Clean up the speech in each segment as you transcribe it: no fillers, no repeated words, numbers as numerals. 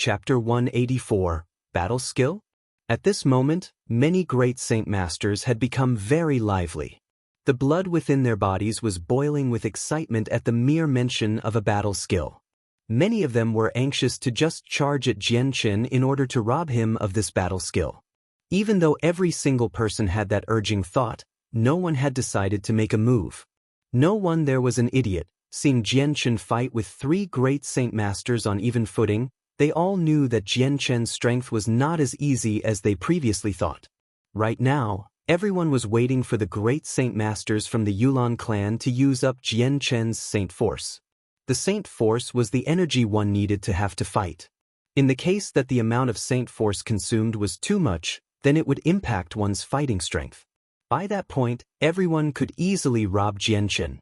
Chapter 184, Battle Skill? At this moment, many great Saint Masters had become very lively. The blood within their bodies was boiling with excitement at the mere mention of a battle skill. Many of them were anxious to just charge at Jianchen in order to rob him of this battle skill. Even though every single person had that urging thought, no one had decided to make a move. No one there was an idiot. Seeing Jianchen fight with three great Saint Masters on even footing, they all knew that Jianchen's strength was not as easy as they previously thought. Right now, everyone was waiting for the great Saint Masters from the Yulan clan to use up Jianchen's Saint Force. The Saint Force was the energy one needed to have to fight. In the case that the amount of Saint Force consumed was too much, then it would impact one's fighting strength. By that point, everyone could easily rob Jianchen.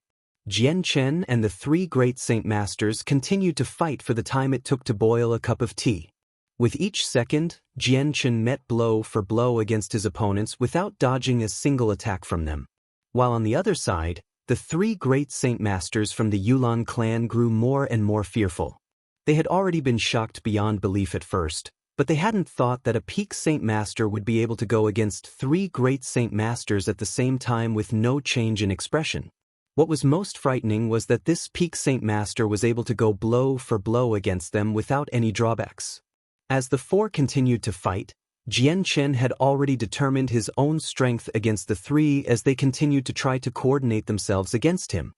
Jianchen and the three great Saint Masters continued to fight for the time it took to boil a cup of tea. With each second, Jianchen met blow for blow against his opponents without dodging a single attack from them. While on the other side, the three great Saint Masters from the Yulan clan grew more and more fearful. They had already been shocked beyond belief at first, but they hadn't thought that a peak Saint Master would be able to go against three great Saint Masters at the same time with no change in expression. What was most frightening was that this peak Saint Master was able to go blow for blow against them without any drawbacks. As the four continued to fight, Jianchen had already determined his own strength against the three as they continued to try to coordinate themselves against him.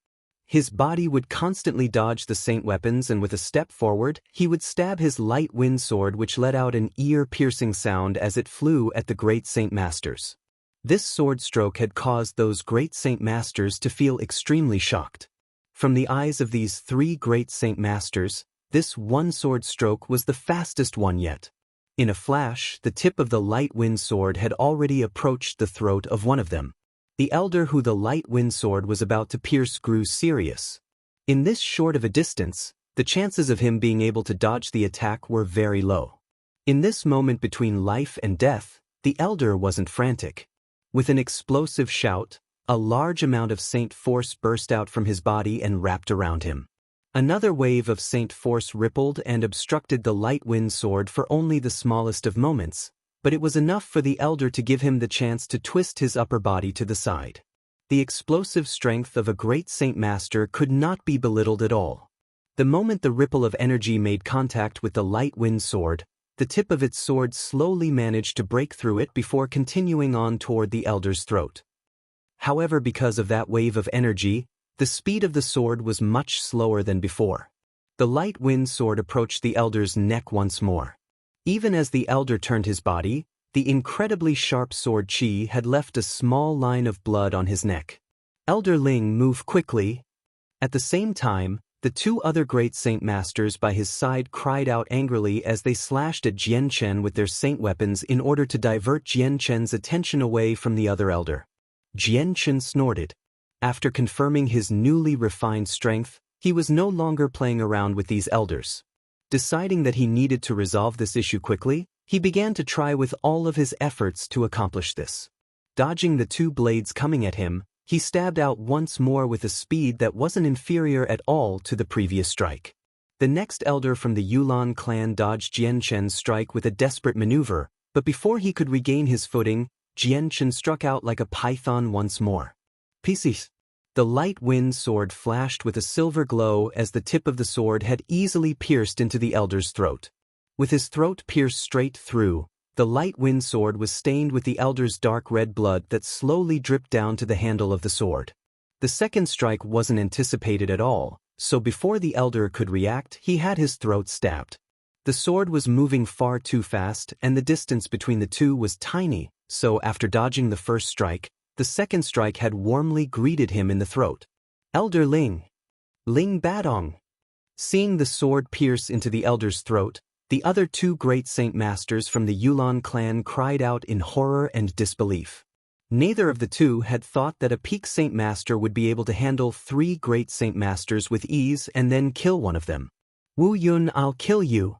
His body would constantly dodge the saint weapons, and with a step forward, he would stab his light wind sword, which let out an ear-piercing sound as it flew at the great Saint Masters. This sword stroke had caused those great Saint Masters to feel extremely shocked. From the eyes of these three great Saint Masters, this one sword stroke was the fastest one yet. In a flash, the tip of the light wind sword had already approached the throat of one of them. The elder who the light wind sword was about to pierce grew serious. In this short of a distance, the chances of him being able to dodge the attack were very low. In this moment between life and death, the elder wasn't frantic. With an explosive shout, a large amount of Saint Force burst out from his body and wrapped around him. Another wave of Saint Force rippled and obstructed the light wind sword for only the smallest of moments, but it was enough for the elder to give him the chance to twist his upper body to the side. The explosive strength of a great Saint Master could not be belittled at all. The moment the ripple of energy made contact with the light wind sword, the tip of its sword slowly managed to break through it before continuing on toward the elder's throat. However, because of that wave of energy, the speed of the sword was much slower than before. The light wind sword approached the elder's neck once more. Even as the elder turned his body, the incredibly sharp sword chi had left a small line of blood on his neck. Elder Ling moved quickly. At the same time, the two other great Saint Masters by his side cried out angrily as they slashed at Jianchen with their saint weapons in order to divert Jianchen's attention away from the other elder. Jianchen snorted. After confirming his newly refined strength, he was no longer playing around with these elders. Deciding that he needed to resolve this issue quickly, he began to try with all of his efforts to accomplish this. Dodging the two blades coming at him, he stabbed out once more with a speed that wasn't inferior at all to the previous strike. The next elder from the Yulan clan dodged Jianchen's strike with a desperate maneuver, but before he could regain his footing, Jianchen struck out like a python once more. Pieces. The light wind sword flashed with a silver glow as the tip of the sword had easily pierced into the elder's throat. With his throat pierced straight through, the light wind sword was stained with the elder's dark red blood that slowly dripped down to the handle of the sword. The second strike wasn't anticipated at all, so before the elder could react, he had his throat stabbed. The sword was moving far too fast, and the distance between the two was tiny, so after dodging the first strike, the second strike had warmly greeted him in the throat. Elder Ling. Ling Badong. Seeing the sword pierce into the elder's throat, the other two great Saint Masters from the Yulan clan cried out in horror and disbelief. Neither of the two had thought that a peak Saint Master would be able to handle three great Saint Masters with ease and then kill one of them. Wu Yun, I'll kill you.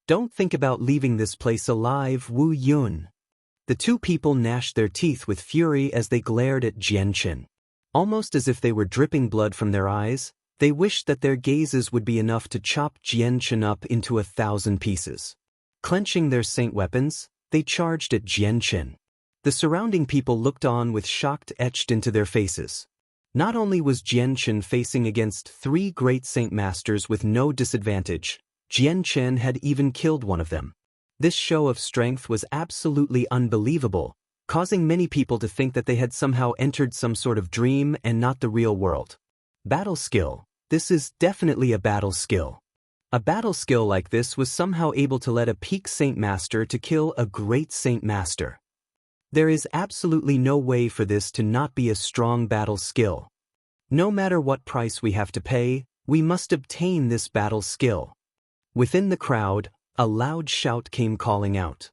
Don't think about leaving this place alive, Wu Yun. The two people gnashed their teeth with fury as they glared at Jianchen. Almost as if they were dripping blood from their eyes, they wished that their gazes would be enough to chop Jianchen up into 1,000 pieces. Clenching their saint weapons, they charged at Jianchen. The surrounding people looked on with shock etched into their faces. Not only was Jianchen facing against 3 great saint masters with no disadvantage, Jianchen had even killed one of them. This show of strength was absolutely unbelievable, causing many people to think that they had somehow entered some sort of dream and not the real world. Battle skill. This is definitely a battle skill. A battle skill like this was somehow able to let a peak saint master to kill a great saint master. There is absolutely no way for this to not be a strong battle skill. No matter what price we have to pay, we must obtain this battle skill. Within the crowd, a loud shout came calling out.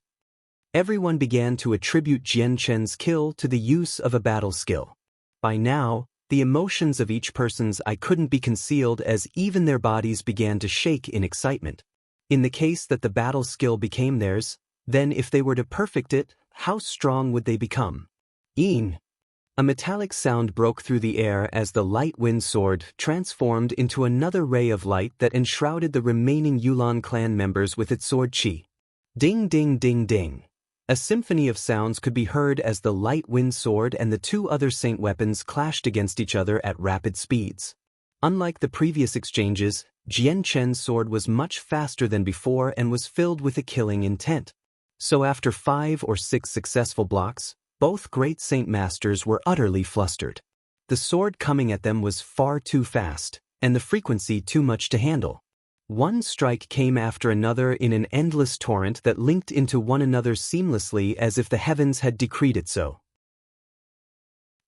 Everyone began to attribute Jianchen's kill to the use of a battle skill. By now, the emotions of each person's eye couldn't be concealed as even their bodies began to shake in excitement. In the case that the battle skill became theirs, then if they were to perfect it, how strong would they become? Een! A metallic sound broke through the air as the light wind sword transformed into another ray of light that enshrouded the remaining Yulan clan members with its sword chi. Ding ding ding ding. A symphony of sounds could be heard as the light wind sword and the 2 other saint weapons clashed against each other at rapid speeds. Unlike the previous exchanges, Jianchen's sword was much faster than before and was filled with a killing intent. So after 5 or 6 successful blocks, both great saint masters were utterly flustered. The sword coming at them was far too fast, and the frequency too much to handle. One strike came after another in an endless torrent that linked into one another seamlessly as if the heavens had decreed it so.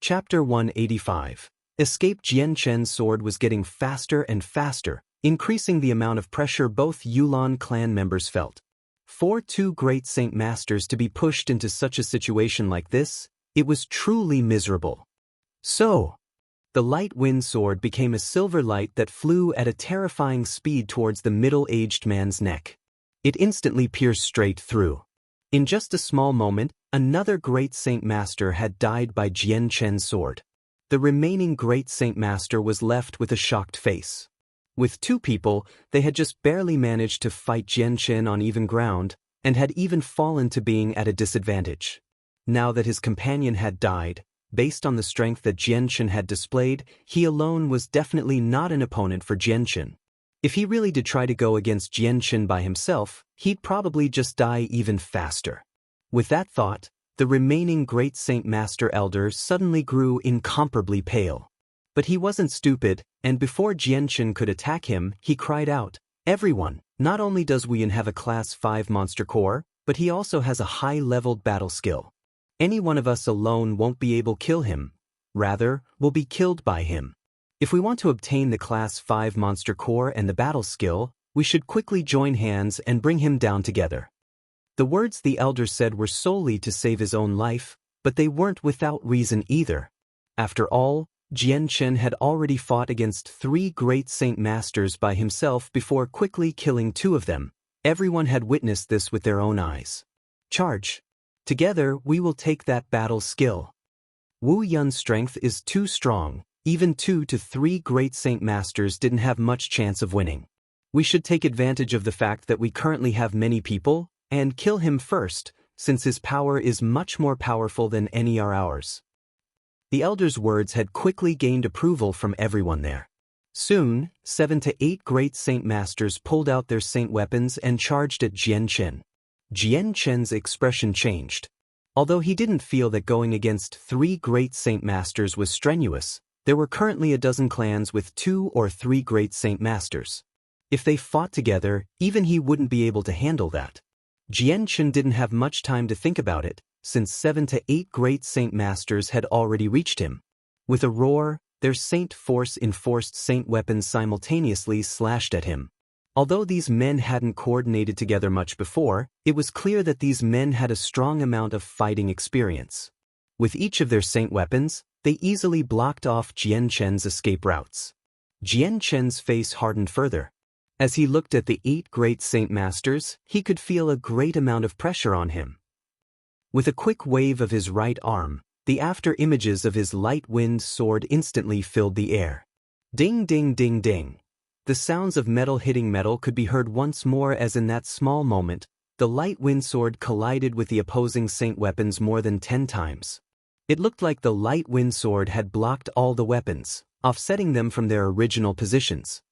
Chapter 185. Escape. Jianchen's sword was getting faster and faster, increasing the amount of pressure both Yulan clan members felt. For 2 great saint masters to be pushed into such a situation like this, it was truly miserable. So, the light wind sword became a silver light that flew at a terrifying speed towards the middle-aged man's neck. It instantly pierced straight through. In just a small moment, another great saint master had died by Jianchen's sword. The remaining great saint master was left with a shocked face. With 2 people, they had just barely managed to fight Jianchen on even ground, and had even fallen to being at a disadvantage. Now that his companion had died, based on the strength that Jianchen had displayed, he alone was definitely not an opponent for Jianchen. If he really did try to go against Jianchen by himself, he'd probably just die even faster. With that thought, the remaining great saint master elder suddenly grew incomparably pale. But he wasn't stupid, and before Jianchen could attack him, he cried out, "Everyone, not only does Wuyan have a class 5 monster core, but he also has a high-leveled battle skill. Any one of us alone won't be able to kill him. Rather, we'll be killed by him. If we want to obtain the class 5 monster core and the battle skill, we should quickly join hands and bring him down together." The words the elder said were solely to save his own life, but they weren't without reason either. After all, Jianchen had already fought against 3 great saint masters by himself before quickly killing 2 of them. Everyone had witnessed this with their own eyes. Charge. Together, we will take that battle skill. Wu Yun's strength is too strong. Even 2 to 3 great saint masters didn't have much chance of winning. We should take advantage of the fact that we currently have many people, and kill him first, since his power is much more powerful than any are ours. The elder's words had quickly gained approval from everyone there. Soon, 7 to 8 great saint masters pulled out their saint weapons and charged at Jianchen. Jianchen's expression changed. Although he didn't feel that going against 3 great saint masters was strenuous, there were currently a dozen clans with 2 or 3 great saint masters. If they fought together, even he wouldn't be able to handle that. Jianchen didn't have much time to think about it, since 7 to 8 great saint masters had already reached him. With a roar, their saint force enforced saint weapons simultaneously slashed at him. Although these men hadn't coordinated together much before, it was clear that these men had a strong amount of fighting experience. With each of their saint weapons, they easily blocked off Jianchen's escape routes. Jianchen's face hardened further. As he looked at the 8 great saint masters, he could feel a great amount of pressure on him. With a quick wave of his right arm, the after images of his light wind sword instantly filled the air. Ding ding ding ding. The sounds of metal hitting metal could be heard once more as in that small moment, the light wind sword collided with the opposing saint weapons more than 10 times. It looked like the light wind sword had blocked all the weapons, offsetting them from their original positions.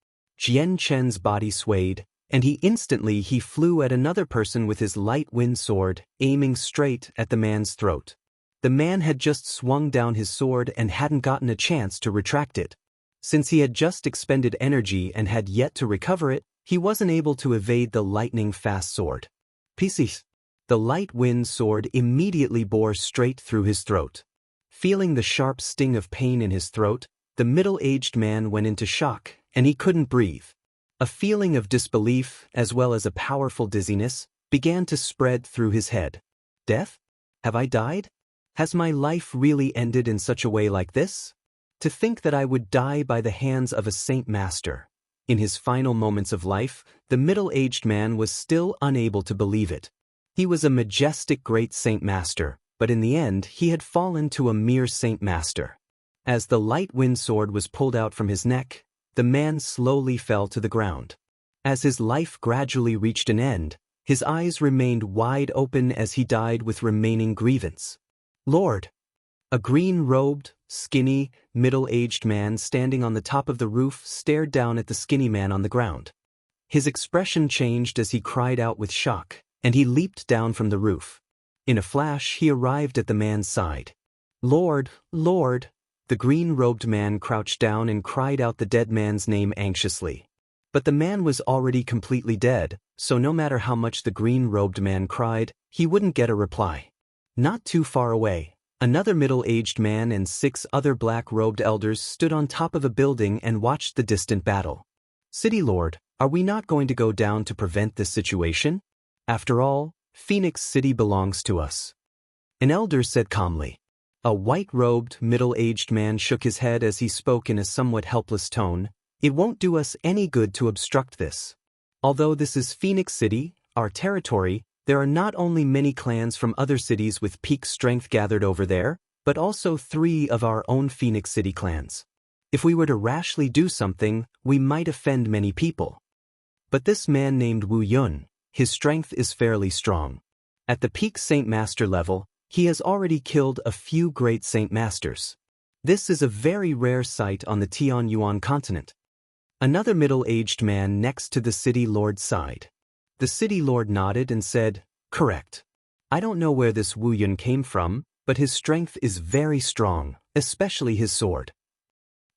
Jian Chen's body swayed, and he flew at another person with his light wind sword, aiming straight at the man's throat. The man had just swung down his sword and hadn't gotten a chance to retract it. Since he had just expended energy and had yet to recover it, he wasn't able to evade the lightning-fast sword. Pieces. The light wind sword immediately bore straight through his throat. Feeling the sharp sting of pain in his throat, the middle-aged man went into shock, and he couldn't breathe. A feeling of disbelief, as well as a powerful dizziness, began to spread through his head. Death? Have I died? Has my life really ended in such a way like this? To think that I would die by the hands of a saint master. In his final moments of life, the middle-aged man was still unable to believe it. He was a majestic great saint master, but in the end he had fallen to a mere saint master. As the light wind sword was pulled out from his neck, the man slowly fell to the ground. As his life gradually reached an end, his eyes remained wide open as he died with remaining grievance. Lord! A green-robed, skinny, middle-aged man standing on the top of the roof stared down at the skinny man on the ground. His expression changed as he cried out with shock, and he leaped down from the roof. In a flash, he arrived at the man's side. Lord, Lord! The green-robed man crouched down and cried out the dead man's name anxiously. But the man was already completely dead, so no matter how much the green-robed man cried, he wouldn't get a reply. Not too far away, another middle-aged man and 6 other black-robed elders stood on top of a building and watched the distant battle. City Lord, are we not going to go down to prevent this situation? After all, Phoenix City belongs to us. An elder said calmly. A white-robed, middle-aged man shook his head as he spoke in a somewhat helpless tone. It won't do us any good to obstruct this. Although this is Phoenix City, our territory, there are not only many clans from other cities with peak strength gathered over there, but also 3 of our own Phoenix City clans. If we were to rashly do something, we might offend many people. But this man named Wu Yun, his strength is fairly strong. At the peak Saint Master level, he has already killed a few great Saint Masters. This is a very rare sight on the Tianyuan continent. Another middle-aged man next to the city lord sighed. The city lord nodded and said, "Correct. I don't know where this Wu Yun came from, but his strength is very strong, especially his sword.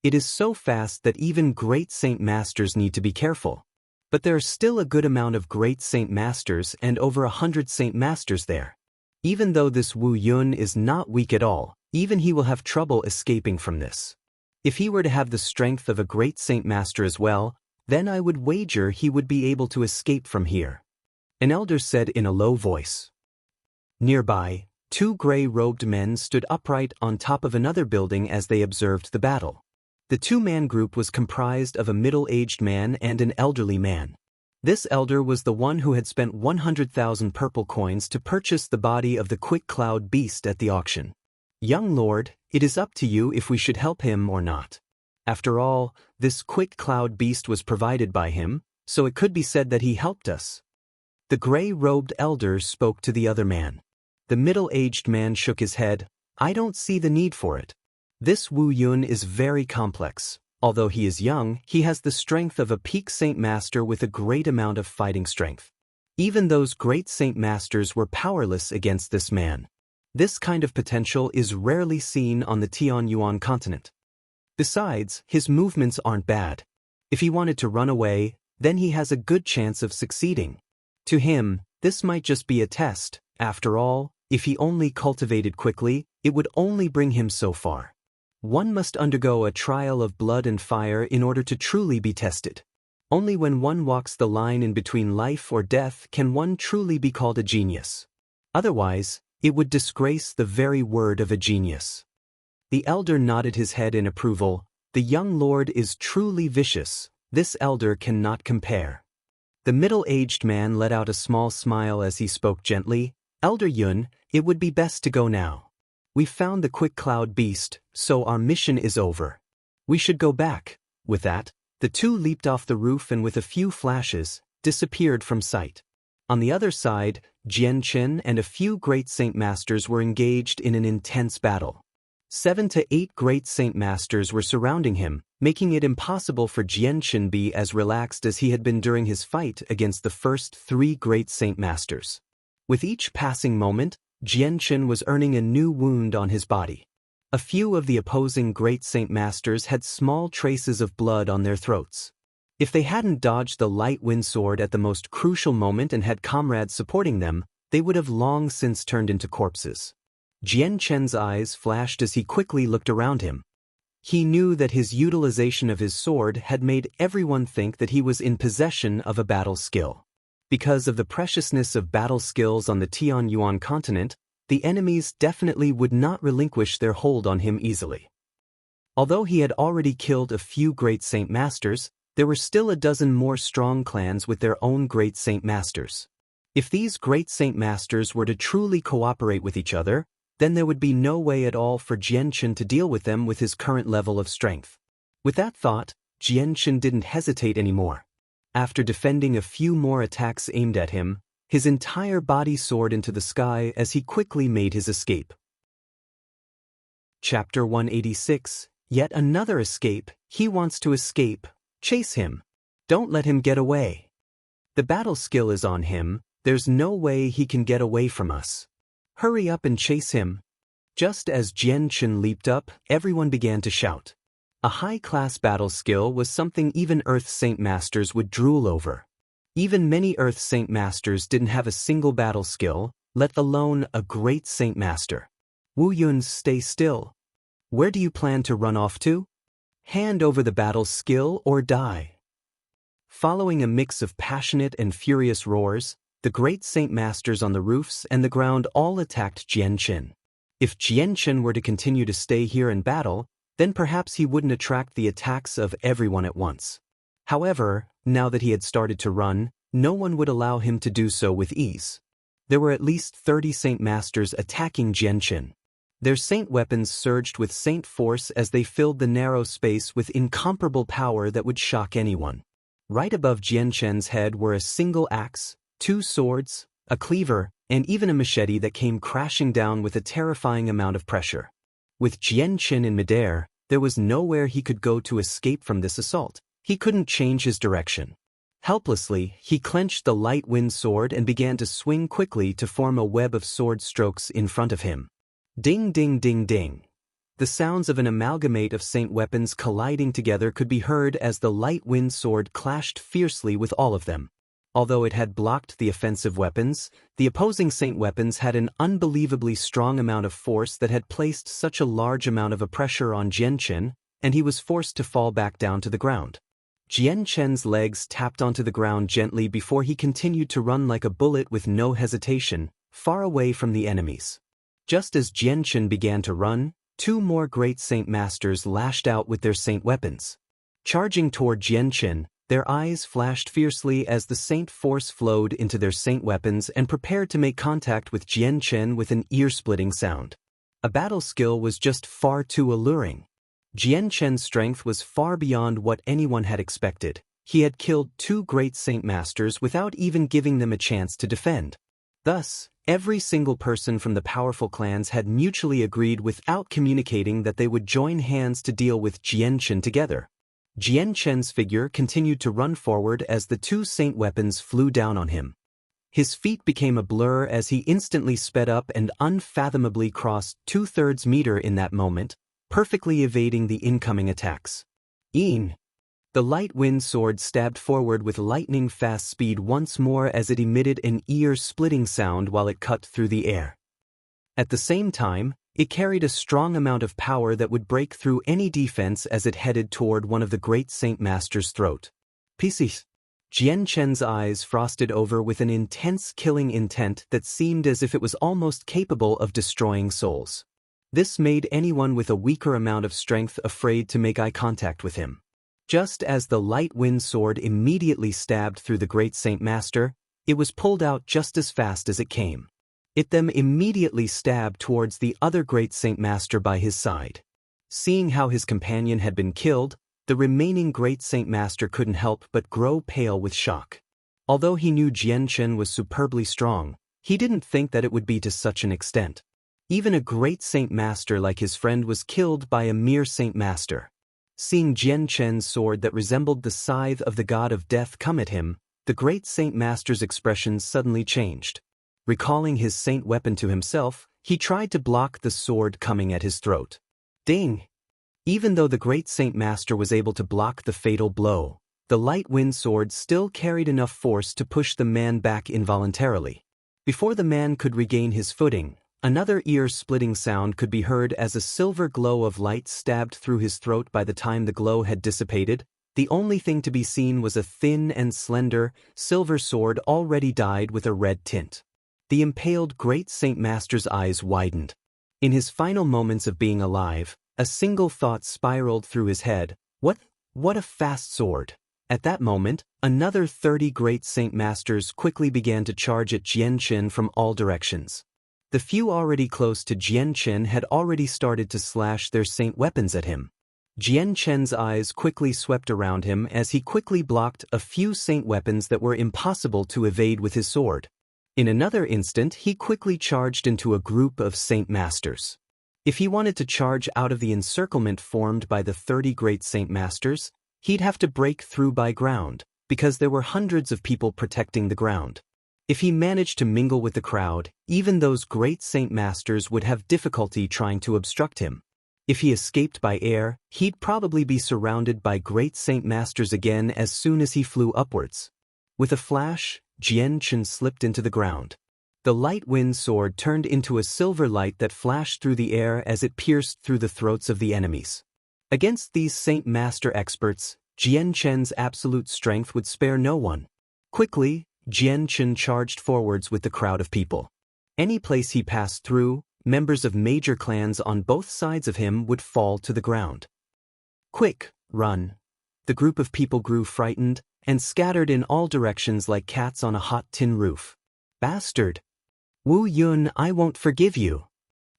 It is so fast that even great Saint Masters need to be careful. But there are still a good amount of great Saint Masters and over 100 Saint Masters there. Even though this Wu Yun is not weak at all, even he will have trouble escaping from this. If he were to have the strength of a great Saint Master as well, then I would wager he would be able to escape from here." An elder said in a low voice. Nearby, 2 gray-robed men stood upright on top of another building as they observed the battle. The 2-man group was comprised of a middle-aged man and an elderly man. This elder was the one who had spent 100,000 purple coins to purchase the body of the Quick Cloud Beast at the auction. "Young lord, it is up to you if we should help him or not. After all, this Quick Cloud Beast was provided by him, so it could be said that he helped us." The gray-robed elder spoke to the other man. The middle-aged man shook his head. "I don't see the need for it. This Wu Yun is very complex. Although he is young, he has the strength of a peak Saint Master with a great amount of fighting strength. Even those great Saint Masters were powerless against this man. This kind of potential is rarely seen on the Tianyuan continent. Besides, his movements aren't bad. If he wanted to run away, then he has a good chance of succeeding. To him, this might just be a test. After all, if he only cultivated quickly, it would only bring him so far. One must undergo a trial of blood and fire in order to truly be tested. Only when one walks the line in between life or death can one truly be called a genius. Otherwise, it would disgrace the very word of a genius." The elder nodded his head in approval. "The young lord is truly vicious. This elder cannot compare." The middle-aged man let out a small smile as he spoke gently. "Elder Yun, it would be best to go now. We found the Quick Cloud Beast, so our mission is over. We should go back." With that, the 2 leaped off the roof and with a few flashes, disappeared from sight. On the other side, Jian Qin and a few great Saint Masters were engaged in an intense battle. 7 to 8 great Saint Masters were surrounding him, making it impossible for Jian Qin be as relaxed as he had been during his fight against the first 3 great Saint Masters. With each passing moment, Jian Qin was earning a new wound on his body. A few of the opposing great Saint Masters had small traces of blood on their throats. If they hadn't dodged the light wind sword at the most crucial moment and had comrades supporting them, they would have long since turned into corpses. Jian Qin's eyes flashed as he quickly looked around him. He knew that his utilization of his sword had made everyone think that he was in possession of a battle skill. Because of the preciousness of battle skills on the Tianyuan continent, the enemies definitely would not relinquish their hold on him easily. Although he had already killed a few great Saint Masters, there were still a dozen more strong clans with their own great Saint Masters. If these great Saint Masters were to truly cooperate with each other, then there would be no way at all for Jian Qin to deal with them with his current level of strength. With that thought, Jian Qin didn't hesitate anymore. After defending a few more attacks aimed at him, his entire body soared into the sky as he quickly made his escape. Chapter 186. Yet another escape. He wants to escape. Chase him. Don't let him get away. The battle skill is on him. There's no way he can get away from us. Hurry up and chase him. Just as Jian Qin leaped up, everyone began to shout. A high-class battle skill was something even Earth Saint Masters would drool over. Even many Earth Saint Masters didn't have a single battle skill, let alone a great Saint Master. Wu Yun, stay still. Where do you plan to run off to? Hand over the battle skill or die. Following a mix of passionate and furious roars, the great Saint Masters on the roofs and the ground all attacked Jian Qin. If Jian Qin were to continue to stay here in battle, then perhaps he wouldn't attract the attacks of everyone at once. However, now that he had started to run, no one would allow him to do so with ease. There were at least 30 Saint Masters attacking Jian Qin. Their saint weapons surged with saint force as they filled the narrow space with incomparable power that would shock anyone. Right above Jian Qin's head were a single axe, 2 swords, a cleaver, and even a machete that came crashing down with a terrifying amount of pressure. With Jian Qin in midair, there was nowhere he could go to escape from this assault. He couldn't change his direction. Helplessly, he clenched the light wind sword and began to swing quickly to form a web of sword strokes in front of him. Ding ding ding ding. The sounds of an amalgamate of saint weapons colliding together could be heard as the light wind sword clashed fiercely with all of them. Although it had blocked the offensive weapons, the opposing saint weapons had an unbelievably strong amount of force that had placed such a large amount of pressure on Jian Qin, and he was forced to fall back down to the ground. Jian Qin's legs tapped onto the ground gently before he continued to run like a bullet with no hesitation, far away from the enemies. Just as Jian Qin began to run, 2 more great Saint Masters lashed out with their saint weapons. Charging toward Jian Qin, their eyes flashed fiercely as the saint force flowed into their saint weapons and prepared to make contact with Jian Qin with an ear-splitting sound. A battle skill was just far too alluring. Jian Qin's strength was far beyond what anyone had expected. He had killed 2 great Saint Masters without even giving them a chance to defend. Thus, every single person from the powerful clans had mutually agreed without communicating that they would join hands to deal with Jian Qin together. Jian Qin's figure continued to run forward as the 2 saint weapons flew down on him. His feet became a blur as he instantly sped up and unfathomably crossed 2/3 meter in that moment, perfectly evading the incoming attacks. Een! The light wind sword stabbed forward with lightning-fast speed once more as it emitted an ear-splitting sound while it cut through the air. At the same time, it carried a strong amount of power that would break through any defense as it headed toward one of the great Saint Master's throat. Pieces. Jian Qin's eyes frosted over with an intense killing intent that seemed as if it was almost capable of destroying souls. This made anyone with a weaker amount of strength afraid to make eye contact with him. Just as the light wind sword immediately stabbed through the great Saint Master, it was pulled out just as fast as it came. It then immediately stabbed towards the other great Saint Master by his side. Seeing how his companion had been killed, the remaining great Saint Master couldn't help but grow pale with shock. Although he knew Jian Chen was superbly strong, he didn't think that it would be to such an extent. Even a great Saint Master like his friend was killed by a mere Saint Master. Seeing Jian Chen's sword that resembled the scythe of the god of death come at him, the great Saint Master's expression suddenly changed. Recalling his saint weapon to himself, he tried to block the sword coming at his throat. Ding! Even though the great Saint Master was able to block the fatal blow, the light wind sword still carried enough force to push the man back involuntarily. Before the man could regain his footing, another ear-splitting sound could be heard as a silver glow of light stabbed through his throat. By the time the glow had dissipated, the only thing to be seen was a thin and slender, silver sword already dyed with a red tint. The impaled great Saint Master's eyes widened. In his final moments of being alive, a single thought spiraled through his head: what a fast sword! At that moment, another 30 great Saint Masters quickly began to charge at Jian Chen from all directions. The few already close to Jian Chen had already started to slash their saint weapons at him. Jian Chen's eyes quickly swept around him as he quickly blocked a few saint weapons that were impossible to evade with his sword. In another instant, he quickly charged into a group of Saint Masters. If he wanted to charge out of the encirclement formed by the 30 great Saint Masters, he'd have to break through by ground, because there were hundreds of people protecting the ground. If he managed to mingle with the crowd, even those great Saint Masters would have difficulty trying to obstruct him. If he escaped by air, he'd probably be surrounded by great Saint Masters again as soon as he flew upwards. With a flash, Jian Chen slipped into the ground. The light wind sword turned into a silver light that flashed through the air as it pierced through the throats of the enemies. Against these Saint Master experts, Jian Chen's absolute strength would spare no one. Quickly, Jian Chen charged forwards with the crowd of people. Any place he passed through, members of major clans on both sides of him would fall to the ground. Quick, run! The group of people grew frightened and scattered in all directions like cats on a hot tin roof. Bastard! Wu Yun, I won't forgive you.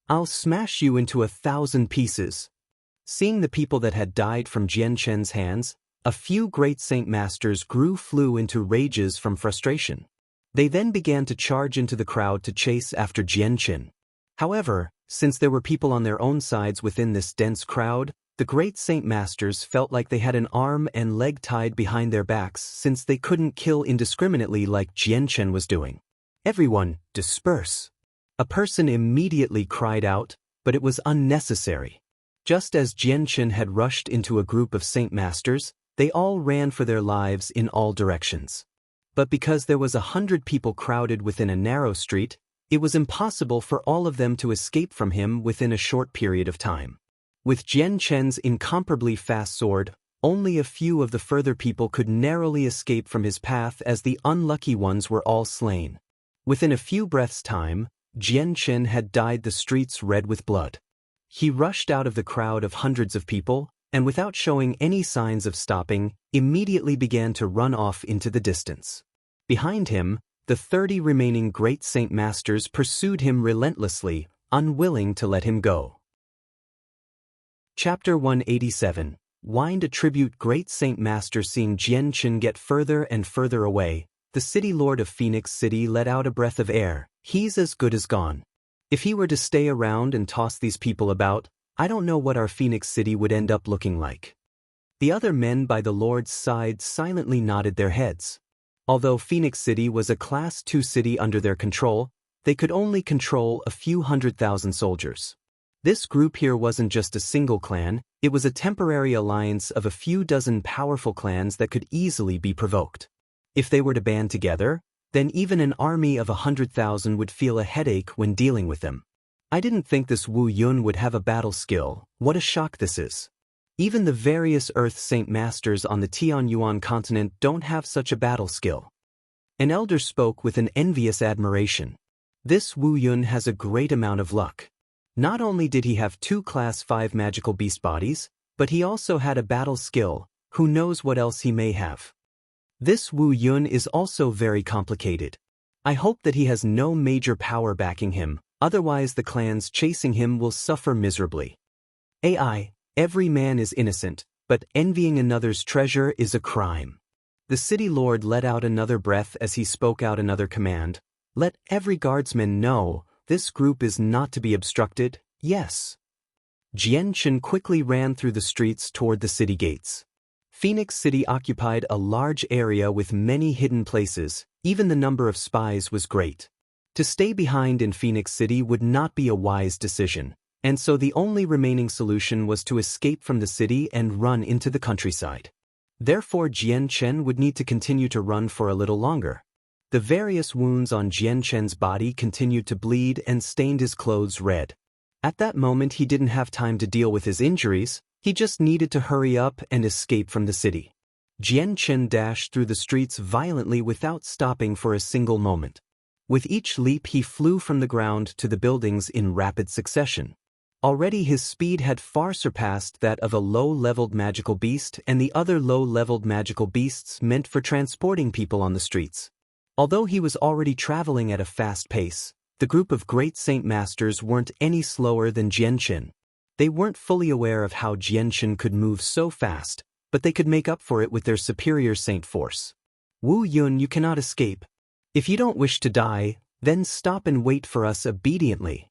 I'll smash you into 1,000 pieces. Seeing the people that had died from Jian Chen's hands, a few great Saint Masters flew into rages from frustration. They then began to charge into the crowd to chase after Jian Chen. However, since there were people on their own sides within this dense crowd, the great Saint Masters felt like they had an arm and leg tied behind their backs since they couldn't kill indiscriminately like Jian Chen was doing. Everyone, disperse! A person immediately cried out, but it was unnecessary. Just as Jian Chen had rushed into a group of Saint Masters, they all ran for their lives in all directions. But because there was 100 people crowded within a narrow street, it was impossible for all of them to escape from him within a short period of time. With Jian Chen's incomparably fast sword, only a few of the further people could narrowly escape from his path as the unlucky ones were all slain. Within a few breaths' time, Jian Chen had dyed the streets red with blood. He rushed out of the crowd of hundreds of people, and without showing any signs of stopping, immediately began to run off into the distance. Behind him, the 30 remaining great Saint Masters pursued him relentlessly, unwilling to let him go. Chapter 187. Wind attribute Great Saint Master. Seeing Jian Chen get further and further away, the city lord of Phoenix City let out a breath of air. He's as good as gone. If he were to stay around and toss these people about, I don't know what our Phoenix City would end up looking like. The other men by the lord's side silently nodded their heads. Although Phoenix City was a Class 2 city under their control, they could only control a few 100,000 soldiers. This group here wasn't just a single clan, it was a temporary alliance of a few dozen powerful clans that could easily be provoked. If they were to band together, then even an army of 100,000 would feel a headache when dealing with them. I didn't think this Wu Yun would have a battle skill. What a shock this is. Even the various Earth Saint Masters on the Tianyuan continent don't have such a battle skill. An elder spoke with an envious admiration. This Wu Yun has a great amount of luck. Not only did he have 2 Class 5 magical beast bodies, but he also had a battle skill. Who knows what else he may have. This Wu Yun is also very complicated. I hope that he has no major power backing him, otherwise the clans chasing him will suffer miserably. AI, every man is innocent, but envying another's treasure is a crime. The city lord let out another breath as he spoke out another command. Let every guardsman know, this group is not to be obstructed, yes. Jian Chen quickly ran through the streets toward the city gates. Phoenix City occupied a large area with many hidden places, even the number of spies was great. To stay behind in Phoenix City would not be a wise decision, and so the only remaining solution was to escape from the city and run into the countryside. Therefore Jian Chen would need to continue to run for a little longer. The various wounds on Jian Chen's body continued to bleed and stained his clothes red. At that moment he didn't have time to deal with his injuries, he just needed to hurry up and escape from the city. Jian Chen dashed through the streets violently without stopping for a single moment. With each leap he flew from the ground to the buildings in rapid succession. Already his speed had far surpassed that of a low-leveled magical beast and the other low-leveled magical beasts meant for transporting people on the streets. Although he was already traveling at a fast pace, the group of great Saint Masters weren't any slower than Jian Chen. They weren't fully aware of how Jian Chen could move so fast, but they could make up for it with their superior saint force. Wu Yun, you cannot escape. If you don't wish to die, then stop and wait for us obediently.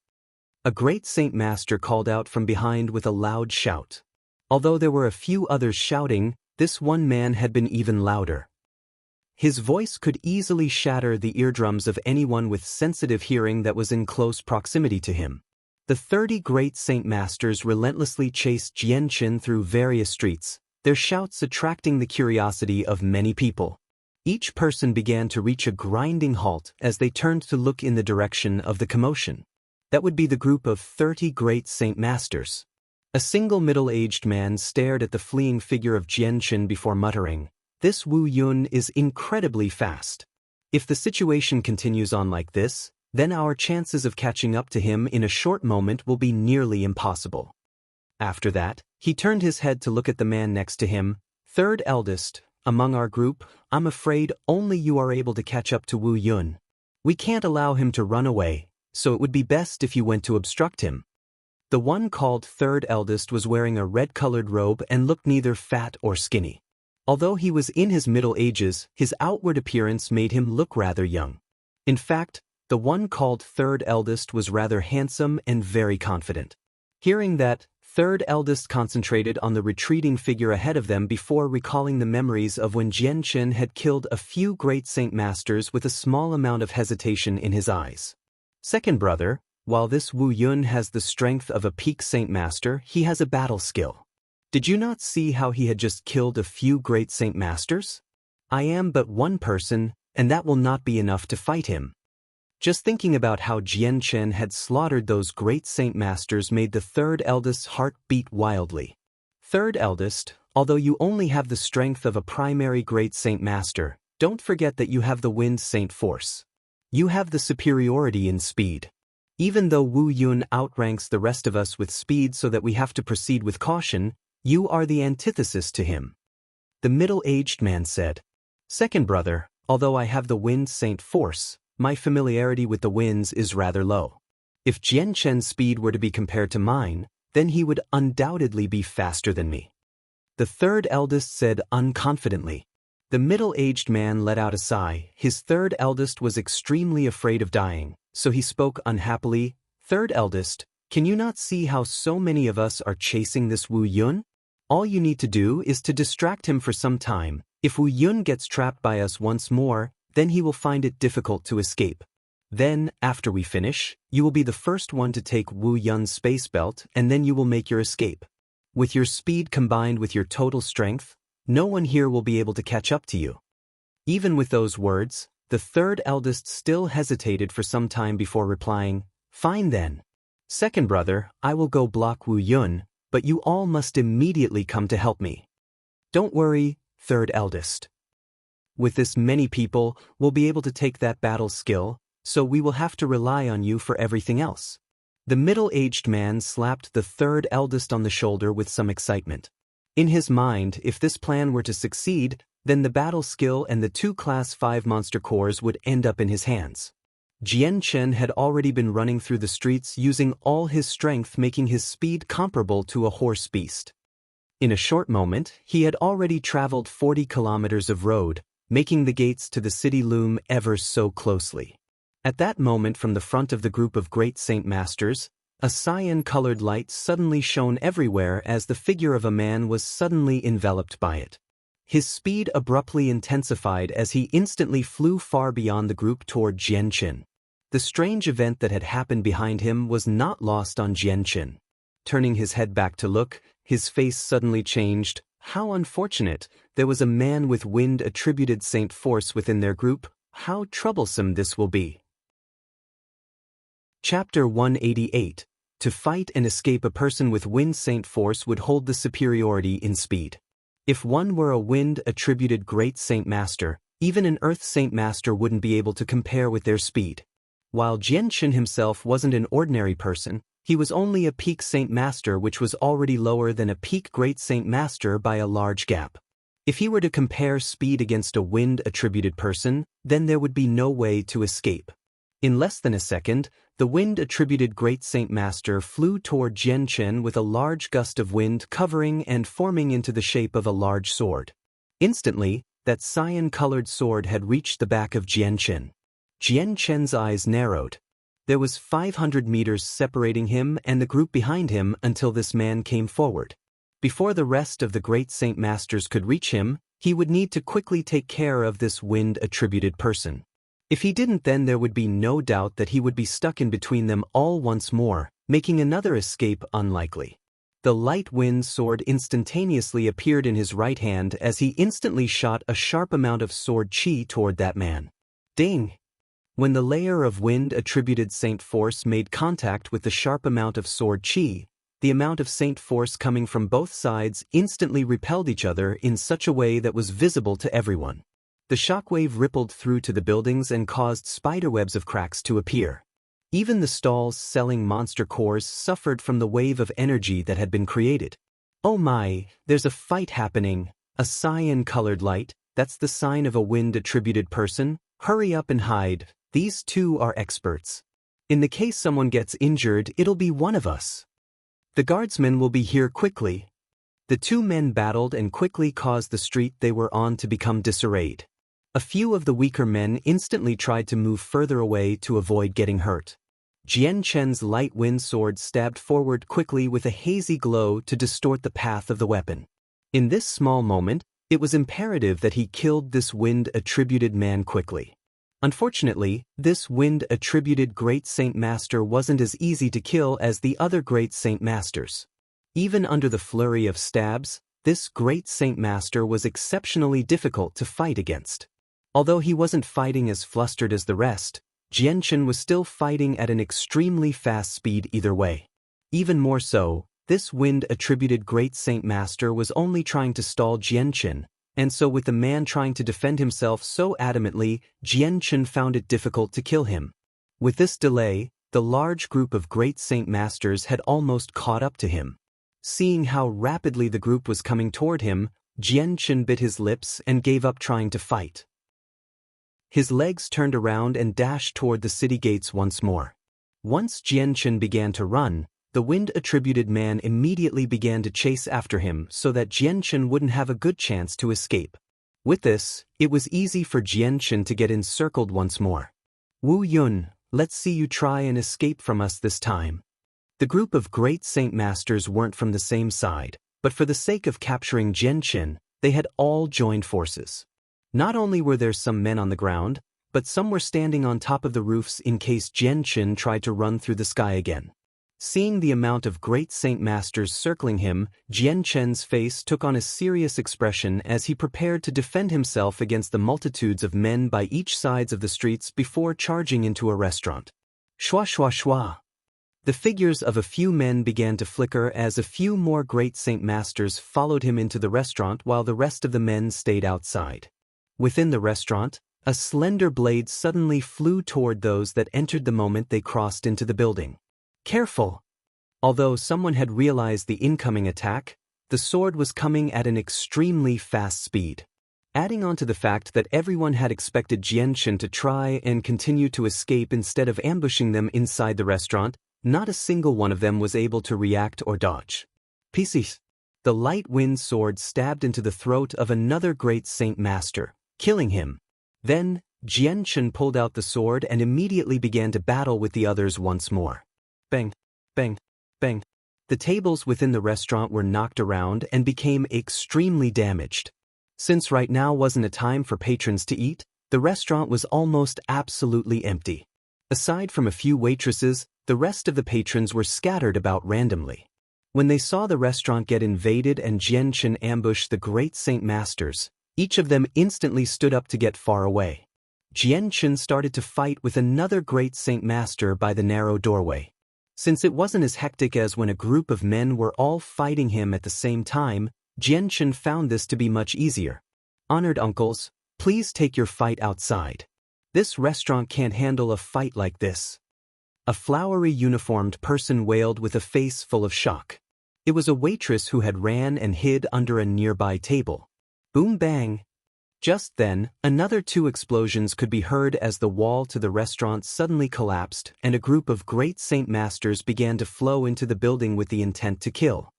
A great Saint Master called out from behind with a loud shout. Although there were a few others shouting, this one man had been even louder. His voice could easily shatter the eardrums of anyone with sensitive hearing that was in close proximity to him. The 30 great Saint Masters relentlessly chased Jian Chen through various streets, their shouts attracting the curiosity of many people. Each person began to reach a grinding halt as they turned to look in the direction of the commotion. That would be the group of 30 great Saint Masters. A single middle-aged man stared at the fleeing figure of Jian Chen before muttering, "This Wu Yun is incredibly fast. If the situation continues on like this, then our chances of catching up to him in a short moment will be nearly impossible." After that, he turned his head to look at the man next to him. "Third eldest, among our group, I'm afraid only you are able to catch up to Wu Yun. We can't allow him to run away, so it would be best if you went to obstruct him." The one called third eldest was wearing a red-colored robe and looked neither fat or skinny. Although he was in his middle ages, his outward appearance made him look rather young. In fact, the one called third eldest was rather handsome and very confident. Hearing that, third eldest concentrated on the retreating figure ahead of them before recalling the memories of when Jian Chen had killed a few great Saint Masters with a small amount of hesitation in his eyes. "Second brother, while this Wu Yun has the strength of a peak Saint Master, he has a battle skill. Did you not see how he had just killed a few great Saint Masters? I am but one person, and that will not be enough to fight him." Just thinking about how Jian Chen had slaughtered those great Saint Masters made the third eldest's heart beat wildly. "Third eldest, although you only have the strength of a primary great Saint Master, don't forget that you have the Wind Saint force. You have the superiority in speed. Even though Wu Yun outranks the rest of us with speed so that we have to proceed with caution, you are the antithesis to him." The middle-aged man said, "Second brother, although I have the Wind Saint force, my familiarity with the winds is rather low. If Jian Chen's speed were to be compared to mine, then he would undoubtedly be faster than me." The third eldest said unconfidently. The middle-aged man let out a sigh. His third eldest was extremely afraid of dying, so he spoke unhappily, "Third eldest, can you not see how so many of us are chasing this Wu Yun? All you need to do is to distract him for some time. If Wu Yun gets trapped by us once more, then he will find it difficult to escape. Then, after we finish, you will be the first one to take Wu Yun's space belt and then you will make your escape. With your speed combined with your total strength, no one here will be able to catch up to you." Even with those words, the third eldest still hesitated for some time before replying, "Fine then. Second brother, I will go block Wu Yun, but you all must immediately come to help me." "Don't worry, third eldest. With this many people, we'll be able to take that battle skill, so we will have to rely on you for everything else." The middle-aged man slapped the third eldest on the shoulder with some excitement. In his mind, if this plan were to succeed, then the battle skill and the 2 Class 5 monster cores would end up in his hands. Jian Chen had already been running through the streets using all his strength, making his speed comparable to a horse beast. In a short moment, he had already traveled 40 kilometers of road, making the gates to the city loom ever so closely. At that moment, from the front of the group of great Saint Masters, a cyan-colored light suddenly shone everywhere as the figure of a man was suddenly enveloped by it. His speed abruptly intensified as he instantly flew far beyond the group toward Jianqin. The strange event that had happened behind him was not lost on Jianqin. Turning his head back to look, his face suddenly changed. How unfortunate! There was a man with wind-attributed saint force within their group. How troublesome this will be. Chapter 188. To fight and escape, a person with wind saint force would hold the superiority in speed. If one were a wind-attributed great saint master, even an earth saint master wouldn't be able to compare with their speed. While Jianqin himself wasn't an ordinary person, he was only a peak saint master, which was already lower than a peak great saint master by a large gap. If he were to compare speed against a wind-attributed person, then there would be no way to escape. In less than a second, the wind-attributed great saint master flew toward Jianqin with a large gust of wind covering and forming into the shape of a large sword. Instantly, that cyan-colored sword had reached the back of Jianqin. Jianqin's eyes narrowed. There was 500 meters separating him and the group behind him until this man came forward. Before the rest of the great saint masters could reach him, he would need to quickly take care of this wind-attributed person. If he didn't, then there would be no doubt that he would be stuck in between them all once more, making another escape unlikely. The light wind sword instantaneously appeared in his right hand as he instantly shot a sharp amount of sword chi toward that man. Ding! When the layer of wind-attributed saint force made contact with the sharp amount of sword chi, the amount of saint force coming from both sides instantly repelled each other in such a way that was visible to everyone. The shockwave rippled through to the buildings and caused spiderwebs of cracks to appear. Even the stalls selling monster cores suffered from the wave of energy that had been created. Oh my, there's a fight happening. A cyan-colored light, that's the sign of a wind-attributed person. Hurry up and hide. These two are experts. In the case someone gets injured, it'll be one of us. The guardsmen will be here quickly. The two men battled and quickly caused the street they were on to become disarrayed. A few of the weaker men instantly tried to move further away to avoid getting hurt. Jianqin's light wind sword stabbed forward quickly with a hazy glow to distort the path of the weapon. In this small moment, it was imperative that he killed this wind-attributed man quickly. Unfortunately, this wind-attributed great saint master wasn't as easy to kill as the other great saint masters. Even under the flurry of stabs, this great saint master was exceptionally difficult to fight against. Although he wasn't fighting as flustered as the rest, Jianqin was still fighting at an extremely fast speed either way. Even more so, this wind-attributed great saint master was only trying to stall Jianqin, and so with the man trying to defend himself so adamantly, Jianqin found it difficult to kill him. With this delay, the large group of great saint masters had almost caught up to him. Seeing how rapidly the group was coming toward him, Jianqin bit his lips and gave up trying to fight. His legs turned around and dashed toward the city gates once more. Once Jianqin began to run, the wind-attributed man immediately began to chase after him so that Jianqin wouldn't have a good chance to escape. With this, it was easy for Jianqin to get encircled once more. Wu Yun, let's see you try and escape from us this time. The group of great saint masters weren't from the same side, but for the sake of capturing Jianqin, they had all joined forces. Not only were there some men on the ground, but some were standing on top of the roofs in case Jianqin tried to run through the sky again. Seeing the amount of great saint masters circling him, Jianqin's face took on a serious expression as he prepared to defend himself against the multitudes of men by each sides of the streets before charging into a restaurant. Shwa shwa shwa. The figures of a few men began to flicker as a few more great saint masters followed him into the restaurant while the rest of the men stayed outside. Within the restaurant, a slender blade suddenly flew toward those that entered the moment they crossed into the building. Careful! Although someone had realized the incoming attack, the sword was coming at an extremely fast speed. Adding on to the fact that everyone had expected Jianqin to try and continue to escape instead of ambushing them inside the restaurant, not a single one of them was able to react or dodge. Pieces. The light wind sword stabbed into the throat of another great saint master, killing him. Then, Jianchen pulled out the sword and immediately began to battle with the others once more. Bang, bang, bang. The tables within the restaurant were knocked around and became extremely damaged. Since right now wasn't a time for patrons to eat, the restaurant was almost absolutely empty. Aside from a few waitresses, the rest of the patrons were scattered about randomly. When they saw the restaurant get invaded and Jianchen ambush the great Saint Masters, each of them instantly stood up to get far away. Jianchen started to fight with another great Saint Master by the narrow doorway. Since it wasn't as hectic as when a group of men were all fighting him at the same time, Jianchen found this to be much easier. Honored uncles, please take your fight outside. This restaurant can't handle a fight like this. A flowery uniformed person wailed with a face full of shock. It was a waitress who had ran and hid under a nearby table. Boom bang. Just then, another 2 explosions could be heard as the wall to the restaurant suddenly collapsed and a group of great Saint Masters began to flow into the building with the intent to kill.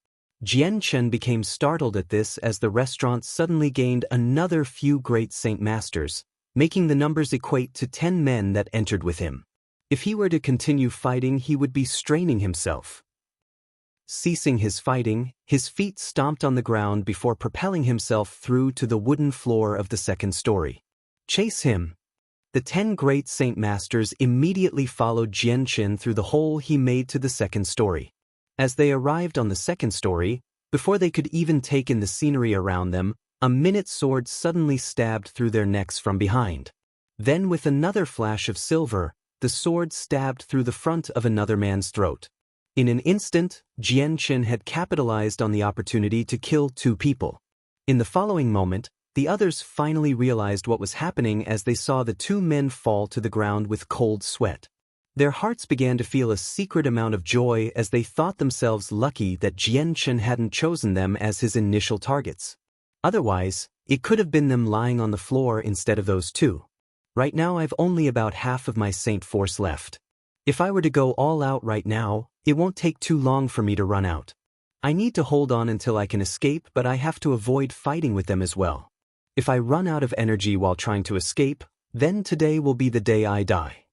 Jianchen became startled at this as the restaurant suddenly gained another few great Saint Masters, making the numbers equate to 10 men that entered with him. If he were to continue fighting, he would be straining himself. Ceasing his fighting, his feet stomped on the ground before propelling himself through to the wooden floor of the second story. Chase him! The 10 great Saint Masters immediately followed Jianchen through the hole he made to the second story. As they arrived on the second story, before they could even take in the scenery around them, a minute sword suddenly stabbed through their necks from behind. Then with another flash of silver, the sword stabbed through the front of another man's throat. In an instant, Jianchen had capitalized on the opportunity to kill 2 people. In the following moment, the others finally realized what was happening as they saw the 2 men fall to the ground with cold sweat. Their hearts began to feel a secret amount of joy as they thought themselves lucky that Jianchen hadn't chosen them as his initial targets. Otherwise, it could have been them lying on the floor instead of those 2. Right now I've only about half of my Saint Force left. If I were to go all out right now, it won't take too long for me to run out. I need to hold on until I can escape, but I have to avoid fighting with them as well. If I run out of energy while trying to escape, then today will be the day I die.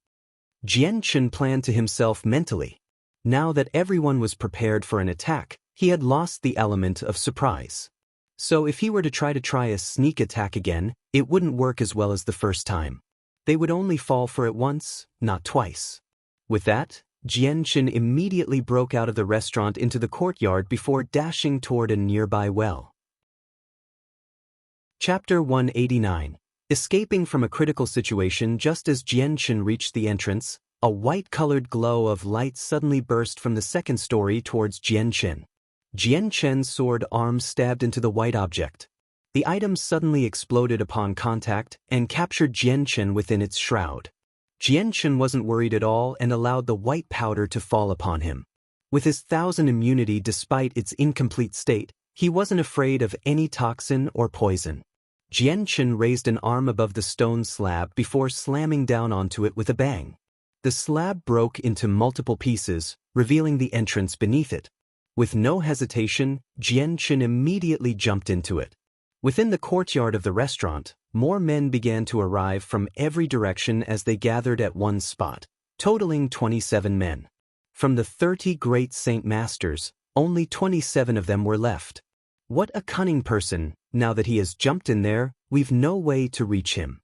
Jianchen planned to himself mentally. Now that everyone was prepared for an attack, he had lost the element of surprise. So if he were to try a sneak attack again, it wouldn't work as well as the first time. They would only fall for it once, not twice. With that, Jianchen immediately broke out of the restaurant into the courtyard before dashing toward a nearby well. Chapter 189. Escaping from a critical situation. Just as Jianchen reached the entrance, a white-colored glow of light suddenly burst from the second story towards Jianchen. Jianchen's sword arm stabbed into the white object. The item suddenly exploded upon contact and captured Jianchen within its shroud. Jianchen wasn't worried at all and allowed the white powder to fall upon him. With his 1000 immunity despite its incomplete state, he wasn't afraid of any toxin or poison. Jianchen raised an arm above the stone slab before slamming down onto it with a bang. The slab broke into multiple pieces, revealing the entrance beneath it. With no hesitation, Jianchen immediately jumped into it. Within the courtyard of the restaurant, more men began to arrive from every direction as they gathered at one spot, totaling 27 men. From the 30 great Saint Masters, only 27 of them were left. What a cunning person! Now that he has jumped in there, we've no way to reach him.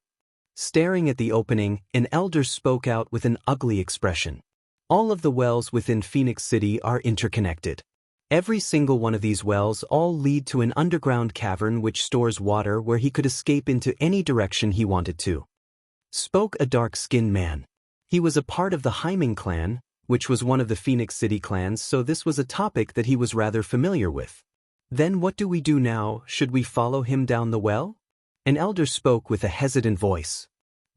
Staring at the opening, an elder spoke out with an ugly expression. All of the wells within Phoenix City are interconnected. Every single one of these wells all lead to an underground cavern which stores water where he could escape into any direction he wanted to. Spoke a dark-skinned man. He was a part of the Hyman clan, which was one of the Phoenix City clans, so this was a topic that he was rather familiar with. Then what do we do now? Should we follow him down the well? An elder spoke with a hesitant voice.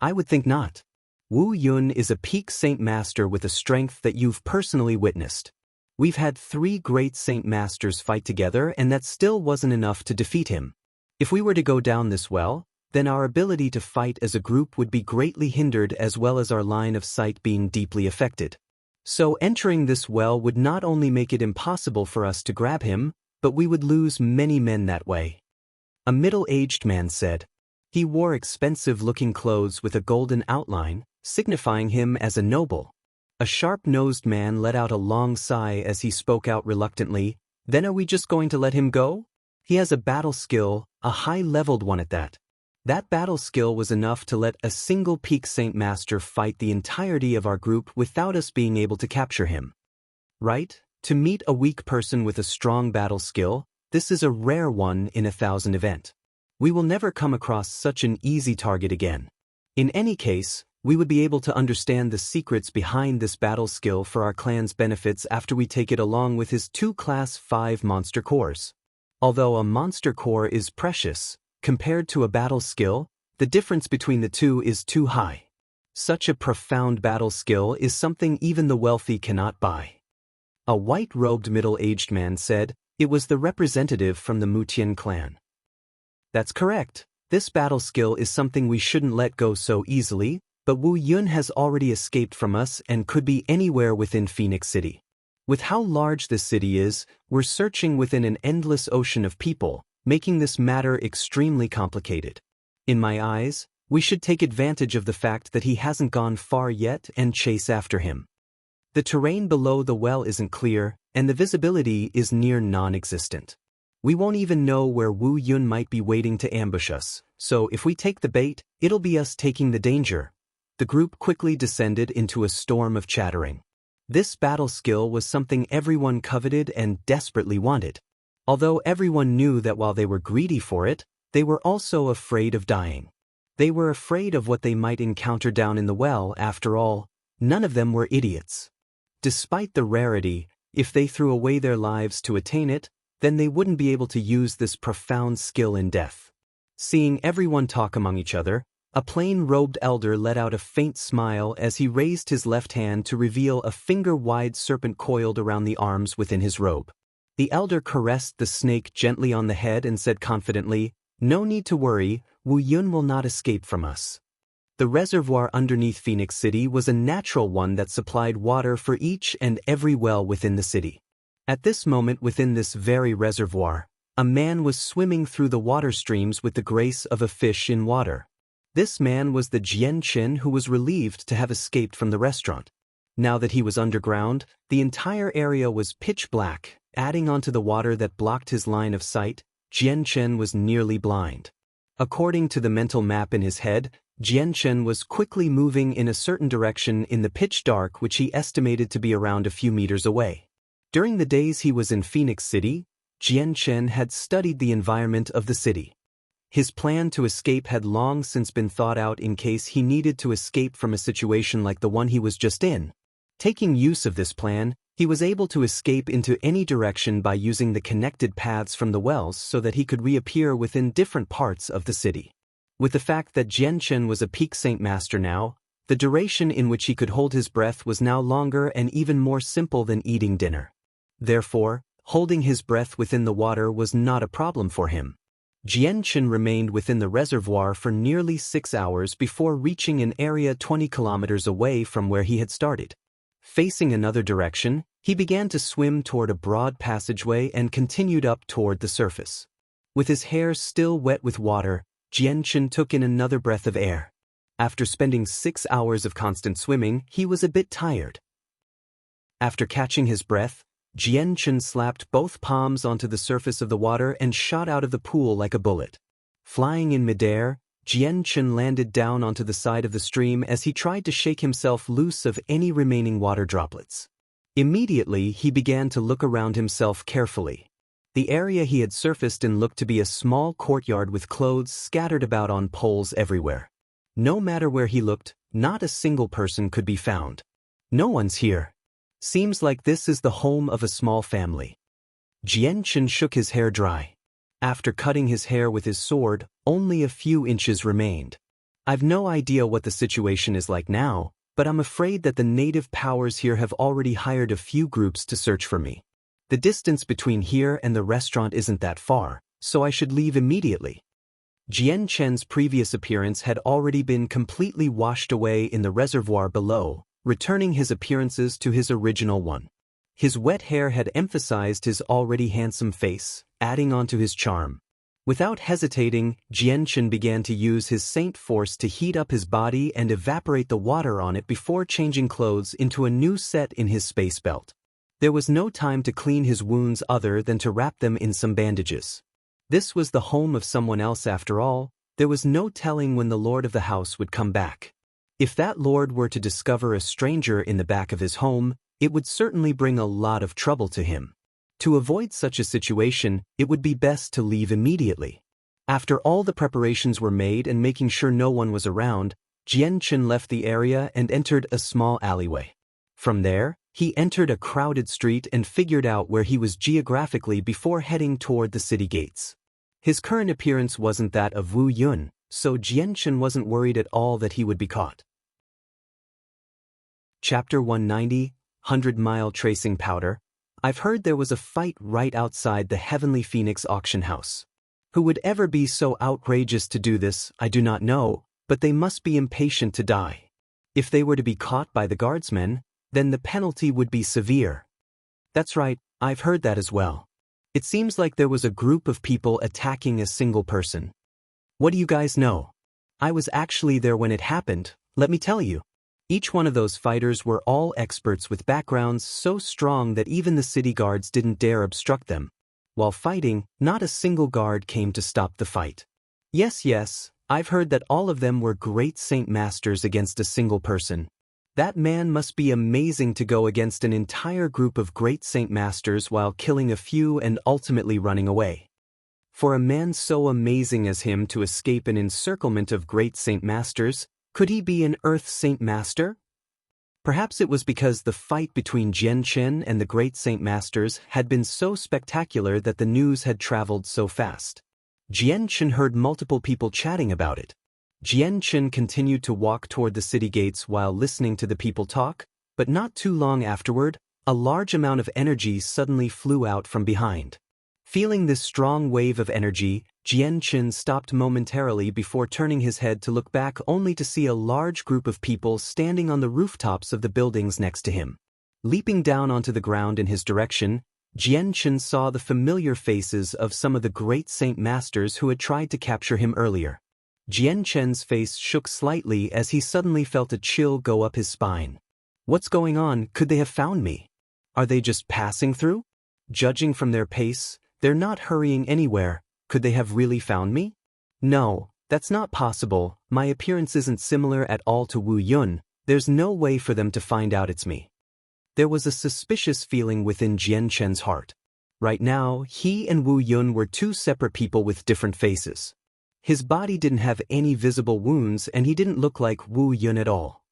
I would think not. Wu Yun is a peak Saint Master with a strength that you've personally witnessed. We've had 3 great Saint Masters fight together and that still wasn't enough to defeat him. If we were to go down this well, then our ability to fight as a group would be greatly hindered as well as our line of sight being deeply affected. So entering this well would not only make it impossible for us to grab him, but we would lose many men that way. A middle-aged man said. He wore expensive-looking clothes with a golden outline, signifying him as a noble. A sharp-nosed man let out a long sigh as he spoke out reluctantly, "Then are we just going to let him go? He has a battle skill, a high-leveled one at that." That battle skill was enough to let a single peak Saint Master fight the entirety of our group without us being able to capture him. Right? To meet a weak person with a strong battle skill, this is a rare one in 1,000 event. We will never come across such an easy target again. In any case, we would be able to understand the secrets behind this battle skill for our clan's benefits after we take it along with his 2 Class 5 monster cores. Although a monster core is precious, compared to a battle skill, the difference between the two is too high. Such a profound battle skill is something even the wealthy cannot buy. A white-robed middle-aged man said, "It was the representative from the Mutian clan." That's correct. This battle skill is something we shouldn't let go so easily, but Wu Yun has already escaped from us and could be anywhere within Phoenix City. With how large this city is, we're searching within an endless ocean of people, making this matter extremely complicated. In my eyes, we should take advantage of the fact that he hasn't gone far yet and chase after him. The terrain below the well isn't clear, and the visibility is near non-existent. We won't even know where Wu Yun might be waiting to ambush us, so if we take the bait, it'll be us taking the danger. The group quickly descended into a storm of chattering. This battle skill was something everyone coveted and desperately wanted. Although everyone knew that while they were greedy for it, they were also afraid of dying. They were afraid of what they might encounter down in the well. After all, none of them were idiots. Despite the rarity, if they threw away their lives to attain it, then they wouldn't be able to use this profound skill in death. Seeing everyone talk among each other, a plain-robed elder let out a faint smile as he raised his left hand to reveal a finger-wide serpent coiled around the arms within his robe. The elder caressed the snake gently on the head and said confidently, "No need to worry, Wu Yun will not escape from us." The reservoir underneath Phoenix City was a natural one that supplied water for each and every well within the city. At this moment within this very reservoir, a man was swimming through the water streams with the grace of a fish in water. This man was the Jian Chen who was relieved to have escaped from the restaurant. Now that he was underground, the entire area was pitch black, adding onto the water that blocked his line of sight. Jian Chen was nearly blind. According to the mental map in his head, Jian Chen was quickly moving in a certain direction in the pitch dark, which he estimated to be around a few meters away. During the days he was in Phoenix City, Jian Chen had studied the environment of the city. His plan to escape had long since been thought out in case he needed to escape from a situation like the one he was just in. Taking use of this plan, he was able to escape into any direction by using the connected paths from the wells so that he could reappear within different parts of the city. With the fact that Jian Chen was a peak Saint Master now, the duration in which he could hold his breath was now longer and even more simple than eating dinner. Therefore, holding his breath within the water was not a problem for him. Jian Chen remained within the reservoir for nearly 6 hours before reaching an area 20 kilometers away from where he had started. Facing another direction, he began to swim toward a broad passageway and continued up toward the surface. With his hair still wet with water, Jian Chen took in another breath of air. After spending 6 hours of constant swimming, he was a bit tired. After catching his breath, Jian Chen slapped both palms onto the surface of the water and shot out of the pool like a bullet. Flying in midair, Jian Chen landed down onto the side of the stream as he tried to shake himself loose of any remaining water droplets. Immediately, he began to look around himself carefully. The area he had surfaced in looked to be a small courtyard with clothes scattered about on poles everywhere. No matter where he looked, not a single person could be found. No one's here. Seems like this is the home of a small family. Jian Chen shook his hair dry. After cutting his hair with his sword, only a few inches remained. I've no idea what the situation is like now, but I'm afraid that the native powers here have already hired a few groups to search for me. The distance between here and the restaurant isn't that far, so I should leave immediately. Jian Chen's previous appearance had already been completely washed away in the reservoir below, returning his appearances to his original one. His wet hair had emphasized his already handsome face, adding on to his charm. Without hesitating, Jianchen began to use his saint force to heat up his body and evaporate the water on it before changing clothes into a new set in his space belt. There was no time to clean his wounds other than to wrap them in some bandages. This was the home of someone else after all. There was no telling when the lord of the house would come back. If that lord were to discover a stranger in the back of his home, it would certainly bring a lot of trouble to him. To avoid such a situation, it would be best to leave immediately. After all the preparations were made and making sure no one was around, Jianchen left the area and entered a small alleyway. From there, he entered a crowded street and figured out where he was geographically before heading toward the city gates. His current appearance wasn't that of Wu Yun, so Jianchen wasn't worried at all that he would be caught. Chapter 190, 100-Mile Tracing Powder. I've heard there was a fight right outside the Heavenly Phoenix auction house. Who would ever be so outrageous to do this, I do not know, but they must be impatient to die. If they were to be caught by the guardsmen, then the penalty would be severe. That's right, I've heard that as well. It seems like there was a group of people attacking a single person. What do you guys know? I was actually there when it happened, let me tell you. Each one of those fighters were all experts with backgrounds so strong that even the city guards didn't dare obstruct them. While fighting, not a single guard came to stop the fight. Yes, I've heard that all of them were great Saint Masters against a single person. That man must be amazing to go against an entire group of great Saint Masters while killing a few and ultimately running away. For a man so amazing as him to escape an encirclement of great Saint Masters, could he be an Earth Saint Master? Perhaps it was because the fight between Jianchen and the great Saint Masters had been so spectacular that the news had traveled so fast. Jianchen heard multiple people chatting about it. Jianchen continued to walk toward the city gates while listening to the people talk, but not too long afterward, a large amount of energy suddenly flew out from behind. Feeling this strong wave of energy, Jianchen stopped momentarily before turning his head to look back only to see a large group of people standing on the rooftops of the buildings next to him. Leaping down onto the ground in his direction, Jianchen saw the familiar faces of some of the great Saint Masters who had tried to capture him earlier. Jianchen's face shook slightly as he suddenly felt a chill go up his spine. What's going on? Could they have found me? Are they just passing through? Judging from their pace, they're not hurrying anywhere. Could they have really found me? No, that's not possible. My appearance isn't similar at all to Wu Yun. There's no way for them to find out it's me. There was a suspicious feeling within Jianchen's heart. Right now, he and Wu Yun were two separate people with different faces. His body didn't have any visible wounds and he didn't look like Wu Yun at all.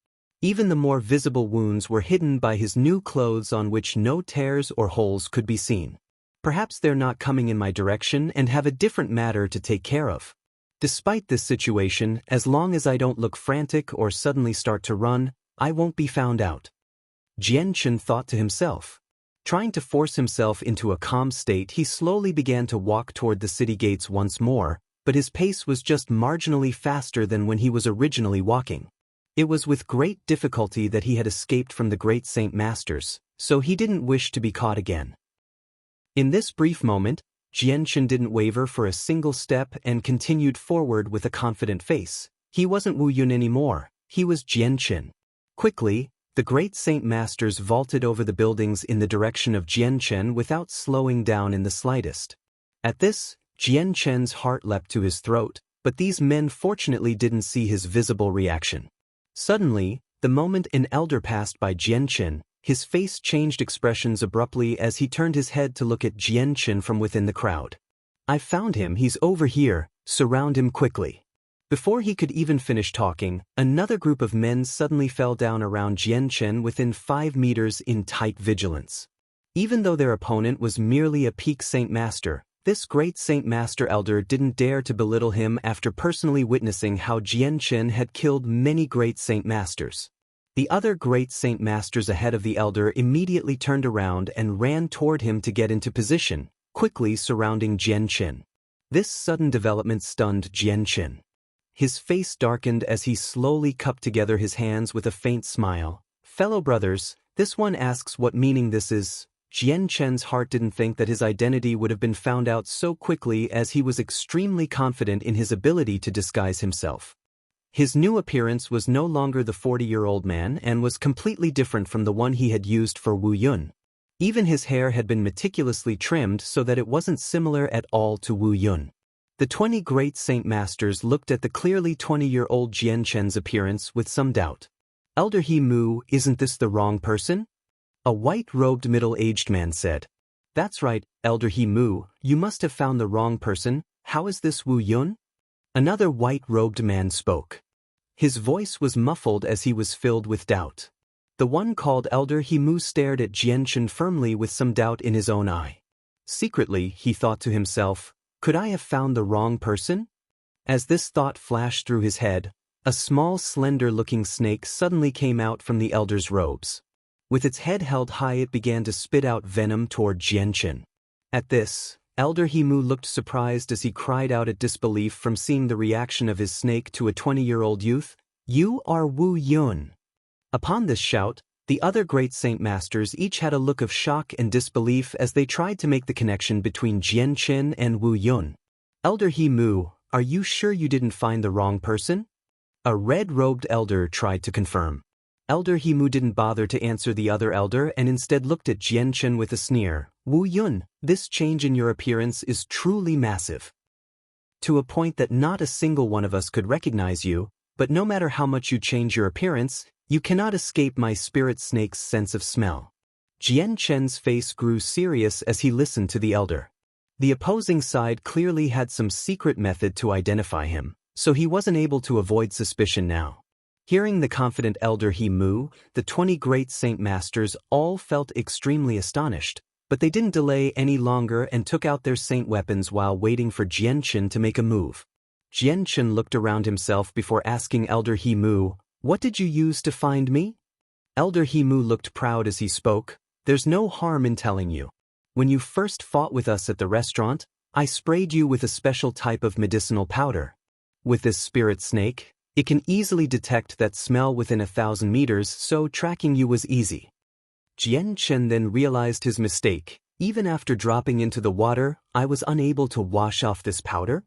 Even the more visible wounds were hidden by his new clothes on which no tears or holes could be seen. Perhaps they're not coming in my direction and have a different matter to take care of. Despite this situation, as long as I don't look frantic or suddenly start to run, I won't be found out. Jianchen thought to himself. Trying to force himself into a calm state, he slowly began to walk toward the city gates once more, but his pace was just marginally faster than when he was originally walking. It was with great difficulty that he had escaped from the great Saint Masters, so he didn't wish to be caught again. In this brief moment, Jianchen didn't waver for a single step and continued forward with a confident face. He wasn't Wu Yun anymore, he was Jianchen. Quickly, the great Saint Masters vaulted over the buildings in the direction of Jianchen without slowing down in the slightest. At this, Jianchen's heart leapt to his throat, but these men fortunately didn't see his visible reaction. Suddenly, the moment an elder passed by Jianchen, his face changed expressions abruptly as he turned his head to look at Jianchen from within the crowd. "I've found him, he's over here, surround him quickly." Before he could even finish talking, another group of men suddenly fell down around Jianchen within 5 meters in tight vigilance. Even though their opponent was merely a peak Saint Master, this great Saint Master elder didn't dare to belittle him after personally witnessing how Jianchen had killed many great Saint Masters. The other great Saint Masters ahead of the elder immediately turned around and ran toward him to get into position, quickly surrounding Jianchen. This sudden development stunned Jianchen. His face darkened as he slowly cupped together his hands with a faint smile. "Fellow brothers, this one asks what meaning this is. Jian Chen's heart didn't think that his identity would have been found out so quickly, as he was extremely confident in his ability to disguise himself. His new appearance was no longer the 40-year-old man and was completely different from the one he had used for Wu Yun. Even his hair had been meticulously trimmed so that it wasn't similar at all to Wu Yun. The 20 great Saint Masters looked at the clearly 20-year-old Jian Chen's appearance with some doubt. "Elder He Mu, isn't this the wrong person?" A white-robed middle-aged man said. "That's right, Elder He Mu, you must have found the wrong person. How is this Wu Yun?" Another white-robed man spoke. His voice was muffled as he was filled with doubt. The one called Elder He Mu stared at Jian Chen firmly with some doubt in his own eye. Secretly, he thought to himself, "Could I have found the wrong person?" As this thought flashed through his head, a small slender-looking snake suddenly came out from the elder's robes. With its head held high, it began to spit out venom toward Jian Chen. At this, Elder He Mu looked surprised as he cried out at disbelief from seeing the reaction of his snake to a 20-year-old youth. "You are Wu Yun." Upon this shout, the other great Saint Masters each had a look of shock and disbelief as they tried to make the connection between Jian Chen and Wu Yun. "Elder He Mu, are you sure you didn't find the wrong person?" A red-robed elder tried to confirm. Elder He Mu didn't bother to answer the other elder and instead looked at Jian Chen with a sneer. "Wu Yun, this change in your appearance is truly massive. To a point that not a single one of us could recognize you, but no matter how much you change your appearance, you cannot escape my spirit snake's sense of smell." Jian Chen's face grew serious as he listened to the elder. The opposing side clearly had some secret method to identify him, so he wasn't able to avoid suspicion now. Hearing the confident Elder He Mu, the 20 great Saint Masters all felt extremely astonished, but they didn't delay any longer and took out their saint weapons while waiting for Jian Chen to make a move. Jian Chen looked around himself before asking Elder He Mu, "What did you use to find me?" Elder He Mu looked proud as he spoke. "There's no harm in telling you. When you first fought with us at the restaurant, I sprayed you with a special type of medicinal powder. With this spirit snake, it can easily detect that smell within 1,000 meters, so tracking you was easy." Jian Chen then realized his mistake. "Even after dropping into the water, I was unable to wash off this powder?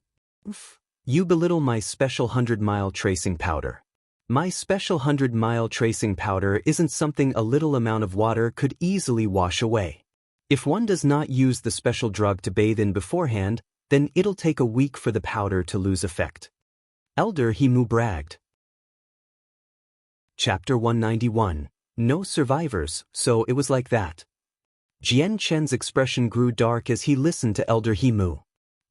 You belittle my special 100-mile tracing powder. My special 100-mile tracing powder isn't something a little amount of water could easily wash away. If one does not use the special drug to bathe in beforehand, then it'll take a week for the powder to lose effect." Elder He Mu bragged. Chapter 191. No survivors, so it was like that. Jian Chen's expression grew dark as he listened to Elder He Mu.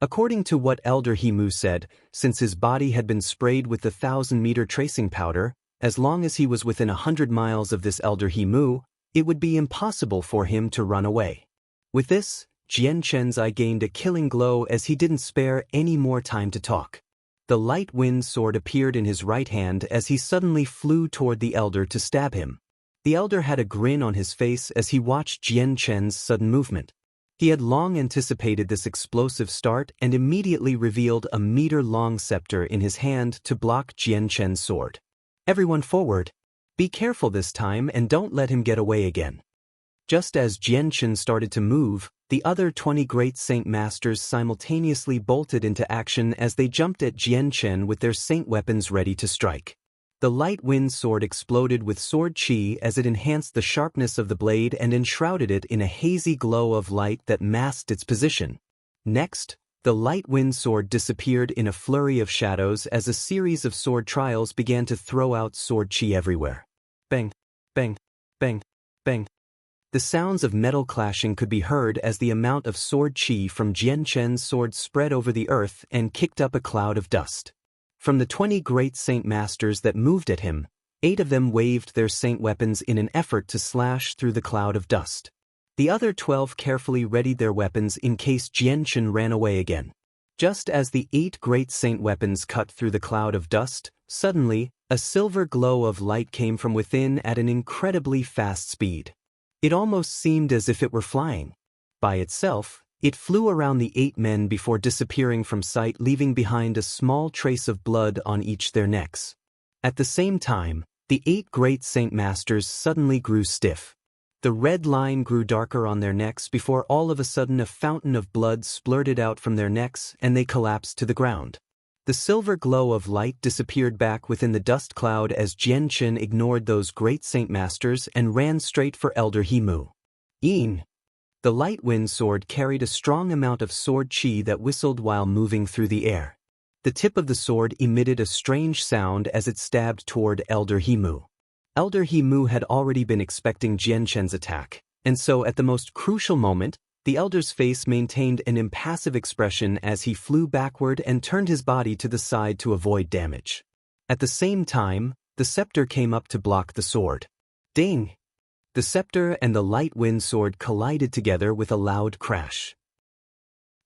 According to what Elder He Mu said, since his body had been sprayed with the 1,000-meter tracing powder, as long as he was within 100 miles of this Elder He Mu, it would be impossible for him to run away. With this, Jian Chen's eye gained a killing glow as he didn't spare any more time to talk. The light wind sword appeared in his right hand as he suddenly flew toward the elder to stab him. The elder had a grin on his face as he watched Jian Chen's sudden movement. He had long anticipated this explosive start and immediately revealed a meter-long scepter in his hand to block Jian Chen's sword. "Everyone forward. Be careful this time and don't let him get away again." Just as Jian Chen started to move, the other 20 great Saint Masters simultaneously bolted into action as they jumped at Jian Chen with their saint weapons ready to strike. The light wind sword exploded with sword chi as it enhanced the sharpness of the blade and enshrouded it in a hazy glow of light that masked its position. Next, the light wind sword disappeared in a flurry of shadows as a series of sword trials began to throw out sword chi everywhere. Bang, bang, bang, bang. The sounds of metal clashing could be heard as the amount of sword chi from Jian Chen's sword spread over the earth and kicked up a cloud of dust. From the 20 great Saint Masters that moved at him, 8 of them waved their saint weapons in an effort to slash through the cloud of dust. The other 12 carefully readied their weapons in case Jian Chen ran away again. Just as the 8 great saint weapons cut through the cloud of dust, suddenly, a silver glow of light came from within at an incredibly fast speed. It almost seemed as if it were flying. By itself, it flew around the 8 men before disappearing from sight, leaving behind a small trace of blood on each their necks. At the same time, the 8 great Saint Masters suddenly grew stiff. The red line grew darker on their necks before all of a sudden a fountain of blood splurted out from their necks and they collapsed to the ground. The silver glow of light disappeared back within the dust cloud as Jianchen ignored those great Saint Masters and ran straight for Elder Himu. Een! The light wind sword carried a strong amount of sword chi that whistled while moving through the air. The tip of the sword emitted a strange sound as it stabbed toward Elder Himu. Elder Himu had already been expecting Jianchen's attack, and so at the most crucial moment, the elder's face maintained an impassive expression as he flew backward and turned his body to the side to avoid damage. At the same time, the scepter came up to block the sword. Ding! The scepter and the light wind sword collided together with a loud crash.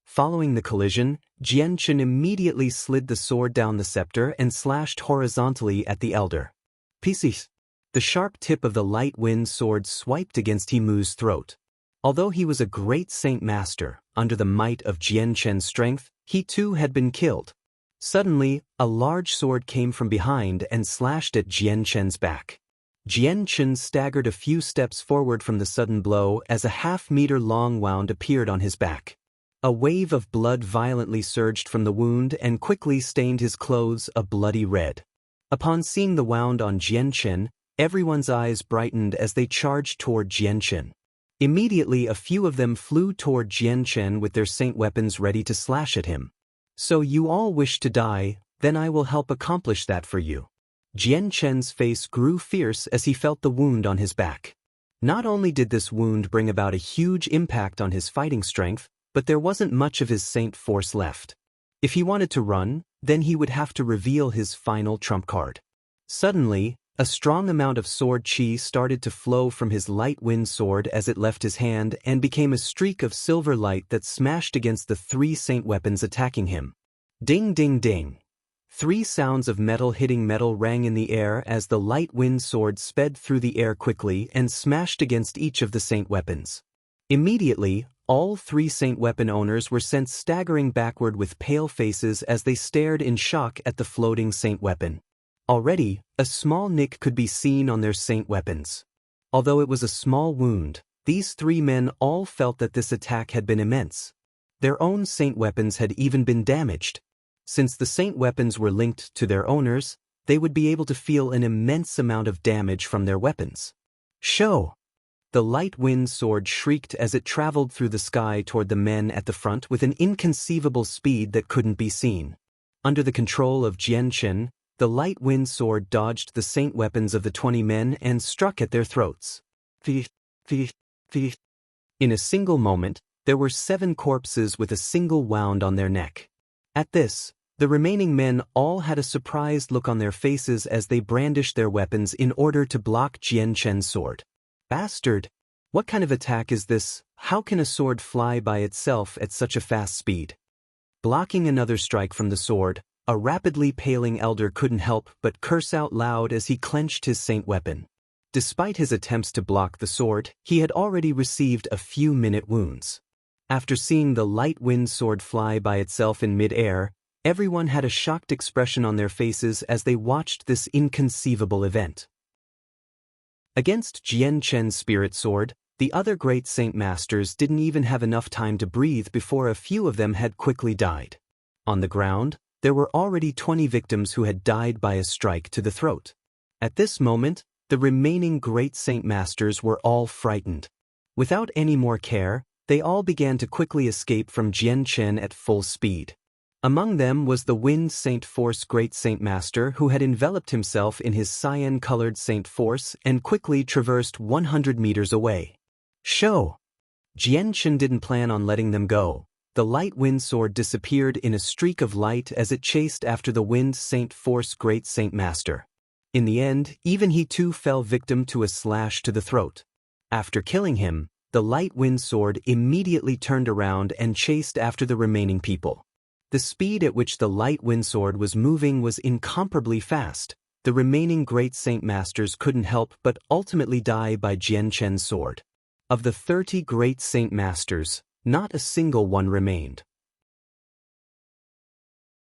Following the collision, Jianchen immediately slid the sword down the scepter and slashed horizontally at the elder. Pieces! The sharp tip of the light wind sword swiped against Himu's throat. Although he was a great Saint Master, under the might of Jianchen's strength, he too had been killed. Suddenly, a large sword came from behind and slashed at Jianchen's back. Jianchen staggered a few steps forward from the sudden blow as a half-meter-long wound appeared on his back. A wave of blood violently surged from the wound and quickly stained his clothes a bloody red. Upon seeing the wound on Jianchen, everyone's eyes brightened as they charged toward Jianchen. Immediately a few of them flew toward Jianchen with their saint weapons ready to slash at him. So you all wish to die, then I will help accomplish that for you. Jianchen's face grew fierce as he felt the wound on his back. Not only did this wound bring about a huge impact on his fighting strength, but there wasn't much of his saint force left. If he wanted to run, then he would have to reveal his final trump card. Suddenly, a strong amount of sword chi started to flow from his light wind sword as it left his hand and became a streak of silver light that smashed against the three saint weapons attacking him. Ding ding ding! 3 sounds of metal hitting metal rang in the air as the light wind sword sped through the air quickly and smashed against each of the saint weapons. Immediately, all 3 saint weapon owners were sent staggering backward with pale faces as they stared in shock at the floating saint weapon. Already, a small nick could be seen on their saint weapons. Although it was a small wound, these 3 men all felt that this attack had been immense. Their own saint weapons had even been damaged. Since the saint weapons were linked to their owners, they would be able to feel an immense amount of damage from their weapons. Show! The light wind sword shrieked as it traveled through the sky toward the men at the front with an inconceivable speed that couldn't be seen. Under the control of Jianchen, the light wind sword dodged the saint weapons of the 20 men and struck at their throats. In a single moment, there were 7 corpses with a single wound on their neck. At this, the remaining men all had a surprised look on their faces as they brandished their weapons in order to block Jianchen's sword. Bastard! What kind of attack is this? How can a sword fly by itself at such a fast speed? Blocking another strike from the sword, a rapidly paling elder couldn't help but curse out loud as he clenched his saint weapon. Despite his attempts to block the sword, he had already received a few minute wounds. After seeing the light wind sword fly by itself in mid-air, everyone had a shocked expression on their faces as they watched this inconceivable event. Against Jianchen's spirit sword, the other great saint masters didn't even have enough time to breathe before a few of them had quickly died. On the ground, there were already 20 victims who had died by a strike to the throat. At this moment, the remaining great saint masters were all frightened. Without any more care, they all began to quickly escape from Jianchen at full speed. Among them was the Wind Saint Force Great Saint Master who had enveloped himself in his cyan-colored Saint Force and quickly traversed 100 meters away. Show! Jianchen didn't plan on letting them go. The light wind sword disappeared in a streak of light as it chased after the Wind Saint Force Great Saint Master. In the end, even he too fell victim to a slash to the throat. After killing him, the light wind sword immediately turned around and chased after the remaining people. The speed at which the light wind sword was moving was incomparably fast. The remaining great saint masters couldn't help but ultimately die by Jianchen's sword. Of the 30 great saint masters, not a single one remained.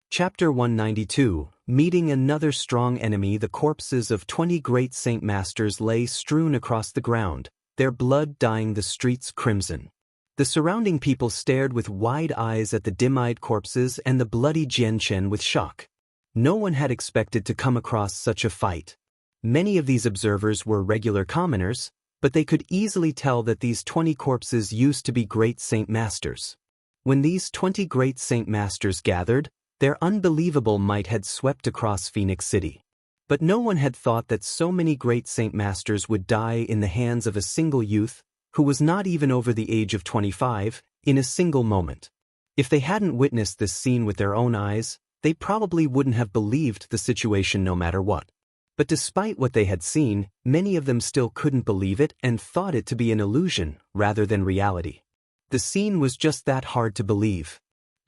Chapter 192, Meeting another strong enemy. The corpses of 20 great saint masters lay strewn across the ground, their blood dyeing the streets crimson. The surrounding people stared with wide eyes at the dim-eyed corpses and the bloody Jianchen with shock. No one had expected to come across such a fight. Many of these observers were regular commoners, but they could easily tell that these 20 corpses used to be great Saint Masters. When these 20 great Saint Masters gathered, their unbelievable might had swept across Phoenix City. But no one had thought that so many great Saint Masters would die in the hands of a single youth, who was not even over the age of 25, in a single moment. If they hadn't witnessed this scene with their own eyes, they probably wouldn't have believed the situation no matter what. But despite what they had seen, many of them still couldn't believe it and thought it to be an illusion rather than reality. The scene was just that hard to believe.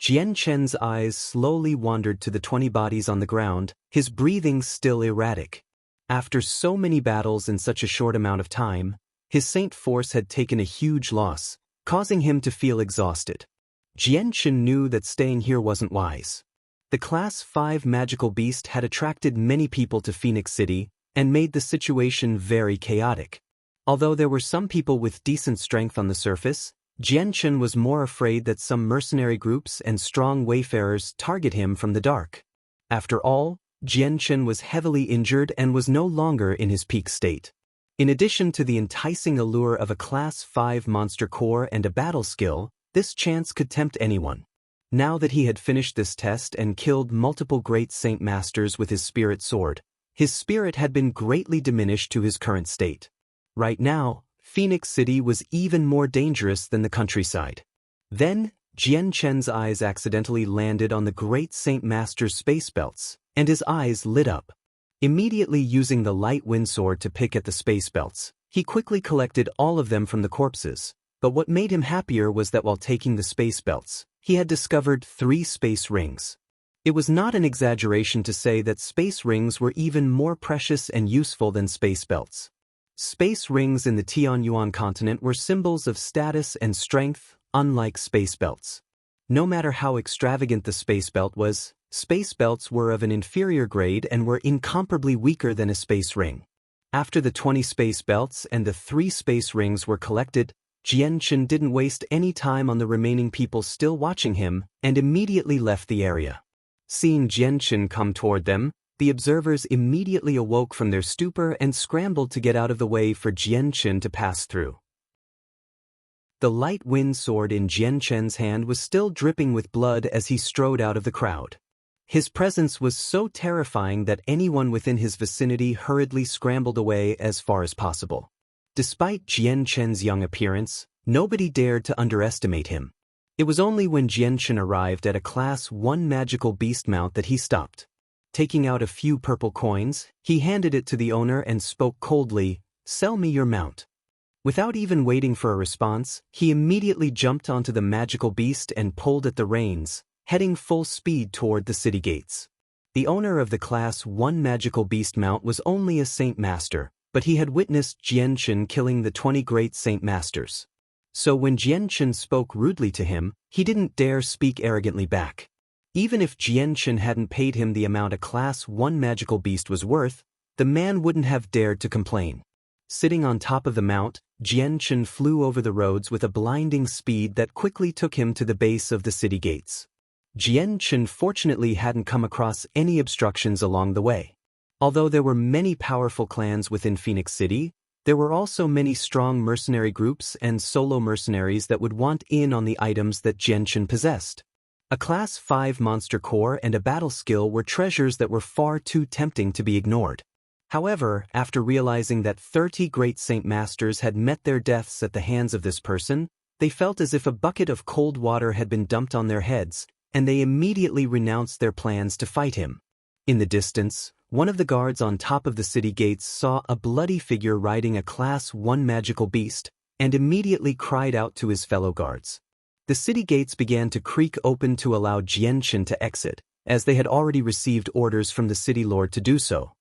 Jianchen's eyes slowly wandered to the 20 bodies on the ground, his breathing still erratic. After so many battles in such a short amount of time, his saint force had taken a huge loss, causing him to feel exhausted. Jianchen knew that staying here wasn't wise. The Class 5 magical beast had attracted many people to Phoenix City and made the situation very chaotic. Although there were some people with decent strength on the surface, Jianchen was more afraid that some mercenary groups and strong wayfarers target him from the dark. After all, Jianchen was heavily injured and was no longer in his peak state. In addition to the enticing allure of a Class 5 monster core and a battle skill, this chance could tempt anyone. Now that he had finished this test and killed multiple great Saint Masters with his spirit sword, his spirit had been greatly diminished to his current state. Right now, Phoenix City was even more dangerous than the countryside. Then, Jianchen's eyes accidentally landed on the great Saint Master's space belts, and his eyes lit up. Immediately using the light wind sword to pick at the space belts, he quickly collected all of them from the corpses, but what made him happier was that while taking the space belts, he had discovered 3 space rings. It was not an exaggeration to say that space rings were even more precious and useful than space belts. Space rings in the Tianyuan continent were symbols of status and strength, unlike space belts. No matter how extravagant the space belt was, space belts were of an inferior grade and were incomparably weaker than a space ring. After the 20 space belts and the 3 space rings were collected, Jianchen didn't waste any time on the remaining people still watching him and immediately left the area. Seeing Jianchen come toward them, the observers immediately awoke from their stupor and scrambled to get out of the way for Jianchen to pass through. The light wind sword in Jianchen's hand was still dripping with blood as he strode out of the crowd. His presence was so terrifying that anyone within his vicinity hurriedly scrambled away as far as possible. Despite Jianchen's young appearance, nobody dared to underestimate him. It was only when Jianchen arrived at a Class 1 magical beast mount that he stopped. Taking out a few purple coins, he handed it to the owner and spoke coldly, "Sell me your mount." Without even waiting for a response, he immediately jumped onto the magical beast and pulled at the reins, heading full speed toward the city gates. The owner of the Class 1 magical beast mount was only a Saint Master, but he had witnessed Jianchen killing the 20 great Saint Masters. So when Jianchen spoke rudely to him, he didn't dare speak arrogantly back. Even if Jianchen hadn't paid him the amount a Class 1 magical beast was worth, the man wouldn't have dared to complain. Sitting on top of the mount, Jianchen flew over the roads with a blinding speed that quickly took him to the base of the city gates. Jianchen fortunately hadn't come across any obstructions along the way. Although there were many powerful clans within Phoenix City, there were also many strong mercenary groups and solo mercenaries that would want in on the items that Jianchen possessed. A Class 5 monster core and a battle skill were treasures that were far too tempting to be ignored. However, after realizing that 30 great Saint Masters had met their deaths at the hands of this person, they felt as if a bucket of cold water had been dumped on their heads, and they immediately renounced their plans to fight him. In the distance, one of the guards on top of the city gates saw a bloody figure riding a Class 1 magical beast, and immediately cried out to his fellow guards. The city gates began to creak open to allow Jianchen to exit, as they had already received orders from the city lord to do so.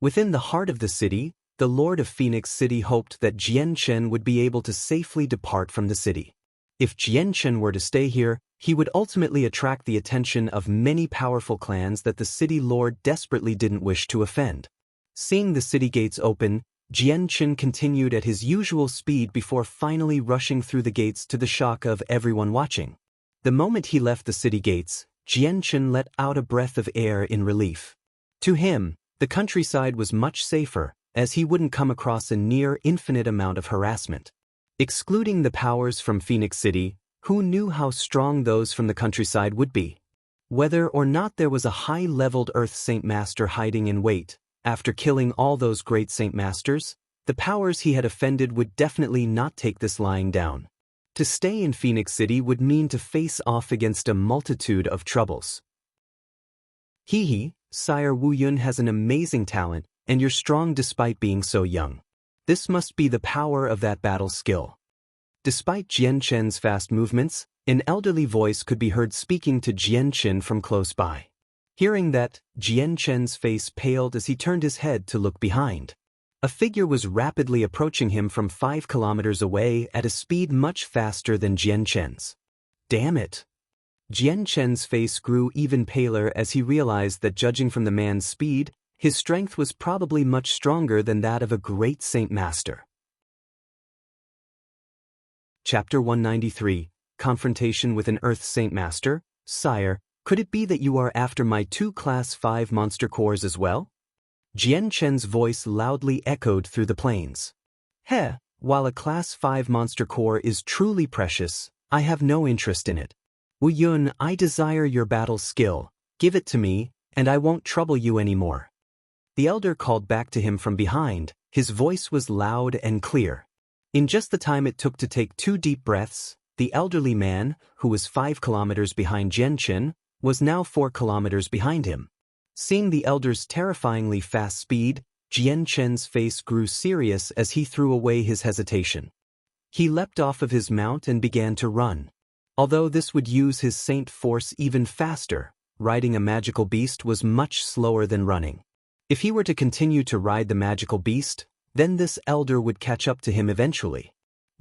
Within the heart of the city, the Lord of Phoenix City hoped that Jianchen would be able to safely depart from the city. If Jianchen were to stay here, he would ultimately attract the attention of many powerful clans that the city lord desperately didn't wish to offend. Seeing the city gates open, Jian Chen continued at his usual speed before finally rushing through the gates to the shock of everyone watching. The moment he left the city gates, Jian Chen let out a breath of air in relief. To him, the countryside was much safer, as he wouldn't come across a near infinite amount of harassment. Excluding the powers from Phoenix City, who knew how strong those from the countryside would be? Whether or not there was a high-leveled Earth Saint Master hiding in wait, after killing all those great Saint Masters, the powers he had offended would definitely not take this lying down. To stay in Phoenix City would mean to face off against a multitude of troubles. Sire Wu Yun has an amazing talent, and you're strong despite being so young. This must be the power of that battle skill. Despite Jian Chen's fast movements, an elderly voice could be heard speaking to Jian Chen from close by. Hearing that, Jian Chen's face paled as he turned his head to look behind. A figure was rapidly approaching him from 5 kilometers away at a speed much faster than Jian Chen's. Damn it! Jian Chen's face grew even paler as he realized that judging from the man's speed, his strength was probably much stronger than that of a great Saint Master. Chapter 193, Confrontation with an Earth Saint Master. Sire, could it be that you are after my 2 Class 5 monster cores as well? Jian Chen's voice loudly echoed through the plains. While a Class 5 monster core is truly precious, I have no interest in it. Wu Yun, I desire your battle skill. Give it to me, and I won't trouble you anymore. The elder called back to him from behind. His voice was loud and clear. In just the time it took to take 2 deep breaths, the elderly man, who was 5 kilometers behind Jian Chen, was now 4 kilometers behind him. Seeing the elder's terrifyingly fast speed, Jian Chen's face grew serious as he threw away his hesitation. He leapt off of his mount and began to run. Although this would use his saint force even faster, riding a magical beast was much slower than running. If he were to continue to ride the magical beast, then this elder would catch up to him eventually.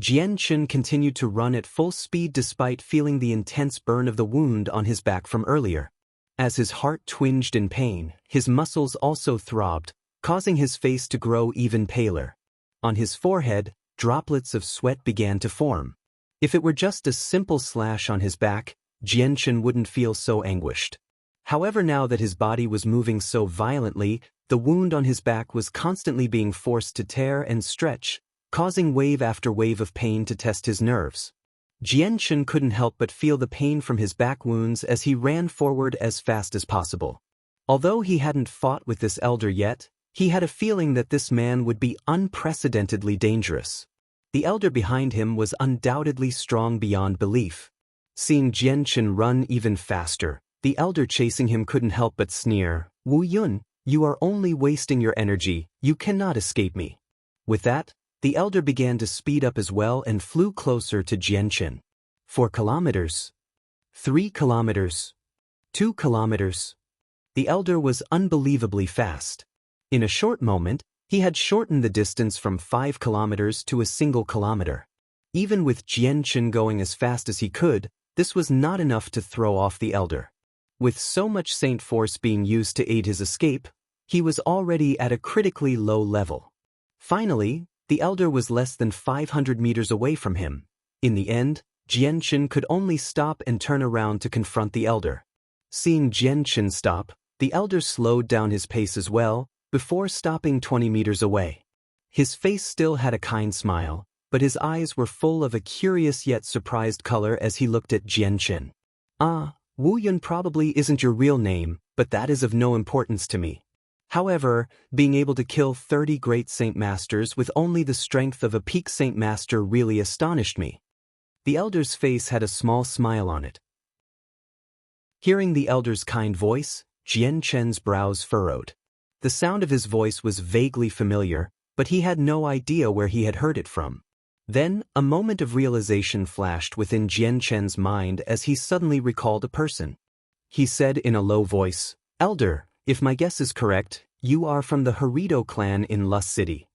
Jian Chen continued to run at full speed despite feeling the intense burn of the wound on his back from earlier. As his heart twinged in pain, his muscles also throbbed, causing his face to grow even paler. On his forehead, droplets of sweat began to form. If it were just a simple slash on his back, Jian Chen wouldn't feel so anguished. However, now that his body was moving so violently, the wound on his back was constantly being forced to tear and stretch, causing wave after wave of pain to test his nerves. Jian Chen couldn't help but feel the pain from his back wounds as he ran forward as fast as possible. Although he hadn't fought with this elder yet, he had a feeling that this man would be unprecedentedly dangerous. The elder behind him was undoubtedly strong beyond belief. Seeing Jian Chen run even faster, the elder chasing him couldn't help but sneer, "Wu Yun, you are only wasting your energy, you cannot escape me." With that, the elder began to speed up as well and flew closer to Jian Chen. 4 kilometers. 3 kilometers. 2 kilometers. The elder was unbelievably fast. In a short moment, he had shortened the distance from 5 kilometers to a single kilometer. Even with Jian Chen going as fast as he could, this was not enough to throw off the elder. With so much saint force being used to aid his escape, he was already at a critically low level. Finally, the elder was less than 500 meters away from him. In the end, Jian Chen could only stop and turn around to confront the elder. Seeing Jian Chen stop, the elder slowed down his pace as well, before stopping 20 meters away. His face still had a kind smile, but his eyes were full of a curious yet surprised color as he looked at Jian Chen. Wu Yun probably isn't your real name, but that is of no importance to me. However, being able to kill 30 great Saint Masters with only the strength of a peak Saint Master really astonished me. The elder's face had a small smile on it. Hearing the elder's kind voice, Jian Chen's brows furrowed. The sound of his voice was vaguely familiar, but he had no idea where he had heard it from. Then, a moment of realization flashed within Jian Chen's mind as he suddenly recalled a person. He said in a low voice, "Elder, if my guess is correct, you are from the Harito clan in Lust City."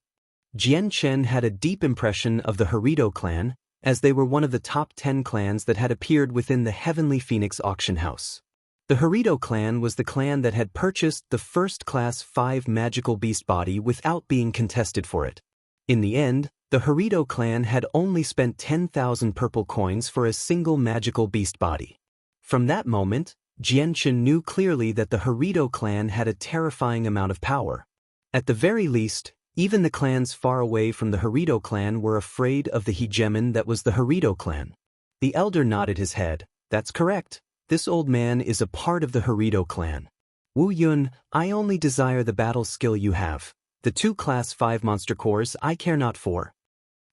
Jian Chen had a deep impression of the Harito clan, as they were one of the top 10 clans that had appeared within the Heavenly Phoenix auction house. The Harito clan was the clan that had purchased the first Class 5 magical beast body without being contested for it. In the end, the Harito clan had only spent 10,000 purple coins for a single magical beast body. From that moment, Jianchen knew clearly that the Harito clan had a terrifying amount of power. At the very least, even the clans far away from the Harito clan were afraid of the hegemon that was the Harito clan. The elder nodded his head. That's correct. This old man is a part of the Harito clan. Wu Yun, I only desire the battle skill you have. The 2 Class 5 monster cores I care not for.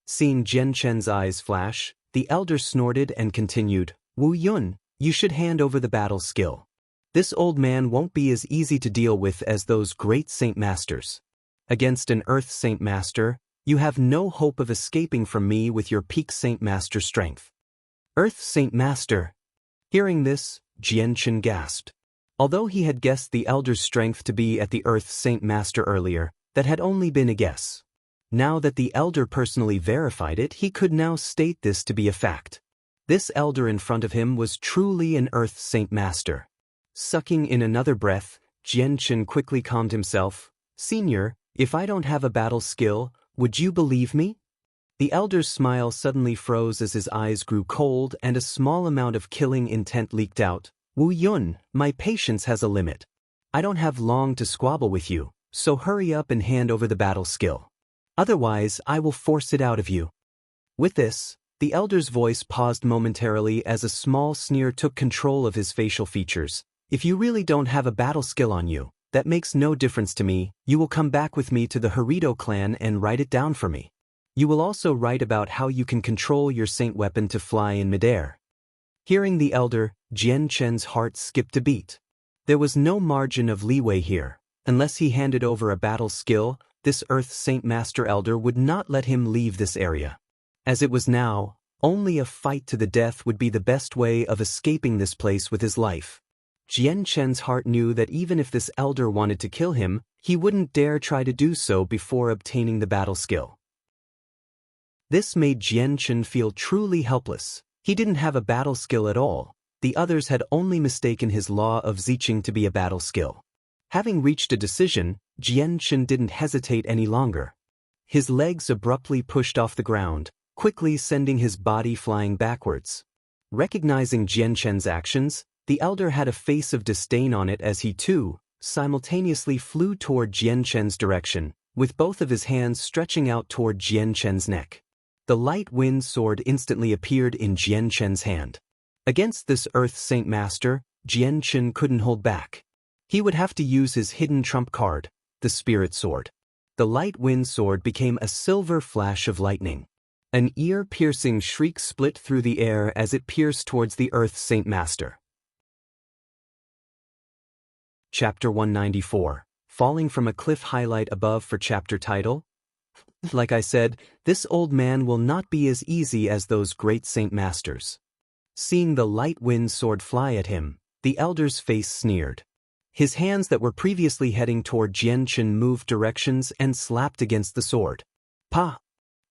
Seeing Jianchen's eyes flash, the elder snorted and continued, Wu Yun, you should hand over the battle skill. This old man won't be as easy to deal with as those great Saint Masters. Against an Earth Saint Master, you have no hope of escaping from me with your peak Saint Master strength. Earth Saint Master. Hearing this, Jianchen gasped. Although he had guessed the elder's strength to be at the Earth Saint Master earlier, that had only been a guess. Now that the elder personally verified it, he could now state this to be a fact. This elder in front of him was truly an Earth Saint Master. Sucking in another breath, Jianchen quickly calmed himself. Senior, if I don't have a battle skill, would you believe me? The elder's smile suddenly froze as his eyes grew cold and a small amount of killing intent leaked out. Wu Yun, my patience has a limit. I don't have long to squabble with you, so hurry up and hand over the battle skill. Otherwise, I will force it out of you. With this, the elder's voice paused momentarily as a small sneer took control of his facial features. If you really don't have a battle skill on you, that makes no difference to me. You will come back with me to the Harito clan and write it down for me. You will also write about how you can control your saint weapon to fly in midair. Hearing the elder, Jianchen's heart skipped a beat. There was no margin of leeway here. Unless he handed over a battle skill, this Earth Saint Master Elder would not let him leave this area. As it was now, only a fight to the death would be the best way of escaping this place with his life. Jianchen's heart knew that even if this elder wanted to kill him, he wouldn't dare try to do so before obtaining the battle skill. This made Jianchen feel truly helpless. He didn't have a battle skill at all. The others had only mistaken his law of Ziqing to be a battle skill. Having reached a decision, Jianchen didn't hesitate any longer. His legs abruptly pushed off the ground, quickly sending his body flying backwards. Recognizing Jianchen's actions, the elder had a face of disdain on it as he too, simultaneously flew toward Jianchen's direction, with both of his hands stretching out toward Jianchen's neck. The light wind sword instantly appeared in Jianchen's hand. Against this Earth Saint Master, Jianchen couldn't hold back. He would have to use his hidden trump card, the Spirit Sword. The light wind sword became a silver flash of lightning. An ear-piercing shriek split through the air as it pierced towards the Earth Saint Master. Chapter 194. Falling from a cliff. Highlight above for chapter title. Like I said, this old man will not be as easy as those great Saint Masters. Seeing the light wind sword fly at him, the elder's face sneered. His hands that were previously heading toward Jianchen moved directions and slapped against the sword. Pa!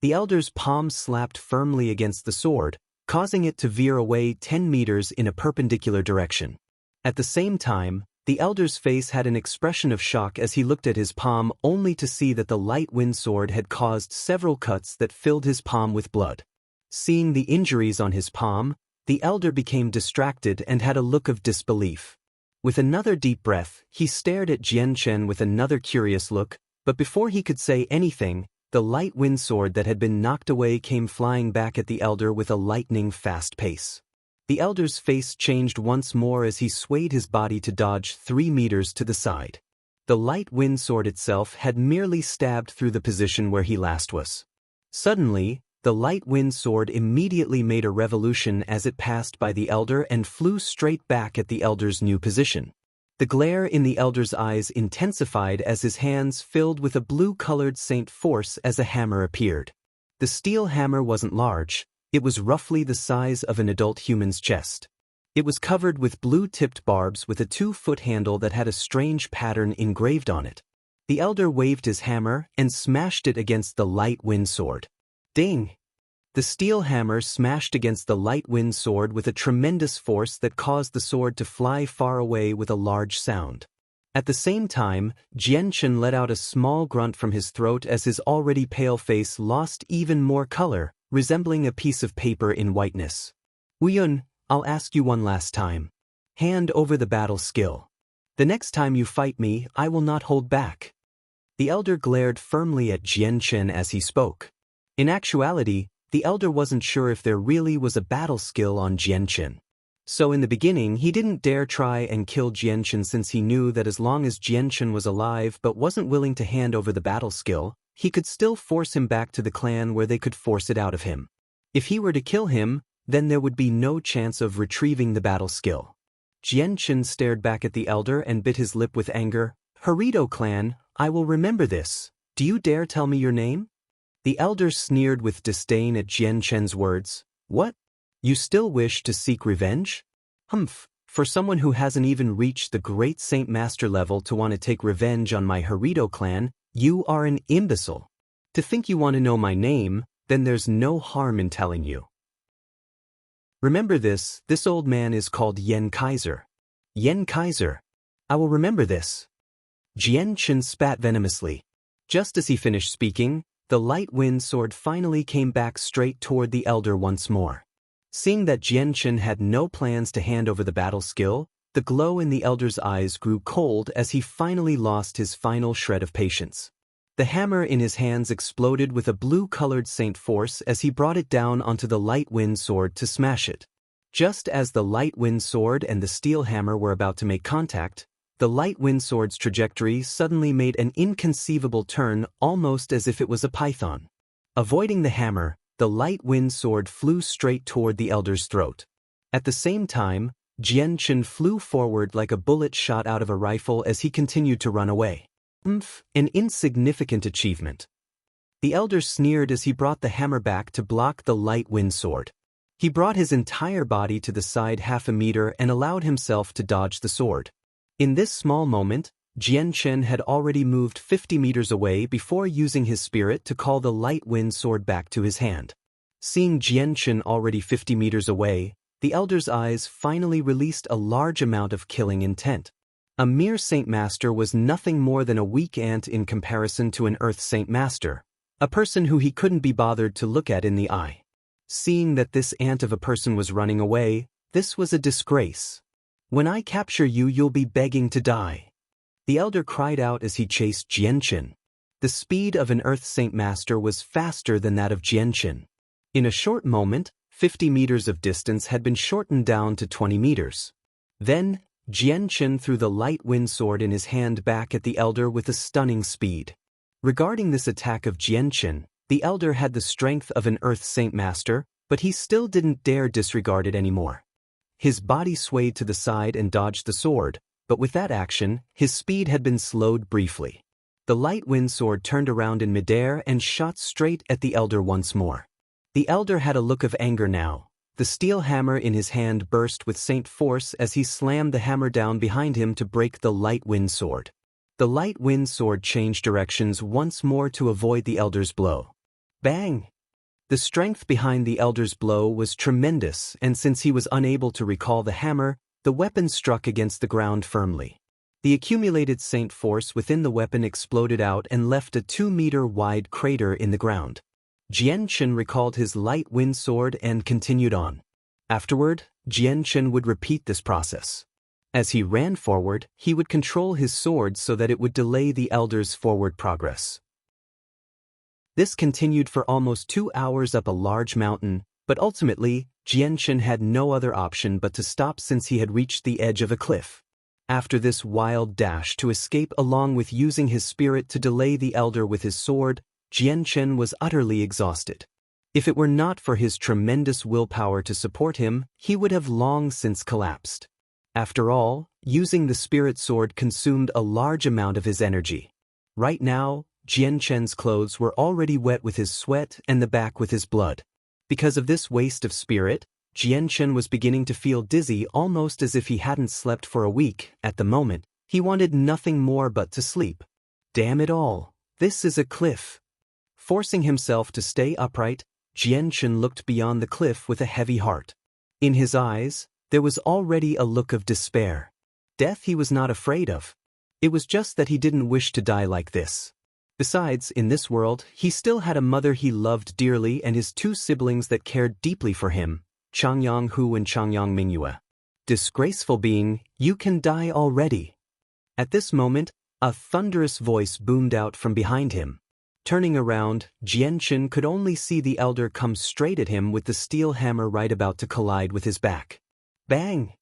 The elder's palm slapped firmly against the sword, causing it to veer away 10 meters in a perpendicular direction. At the same time, the elder's face had an expression of shock as he looked at his palm only to see that the light wind sword had caused several cuts that filled his palm with blood. Seeing the injuries on his palm, the elder became distracted and had a look of disbelief. With another deep breath, he stared at Jianchen with another curious look, but before he could say anything, the light wind sword that had been knocked away came flying back at the elder with a lightning-fast pace. The elder's face changed once more as he swayed his body to dodge 3 meters to the side. The light wind sword itself had merely stabbed through the position where he last was. Suddenly, the light wind sword immediately made a revolution as it passed by the elder and flew straight back at the elder's new position. The glare in the elder's eyes intensified as his hands filled with a blue-colored saint force as a hammer appeared. The steel hammer wasn't large. It was roughly the size of an adult human's chest. It was covered with blue-tipped barbs with a 2-foot handle that had a strange pattern engraved on it. The elder waved his hammer and smashed it against the light wind sword. Ding! The steel hammer smashed against the light wind sword with a tremendous force that caused the sword to fly far away with a large sound. At the same time, Jianchen let out a small grunt from his throat as his already pale face lost even more color, resembling a piece of paper in whiteness. Wuyun, I'll ask you one last time. Hand over the battle skill. The next time you fight me, I will not hold back. The elder glared firmly at Jianchen as he spoke. In actuality, the elder wasn't sure if there really was a battle skill on Jianchen. So in the beginning, he didn't dare try and kill Jianchen since he knew that as long as Jianchen was alive but wasn't willing to hand over the battle skill, he could still force him back to the clan where they could force it out of him. If he were to kill him, then there would be no chance of retrieving the battle skill. Jianchen stared back at the elder and bit his lip with anger. Harito clan, I will remember this. Do you dare tell me your name? The elder sneered with disdain at Jianchen's words. What? You still wish to seek revenge? Humph, for someone who hasn't even reached the great Saint Master level to want to take revenge on my Harito clan, you are an imbecile. To think you want to know my name, then there's no harm in telling you. Remember this old man is called Yen Kaiser. Yen Kaiser. I will remember this. Jianchen spat venomously. Just as he finished speaking, the light wind sword finally came back straight toward the elder once more. Seeing that Jianchen had no plans to hand over the battle skill, the glow in the elder's eyes grew cold as he finally lost his final shred of patience. The hammer in his hands exploded with a blue-colored saint force as he brought it down onto the light wind sword to smash it. Just as the light wind sword and the steel hammer were about to make contact, the light wind sword's trajectory suddenly made an inconceivable turn, almost as if it was a python. Avoiding the hammer, the light wind sword flew straight toward the elder's throat. At the same time, Jianchen flew forward like a bullet shot out of a rifle as he continued to run away. An insignificant achievement. The elder sneered as he brought the hammer back to block the light wind sword. He brought his entire body to the side half a meter and allowed himself to dodge the sword. In this small moment, Jianchen had already moved 50 meters away before using his spirit to call the light wind sword back to his hand. Seeing Jianchen already 50 meters away, the elder's eyes finally released a large amount of killing intent. A mere Saint Master was nothing more than a weak ant in comparison to an Earth Saint Master, a person who he couldn't be bothered to look at in the eye. Seeing that this ant of a person was running away, this was a disgrace. When I capture you, you'll be begging to die. The elder cried out as he chased Jianchen. The speed of an Earth Saint Master was faster than that of Jianchen. In a short moment, 50 meters of distance had been shortened down to 20 meters. Then, Jianchen threw the light wind sword in his hand back at the elder with a stunning speed. Regarding this attack of Jianchen, the elder had the strength of an Earth Saint Master, but he still didn't dare disregard it anymore. His body swayed to the side and dodged the sword, but with that action, his speed had been slowed briefly. The light wind sword turned around in midair and shot straight at the elder once more. The elder had a look of anger now. The steel hammer in his hand burst with saint force as he slammed the hammer down behind him to break the light wind sword. The light wind sword changed directions once more to avoid the elder's blow. Bang! The strength behind the elder's blow was tremendous, and since he was unable to recall the hammer, the weapon struck against the ground firmly. The accumulated saint force within the weapon exploded out and left a 2-meter-wide crater in the ground. Jianchen recalled his light wind sword and continued on. Afterward, Jianchen would repeat this process. As he ran forward, he would control his sword so that it would delay the elder's forward progress. This continued for almost 2 hours up a large mountain, but ultimately, Jianchen had no other option but to stop since he had reached the edge of a cliff. After this wild dash to escape along with using his spirit to delay the elder with his sword, Jianchen was utterly exhausted. If it were not for his tremendous willpower to support him, he would have long since collapsed. After all, using the spirit sword consumed a large amount of his energy. Right now, Jianchen's clothes were already wet with his sweat and the back with his blood. Because of this waste of spirit, Jianchen was beginning to feel dizzy almost as if he hadn't slept for a week. At the moment, he wanted nothing more but to sleep. Damn it all, this is a cliff. Forcing himself to stay upright, Jian looked beyond the cliff with a heavy heart. In his eyes, there was already a look of despair. Death he was not afraid of. It was just that he didn't wish to die like this. Besides, in this world, he still had a mother he loved dearly and his two siblings that cared deeply for him, Changyang Hu and Changyang Mingyue. Disgraceful being, you can die already. At this moment, a thunderous voice boomed out from behind him. Turning around, Jian could only see the elder come straight at him with the steel hammer right about to collide with his back. Bang!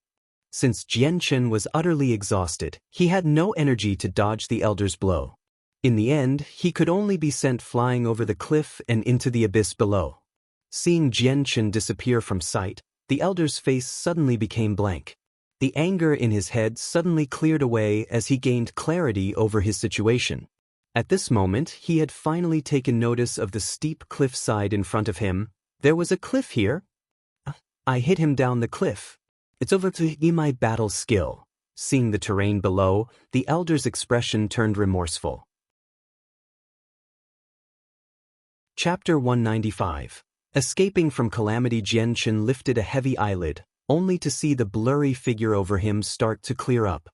Since Jian was utterly exhausted, he had no energy to dodge the elder's blow. In the end, he could only be sent flying over the cliff and into the abyss below. Seeing Jian disappear from sight, the elder's face suddenly became blank. The anger in his head suddenly cleared away as he gained clarity over his situation. At this moment, he had finally taken notice of the steep cliffside in front of him. There was a cliff here? I hit him down the cliff. It's over to my battle skill. Seeing the terrain below, the elder's expression turned remorseful. Chapter 195. Escaping from calamity, Jian lifted a heavy eyelid, only to see the blurry figure over him start to clear up.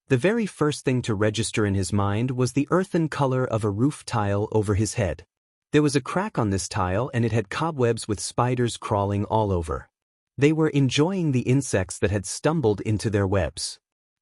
The very first thing to register in his mind was the earthen color of a roof tile over his head. There was a crack on this tile and it had cobwebs with spiders crawling all over. They were enjoying the insects that had stumbled into their webs.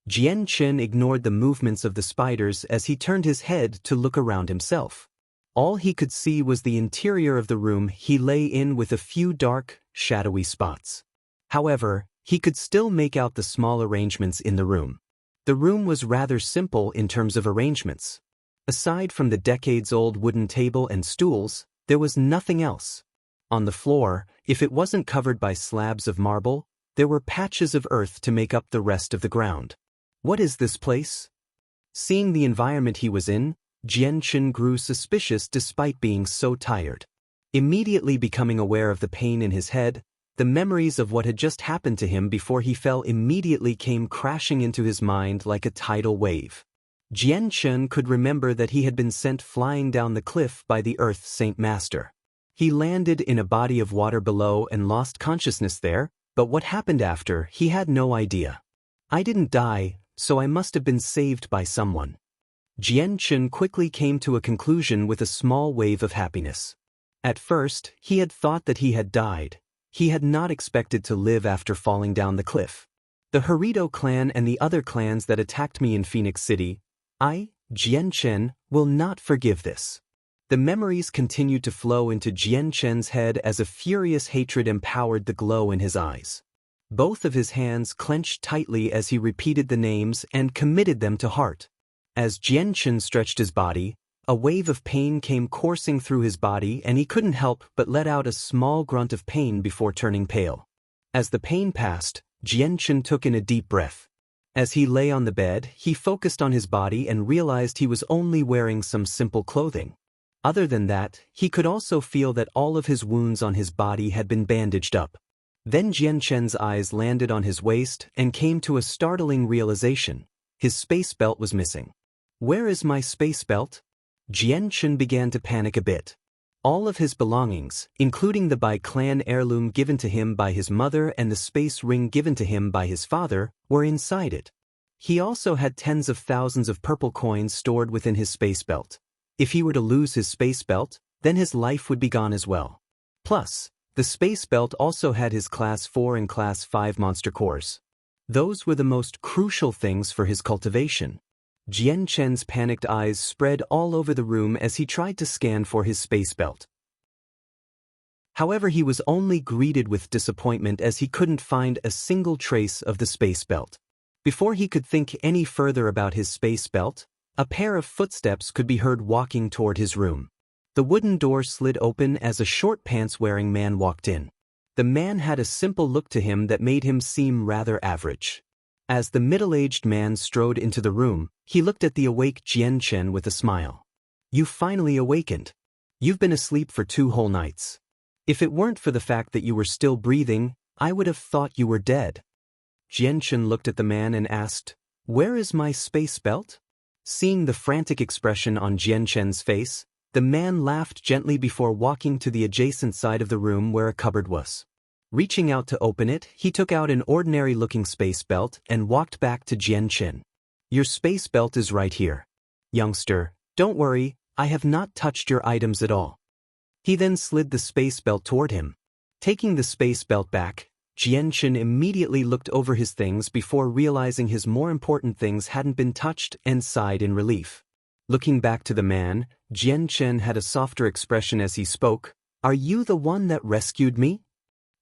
Jian ignored the movements of the spiders as he turned his head to look around himself. All he could see was the interior of the room he lay in with a few dark, shadowy spots. However, he could still make out the small arrangements in the room. The room was rather simple in terms of arrangements. Aside from the decades-old wooden table and stools, there was nothing else. On the floor, if it wasn't covered by slabs of marble, there were patches of earth to make up the rest of the ground. What is this place? Seeing the environment he was in, Jian grew suspicious despite being so tired. Immediately becoming aware of the pain in his head, the memories of what had just happened to him before he fell immediately came crashing into his mind like a tidal wave. Jian could remember that he had been sent flying down the cliff by the Earth Saint Master. He landed in a body of water below and lost consciousness there, but what happened after, he had no idea. I didn't die, so I must have been saved by someone. Jian quickly came to a conclusion with a small wave of happiness. At first, he had thought that he had died. He had not expected to live after falling down the cliff. The Harito clan and the other clans that attacked me in Phoenix City, Jian will not forgive this. The memories continued to flow into Jian's head as a furious hatred empowered the glow in his eyes. Both of his hands clenched tightly as he repeated the names and committed them to heart. As Jian stretched his body, a wave of pain came coursing through his body and he couldn't help but let out a small grunt of pain before turning pale. As the pain passed, Jian took in a deep breath. As he lay on the bed, he focused on his body and realized he was only wearing some simple clothing. Other than that, he could also feel that all of his wounds on his body had been bandaged up. Then Jian's eyes landed on his waist and came to a startling realization. His space belt was missing. Where is my space belt? Jian began to panic a bit. All of his belongings, including the Bai-clan heirloom given to him by his mother and the space ring given to him by his father, were inside it. He also had tens of thousands of purple coins stored within his space belt. If he were to lose his space belt, then his life would be gone as well. Plus, the space belt also had his Class 4 and Class 5 monster cores. Those were the most crucial things for his cultivation. Jian's panicked eyes spread all over the room as he tried to scan for his space belt. However, he was only greeted with disappointment as he couldn't find a single trace of the space belt. Before he could think any further about his space belt, a pair of footsteps could be heard walking toward his room. The wooden door slid open as a short pants-wearing man walked in. The man had a simple look to him that made him seem rather average. As the middle-aged man strode into the room, he looked at the awake Jian with a smile. You finally awakened. You've been asleep for 2 whole nights. If it weren't for the fact that you were still breathing, I would have thought you were dead. Jian looked at the man and asked, Where is my space belt? Seeing the frantic expression on Jian's face, The man laughed gently before walking to the adjacent side of the room where a cupboard was. Reaching out to open it, he took out an ordinary-looking space belt and walked back to Jian Chen. Your space belt is right here. Youngster, don't worry, I have not touched your items at all. He then slid the space belt toward him. Taking the space belt back, Jian Chen immediately looked over his things before realizing his more important things hadn't been touched and sighed in relief. Looking back to the man, Jian Chen had a softer expression as he spoke. Are you the one that rescued me?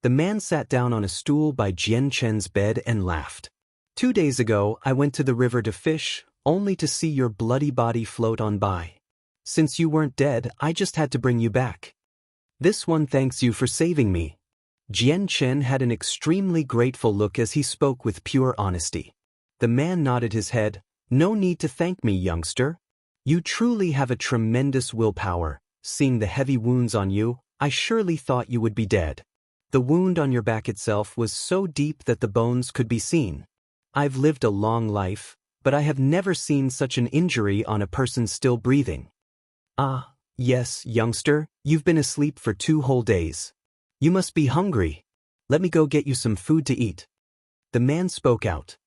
The man sat down on a stool by Jian Chen's bed and laughed. 2 days ago, I went to the river to fish, only to see your bloody body float on by. Since you weren't dead, I just had to bring you back. This one thanks you for saving me. Jian Chen had an extremely grateful look as he spoke with pure honesty. The man nodded his head. No need to thank me, youngster. You truly have a tremendous willpower. Seeing the heavy wounds on you, I surely thought you would be dead. The wound on your back itself was so deep that the bones could be seen. I've lived a long life, but I have never seen such an injury on a person still breathing. Ah, yes, youngster, you've been asleep for 2 whole days. You must be hungry. Let me go get you some food to eat. The man spoke out.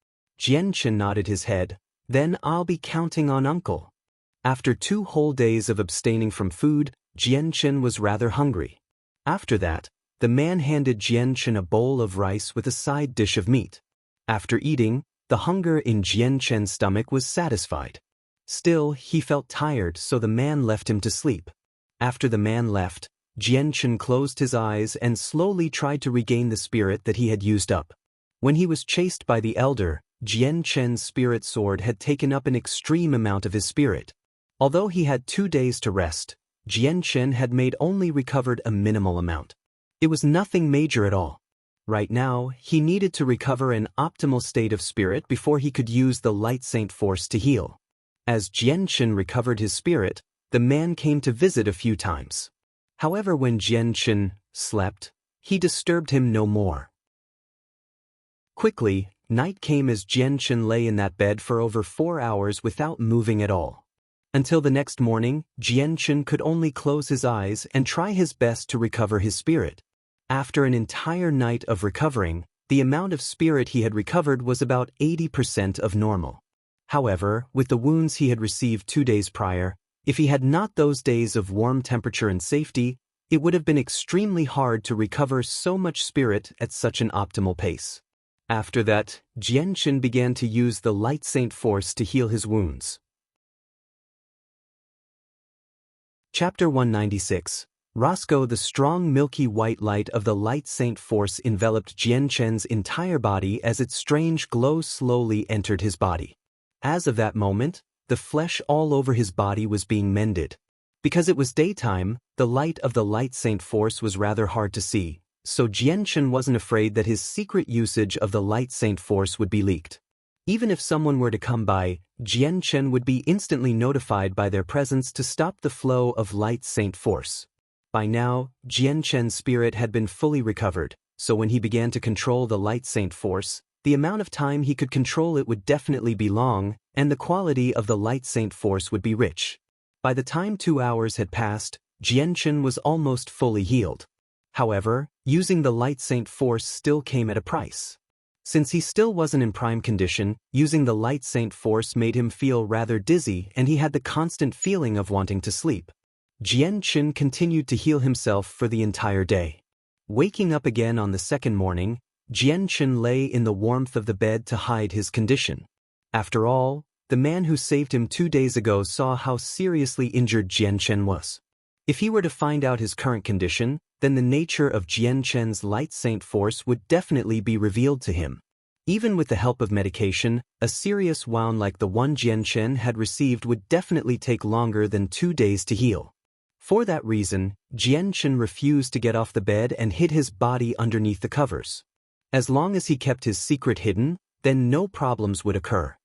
Jian Chen nodded his head. Then I'll be counting on uncle. After 2 whole days of abstaining from food, Jian Chen was rather hungry. After that, the man handed Jian Chen a bowl of rice with a side dish of meat. After eating, the hunger in Jian Chen's stomach was satisfied. Still, he felt tired, so the man left him to sleep. After the man left, Jian Chen closed his eyes and slowly tried to regain the spirit that he had used up. When he was chased by the elder, Jian Chen's spirit sword had taken up an extreme amount of his spirit. Although he had 2 days to rest, Jian Chen had only recovered a minimal amount. It was nothing major at all. Right now, he needed to recover an optimal state of spirit before he could use the Light Saint Force to heal. As Jian Chen recovered his spirit, the man came to visit a few times. However, when Jian Chen slept, he disturbed him no more. Quickly, night came as Jian Chen lay in that bed for over 4 hours without moving at all. Until the next morning, Jian Chen could only close his eyes and try his best to recover his spirit. After an entire night of recovering, the amount of spirit he had recovered was about 80% of normal. However, with the wounds he had received 2 days prior, if he had not those days of warm temperature and safety, it would have been extremely hard to recover so much spirit at such an optimal pace. After that, Jian Chen began to use the Light Saint Force to heal his wounds. Chapter 196. Roscoe. The strong milky white light of the Light Saint Force enveloped Jian Chen's entire body as its strange glow slowly entered his body. As of that moment, the flesh all over his body was being mended. Because it was daytime, the light of the Light Saint Force was rather hard to see, so Jian Chen wasn't afraid that his secret usage of the Light Saint Force would be leaked. Even if someone were to come by, Jian Chen would be instantly notified by their presence to stop the flow of Light Saint Force. By now, Jian Chen's spirit had been fully recovered, so when he began to control the Light Saint Force, the amount of time he could control it would definitely be long, and the quality of the Light Saint Force would be rich. By the time 2 hours had passed, Jian Chen was almost fully healed. However, using the Light Saint Force still came at a price. Since he still wasn't in prime condition, using the Light Saint Force made him feel rather dizzy and he had the constant feeling of wanting to sleep. Jian Chen continued to heal himself for the entire day. Waking up again on the second morning, Jian Chen lay in the warmth of the bed to hide his condition. After all, the man who saved him 2 days ago saw how seriously injured Jian Chen was. If he were to find out his current condition, then the nature of Jian Chen's Light Saint Force would definitely be revealed to him. Even with the help of medication, a serious wound like the one Jian Chen had received would definitely take longer than 2 days to heal. For that reason, Jian Chen refused to get off the bed and hid his body underneath the covers. As long as he kept his secret hidden, then no problems would occur.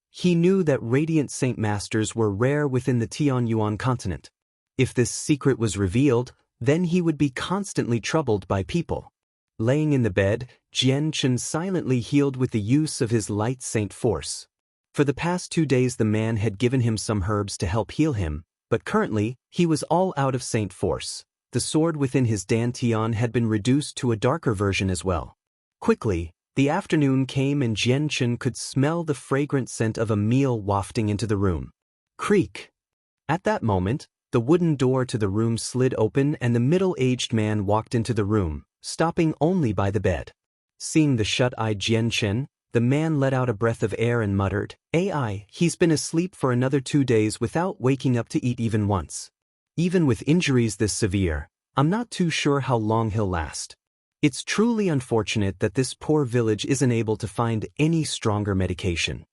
He knew that Radiant Saint Masters were rare within the Tianyuan continent. If this secret was revealed, then he would be constantly troubled by people. Laying in the bed, Jian Chen silently healed with the use of his Light Saint Force. For the past 2 days the man had given him some herbs to help heal him, but currently, he was all out of Saint Force. The sword within his dantian had been reduced to a darker version as well. Quickly, the afternoon came and Jianchen could smell the fragrant scent of a meal wafting into the room. Creak! At that moment, the wooden door to the room slid open and the middle-aged man walked into the room, stopping only by the bed. Seeing the shut-eyed Jianchen, the man let out a breath of air and muttered, "AI, he's been asleep for another 2 days without waking up to eat even once. Even with injuries this severe, I'm not too sure how long he'll last. It's truly unfortunate that this poor village isn't able to find any stronger medication."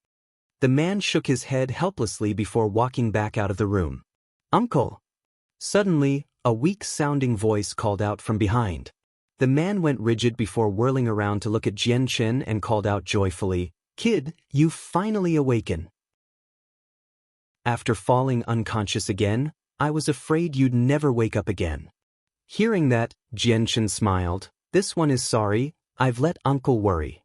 The man shook his head helplessly before walking back out of the room. "Uncle!" Suddenly, a weak-sounding voice called out from behind. The man went rigid before whirling around to look at Jianchen and called out joyfully, "Kid, you've finally awakened. After falling unconscious again, I was afraid you'd never wake up again." Hearing that, Jianchen smiled. "This one is sorry, I've let Uncle worry."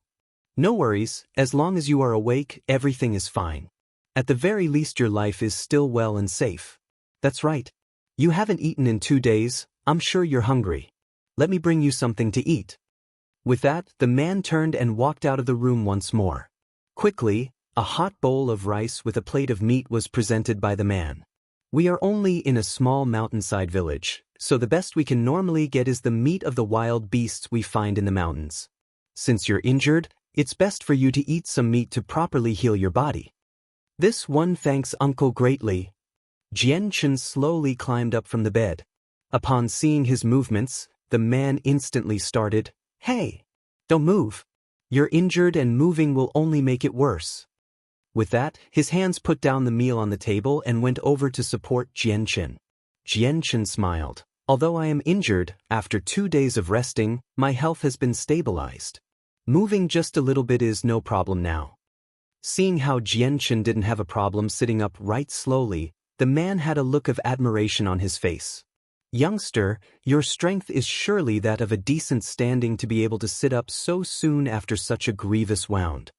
"No worries, as long as you are awake, everything is fine. At the very least your life is still well and safe." "That's right. You haven't eaten in 2 days, I'm sure you're hungry. Let me bring you something to eat." With that, the man turned and walked out of the room once more. Quickly, a hot bowl of rice with a plate of meat was presented by the man. "We are only in a small mountainside village, so the best we can normally get is the meat of the wild beasts we find in the mountains. Since you're injured, it's best for you to eat some meat to properly heal your body." "This one thanks Uncle greatly." Jianchen slowly climbed up from the bed. Upon seeing his movements, the man instantly started, "Hey! Don't move. You're injured and moving will only make it worse." With that, his hands put down the meal on the table and went over to support Jianchen. Jianchen smiled. "Although I am injured, after 2 days of resting, my health has been stabilized. Moving just a little bit is no problem now." Seeing how Jianchen didn't have a problem sitting up right slowly, the man had a look of admiration on his face. "Youngster, your strength is surely that of a decent standing to be able to sit up so soon after such a grievous wound."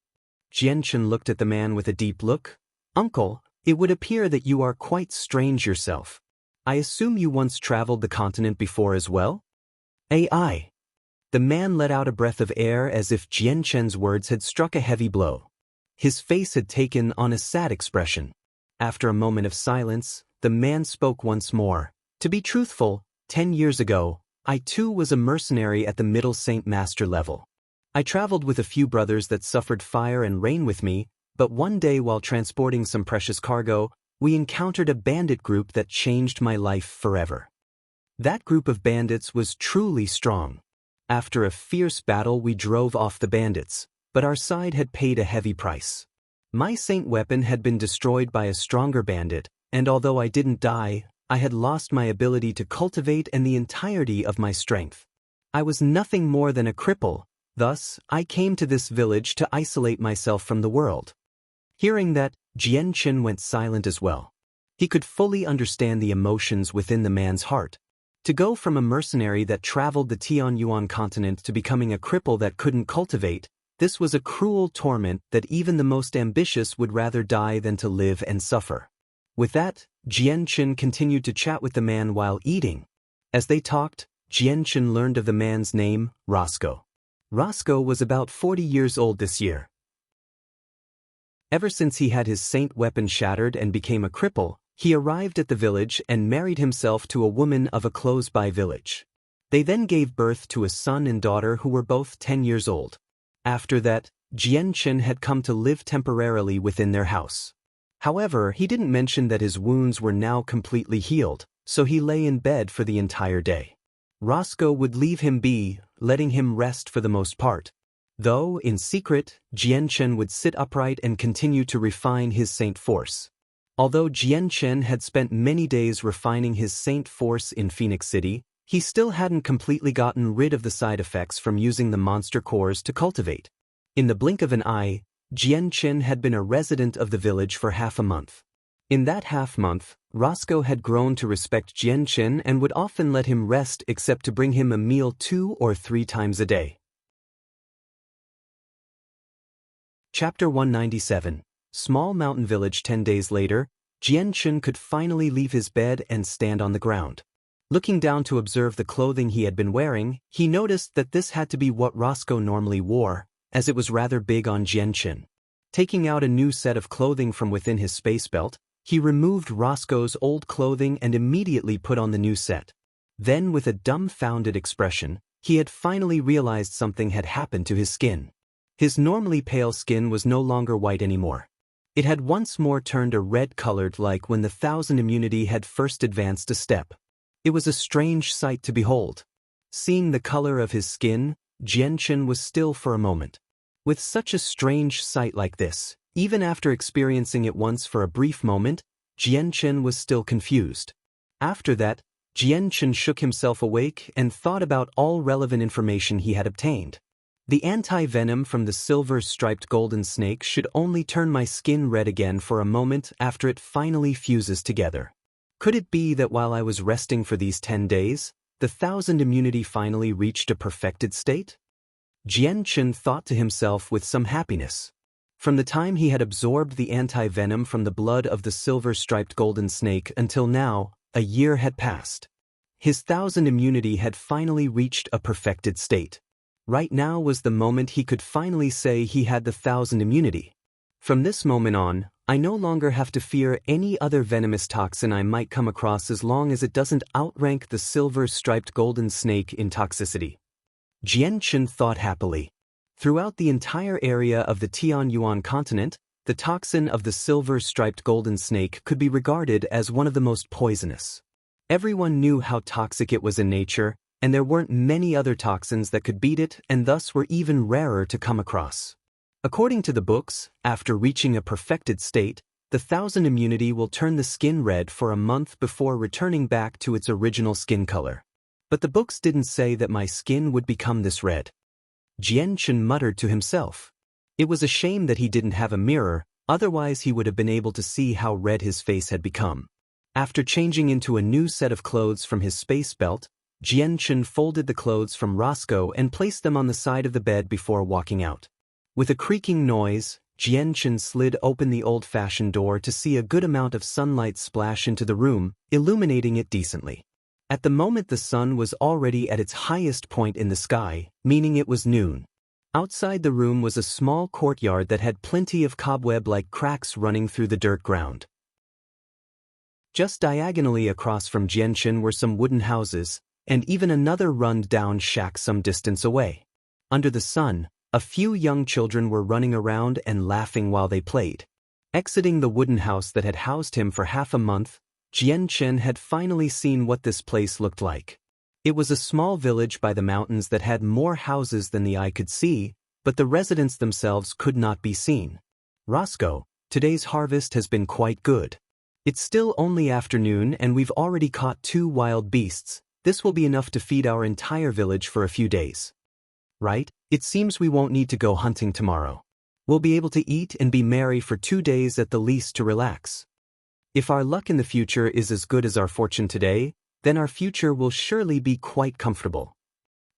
Jianchen looked at the man with a deep look. "Uncle, it would appear that you are quite strange yourself. I assume you once traveled the continent before as well?" "AI." The man let out a breath of air as if Jianchen's words had struck a heavy blow. His face had taken on a sad expression. After a moment of silence, the man spoke once more. "To be truthful, 10 years ago, I too was a mercenary at the middle Saint Master level. I traveled with a few brothers that suffered fire and rain with me, but one day while transporting some precious cargo, we encountered a bandit group that changed my life forever. That group of bandits was truly strong. After a fierce battle we drove off the bandits, but our side had paid a heavy price. My saint weapon had been destroyed by a stronger bandit, and although I didn't die, I had lost my ability to cultivate and the entirety of my strength. I was nothing more than a cripple, thus, I came to this village to isolate myself from the world." Hearing that, Jianchen went silent as well. He could fully understand the emotions within the man's heart. To go from a mercenary that traveled the Tianyuan continent to becoming a cripple that couldn't cultivate, this was a cruel torment that even the most ambitious would rather die than to live and suffer. With that, Jianchen continued to chat with the man while eating. As they talked, Jianchen learned of the man's name, Roscoe. Roscoe was about 40 years old this year. Ever since he had his saint weapon shattered and became a cripple, he arrived at the village and married himself to a woman of a close-by village. They then gave birth to a son and daughter who were both 10 years old. After that, Jianchen had come to live temporarily within their house. However, he didn't mention that his wounds were now completely healed, so he lay in bed for the entire day. Roscoe would leave him be, letting him rest for the most part. Though, in secret, Jianchen would sit upright and continue to refine his saint force. Although Jianchen had spent many days refining his saint force in Phoenix City, he still hadn't completely gotten rid of the side effects from using the monster cores to cultivate. In the blink of an eye, Jianchen had been a resident of the village for half a month. In that half-month, Roscoe had grown to respect Jianchen and would often let him rest except to bring him a meal 2 or 3 times a day. Chapter 197. Small Mountain Village. 10 days later, Jianchen could finally leave his bed and stand on the ground. Looking down to observe the clothing he had been wearing, he noticed that this had to be what Roscoe normally wore, as it was rather big on Jianchen. Taking out a new set of clothing from within his space belt, he removed Roscoe's old clothing and immediately put on the new set. Then, with a dumbfounded expression, he had finally realized something had happened to his skin. His normally pale skin was no longer white anymore. It had once more turned a red-colored like when the Thousand Immunity had first advanced a step. It was a strange sight to behold. Seeing the color of his skin, Jianchen was still for a moment. With such a strange sight like this, even after experiencing it once for a brief moment, Jianchen was still confused. After that, Jianchen shook himself awake and thought about all relevant information he had obtained. The anti-venom from the silver-striped golden snake should only turn my skin red again for a moment after it finally fuses together. Could it be that while I was resting for these 10 days, the Thousand Immunity finally reached a perfected state? Jianchen thought to himself with some happiness. From the time he had absorbed the anti-venom from the blood of the silver-striped golden snake until now, a year had passed. His Thousand Immunity had finally reached a perfected state. Right now was the moment he could finally say he had the Thousand Immunity. From this moment on, I no longer have to fear any other venomous toxin I might come across as long as it doesn't outrank the silver-striped golden snake in toxicity. Jianchen thought happily. Throughout the entire area of the Tianyuan continent, the toxin of the silver-striped golden snake could be regarded as one of the most poisonous. Everyone knew how toxic it was in nature, and there weren't many other toxins that could beat it and thus were even rarer to come across. According to the books, after reaching a perfected state, the Thousand Immunity will turn the skin red for a month before returning back to its original skin color. But the books didn't say that my skin would become this red. Jianchen muttered to himself. It was a shame that he didn't have a mirror, otherwise he would have been able to see how red his face had become. After changing into a new set of clothes from his space belt, Jianchen folded the clothes from Roscoe and placed them on the side of the bed before walking out. With a creaking noise, Jianchen slid open the old-fashioned door to see a good amount of sunlight splash into the room, illuminating it decently. At the moment the sun was already at its highest point in the sky, meaning it was noon. Outside the room was a small courtyard that had plenty of cobweb-like cracks running through the dirt ground. Just diagonally across from Jianchen were some wooden houses, and even another run-down shack some distance away. Under the sun, a few young children were running around and laughing while they played. Exiting the wooden house that had housed him for half a month, Jianchen had finally seen what this place looked like. It was a small village by the mountains that had more houses than the eye could see, but the residents themselves could not be seen. Roscoe, today's harvest has been quite good. It's still only afternoon and we've already caught 2 wild beasts. This will be enough to feed our entire village for a few days. Right? It seems we won't need to go hunting tomorrow. We'll be able to eat and be merry for 2 days at the least to relax. If our luck in the future is as good as our fortune today, then our future will surely be quite comfortable.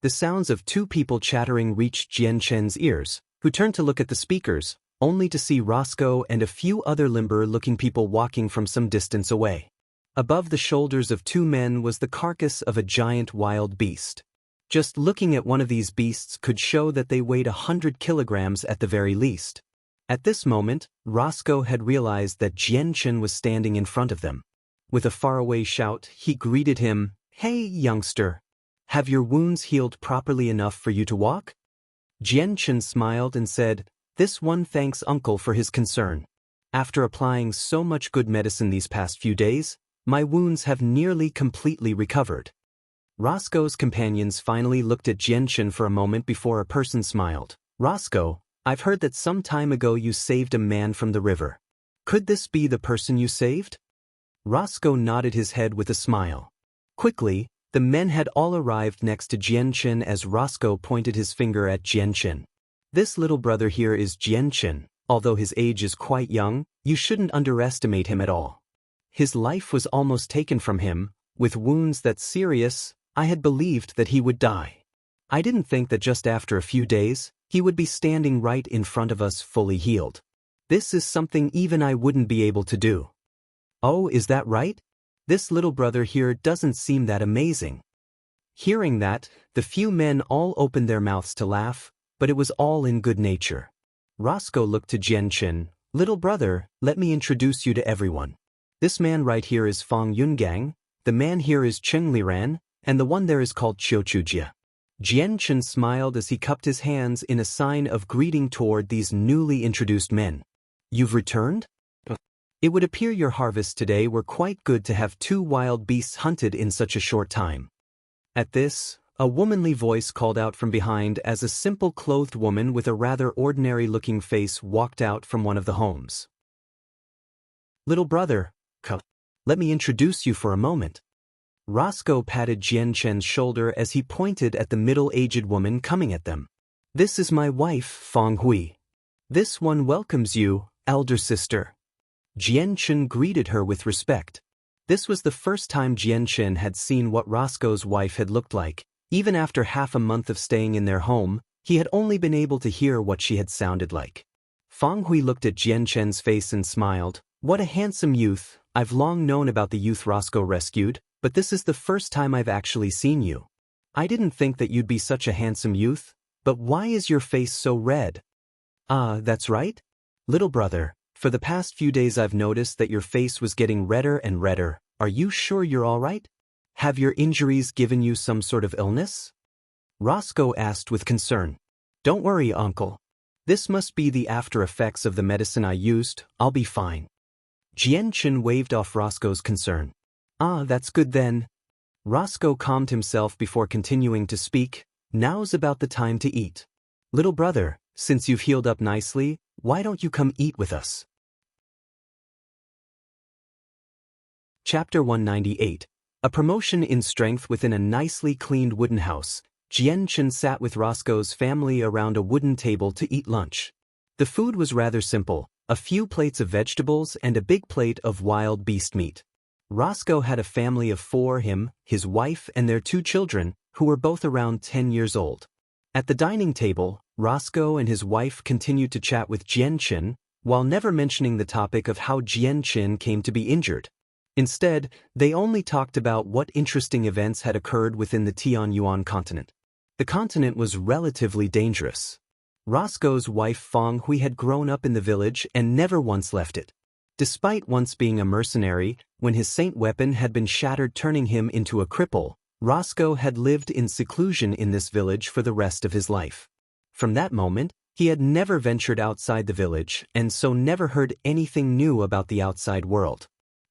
The sounds of 2 people chattering reached Jianchen's ears, who turned to look at the speakers, only to see Roscoe and a few other limber-looking people walking from some distance away. Above the shoulders of 2 men was the carcass of a giant wild beast. Just looking at one of these beasts could show that they weighed 100 kilograms at the very least. At this moment, Roscoe had realized that Jianchen was standing in front of them. With a faraway shout, he greeted him, "Hey, youngster! Have your wounds healed properly enough for you to walk?" Jianchen smiled and said, "This one thanks uncle for his concern. After applying so much good medicine these past few days, my wounds have nearly completely recovered." Roscoe's companions finally looked at Jianchen for a moment before a person smiled. "Roscoe, I've heard that some time ago you saved a man from the river. Could this be the person you saved?" Roscoe nodded his head with a smile. Quickly, the men had all arrived next to Jianchen as Roscoe pointed his finger at Jianchen. "This little brother here is Jianchen. Although his age is quite young, you shouldn't underestimate him at all. His life was almost taken from him. With wounds that serious, I had believed that he would die. I didn't think that just after a few days, he would be standing right in front of us fully healed. This is something even I wouldn't be able to do." Oh, is that right? This little brother here doesn't seem that amazing. Hearing that, the few men all opened their mouths to laugh, but it was all in good nature. Roscoe looked to Jianchen. Little brother, let me introduce you to everyone. This man right here is Fang Yungang, the man here is Cheng Liran, and the one there is called Qiu Chujia. Jianchen smiled as he cupped his hands in a sign of greeting toward these newly introduced men. You've returned? It would appear your harvests today were quite good to have 2 wild beasts hunted in such a short time. At this, a womanly voice called out from behind as a simple-clothed woman with a rather ordinary-looking face walked out from one of the homes. Little brother, let me introduce you for a moment. Roscoe patted Jianchen's shoulder as he pointed at the middle-aged woman coming at them. This is my wife, Fang Hui. This one welcomes you, elder sister. Jianchen greeted her with respect. This was the first time Jianchen had seen what Roscoe's wife had looked like. Even after half a month of staying in their home, he had only been able to hear what she had sounded like. Fang Hui looked at Jianchen's face and smiled. What a handsome youth. I've long known about the youth Roscoe rescued, but this is the first time I've actually seen you. I didn't think that you'd be such a handsome youth, but why is your face so red? That's right. Little brother, for the past few days I've noticed that your face was getting redder and redder. Are you sure you're all right? Have your injuries given you some sort of illness? Roscoe asked with concern. Don't worry, uncle. This must be the after effects of the medicine I used. I'll be fine. Jianchen waved off Roscoe's concern. That's good then. Roscoe calmed himself before continuing to speak. Now's about the time to eat. Little brother, since you've healed up nicely, why don't you come eat with us? Chapter 198. A promotion in strength within a nicely cleaned wooden house. Jianchen sat with Roscoe's family around a wooden table to eat lunch. The food was rather simple, a few plates of vegetables and a big plate of wild beast meat. Roscoe had a family of 4, him, his wife and their 2 children, who were both around 10 years old. At the dining table, Roscoe and his wife continued to chat with Jianchen, while never mentioning the topic of how Jianchen came to be injured. Instead, they only talked about what interesting events had occurred within the Tianyuan continent. The continent was relatively dangerous. Roscoe's wife Fang Hui had grown up in the village and never once left it. Despite once being a mercenary, when his saint weapon had been shattered turning him into a cripple, Roscoe had lived in seclusion in this village for the rest of his life. From that moment, he had never ventured outside the village and so never heard anything new about the outside world.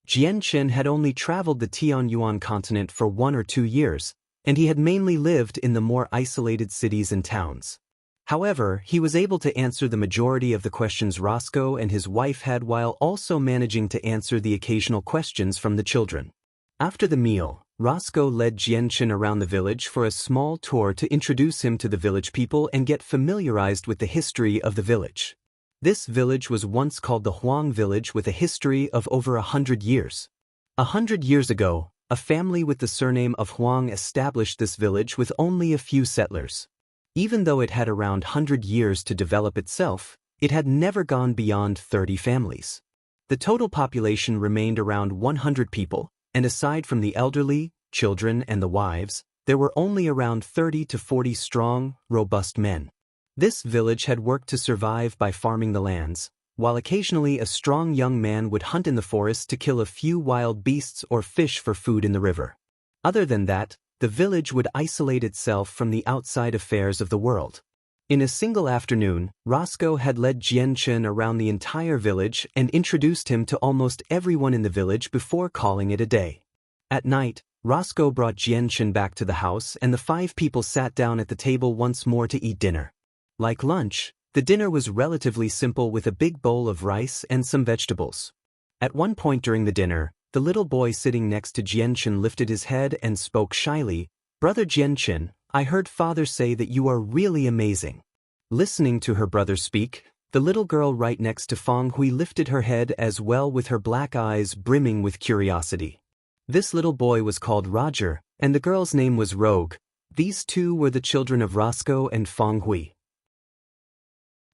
Jianchen had only traveled the Tianyuan continent for 1 or 2 years, and he had mainly lived in the more isolated cities and towns. However, he was able to answer the majority of the questions Roscoe and his wife had while also managing to answer the occasional questions from the children. After the meal, Roscoe led Jianchen around the village for a small tour to introduce him to the village people and get familiarized with the history of the village. This village was once called the Huang village with a history of over 100 years. 100 years ago, a family with the surname of Huang established this village with only a few settlers. Even though it had around 100 years to develop itself, it had never gone beyond 30 families. The total population remained around 100 people, and aside from the elderly, children, and the wives, there were only around 30 to 40 strong, robust men. This village had worked to survive by farming the lands, while occasionally a strong young man would hunt in the forest to kill a few wild beasts or fish for food in the river. Other than that, the village would isolate itself from the outside affairs of the world. In a single afternoon, Roscoe had led Jianchen around the entire village and introduced him to almost everyone in the village before calling it a day. At night, Roscoe brought Jianchen back to the house and the 5 people sat down at the table once more to eat dinner. Like lunch, the dinner was relatively simple with a big bowl of rice and some vegetables. At one point during the dinner, the little boy sitting next to Jianchen lifted his head and spoke shyly, "Brother Jianchen, I heard father say that you are really amazing." Listening to her brother speak, the little girl right next to Fang Hui lifted her head as well with her black eyes brimming with curiosity. This little boy was called Roger, and the girl's name was Rogue. These 2 were the children of Roscoe and Fang Hui.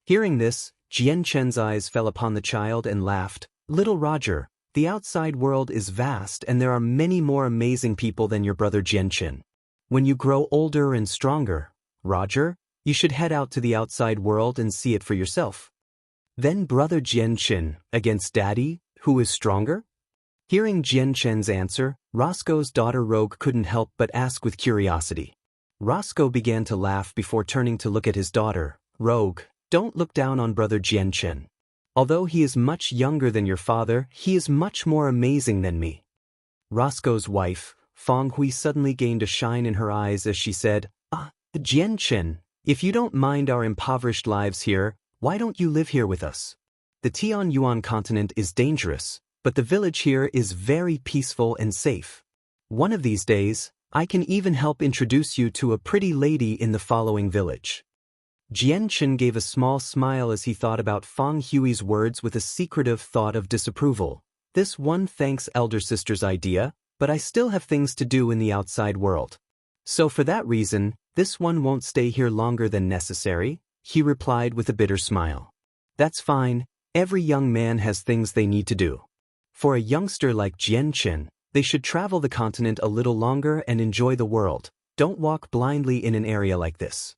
Hearing this, Jianchen's eyes fell upon the child and laughed. "Little Roger, The outside world is vast and there are many more amazing people than your brother Jianchen. When you grow older and stronger, Roger, you should head out to the outside world and see it for yourself. Then brother Jianchen, against daddy, who is stronger? Hearing Jianchen's answer, Roscoe's daughter Rogue couldn't help but ask with curiosity. Roscoe began to laugh before turning to look at his daughter. Rogue, don't look down on brother Jianchen. Although he is much younger than your father, he is much more amazing than me. Roscoe's wife, Feng Hui, suddenly gained a shine in her eyes as she said, Jianchen, if you don't mind our impoverished lives here, why don't you live here with us? The Tianyuan continent is dangerous, but the village here is very peaceful and safe. One of these days, I can even help introduce you to a pretty lady in the following village. Jianchen gave a small smile as he thought about Feng Hui's words with a secretive thought of disapproval. This one thanks elder sister's idea, but I still have things to do in the outside world. So for that reason, this one won't stay here longer than necessary, he replied with a bitter smile. That's fine, every young man has things they need to do. For a youngster like Jianchen, they should travel the continent a little longer and enjoy the world. Don't walk blindly in an area like this.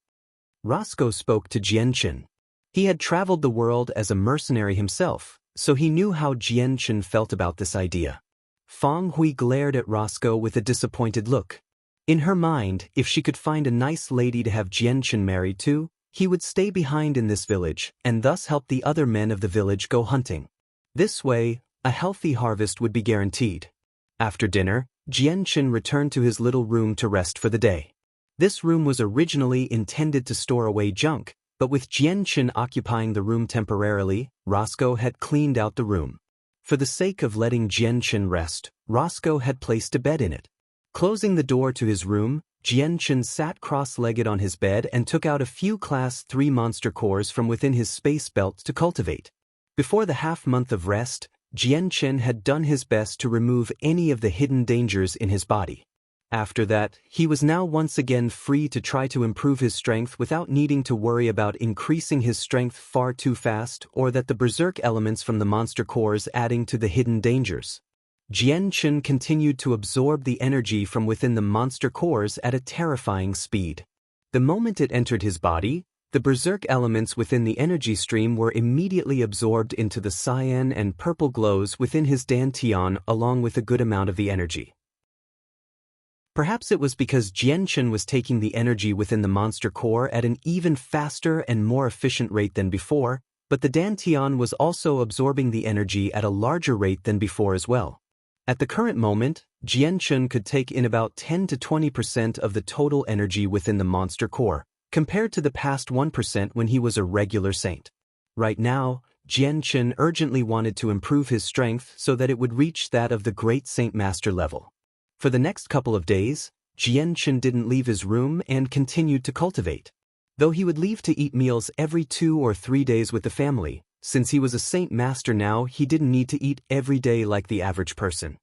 Roscoe spoke to Jianchen. He had traveled the world as a mercenary himself, so he knew how Jianchen felt about this idea. Feng Hui glared at Roscoe with a disappointed look. In her mind, if she could find a nice lady to have Jianchen married to, he would stay behind in this village and thus help the other men of the village go hunting. This way, a healthy harvest would be guaranteed. After dinner, Jianchen returned to his little room to rest for the day. This room was originally intended to store away junk, but with Jianchen occupying the room temporarily, Roscoe had cleaned out the room. For the sake of letting Jianchen rest, Roscoe had placed a bed in it. Closing the door to his room, Jianchen sat cross-legged on his bed and took out a few Class 3 monster cores from within his space belt to cultivate. Before the half-month of rest, Jianchen had done his best to remove any of the hidden dangers in his body. After that, he was now once again free to try to improve his strength without needing to worry about increasing his strength far too fast or that the berserk elements from the monster cores adding to the hidden dangers. Jianchen continued to absorb the energy from within the monster cores at a terrifying speed. The moment it entered his body, the berserk elements within the energy stream were immediately absorbed into the cyan and purple glows within his dantian along with a good amount of the energy. Perhaps it was because Jianchen was taking the energy within the monster core at an even faster and more efficient rate than before, but the dantian was also absorbing the energy at a larger rate than before as well. At the current moment, Jianchen could take in about 10 to 20% of the total energy within the monster core, compared to the past 1% when he was a regular saint. Right now, Jianchen urgently wanted to improve his strength so that it would reach that of the great Saint Master level. For the next couple of days, Jianchen didn't leave his room and continued to cultivate. Though he would leave to eat meals every 2 or 3 days with the family, since he was a Saint Master now, he didn't need to eat every day like the average person.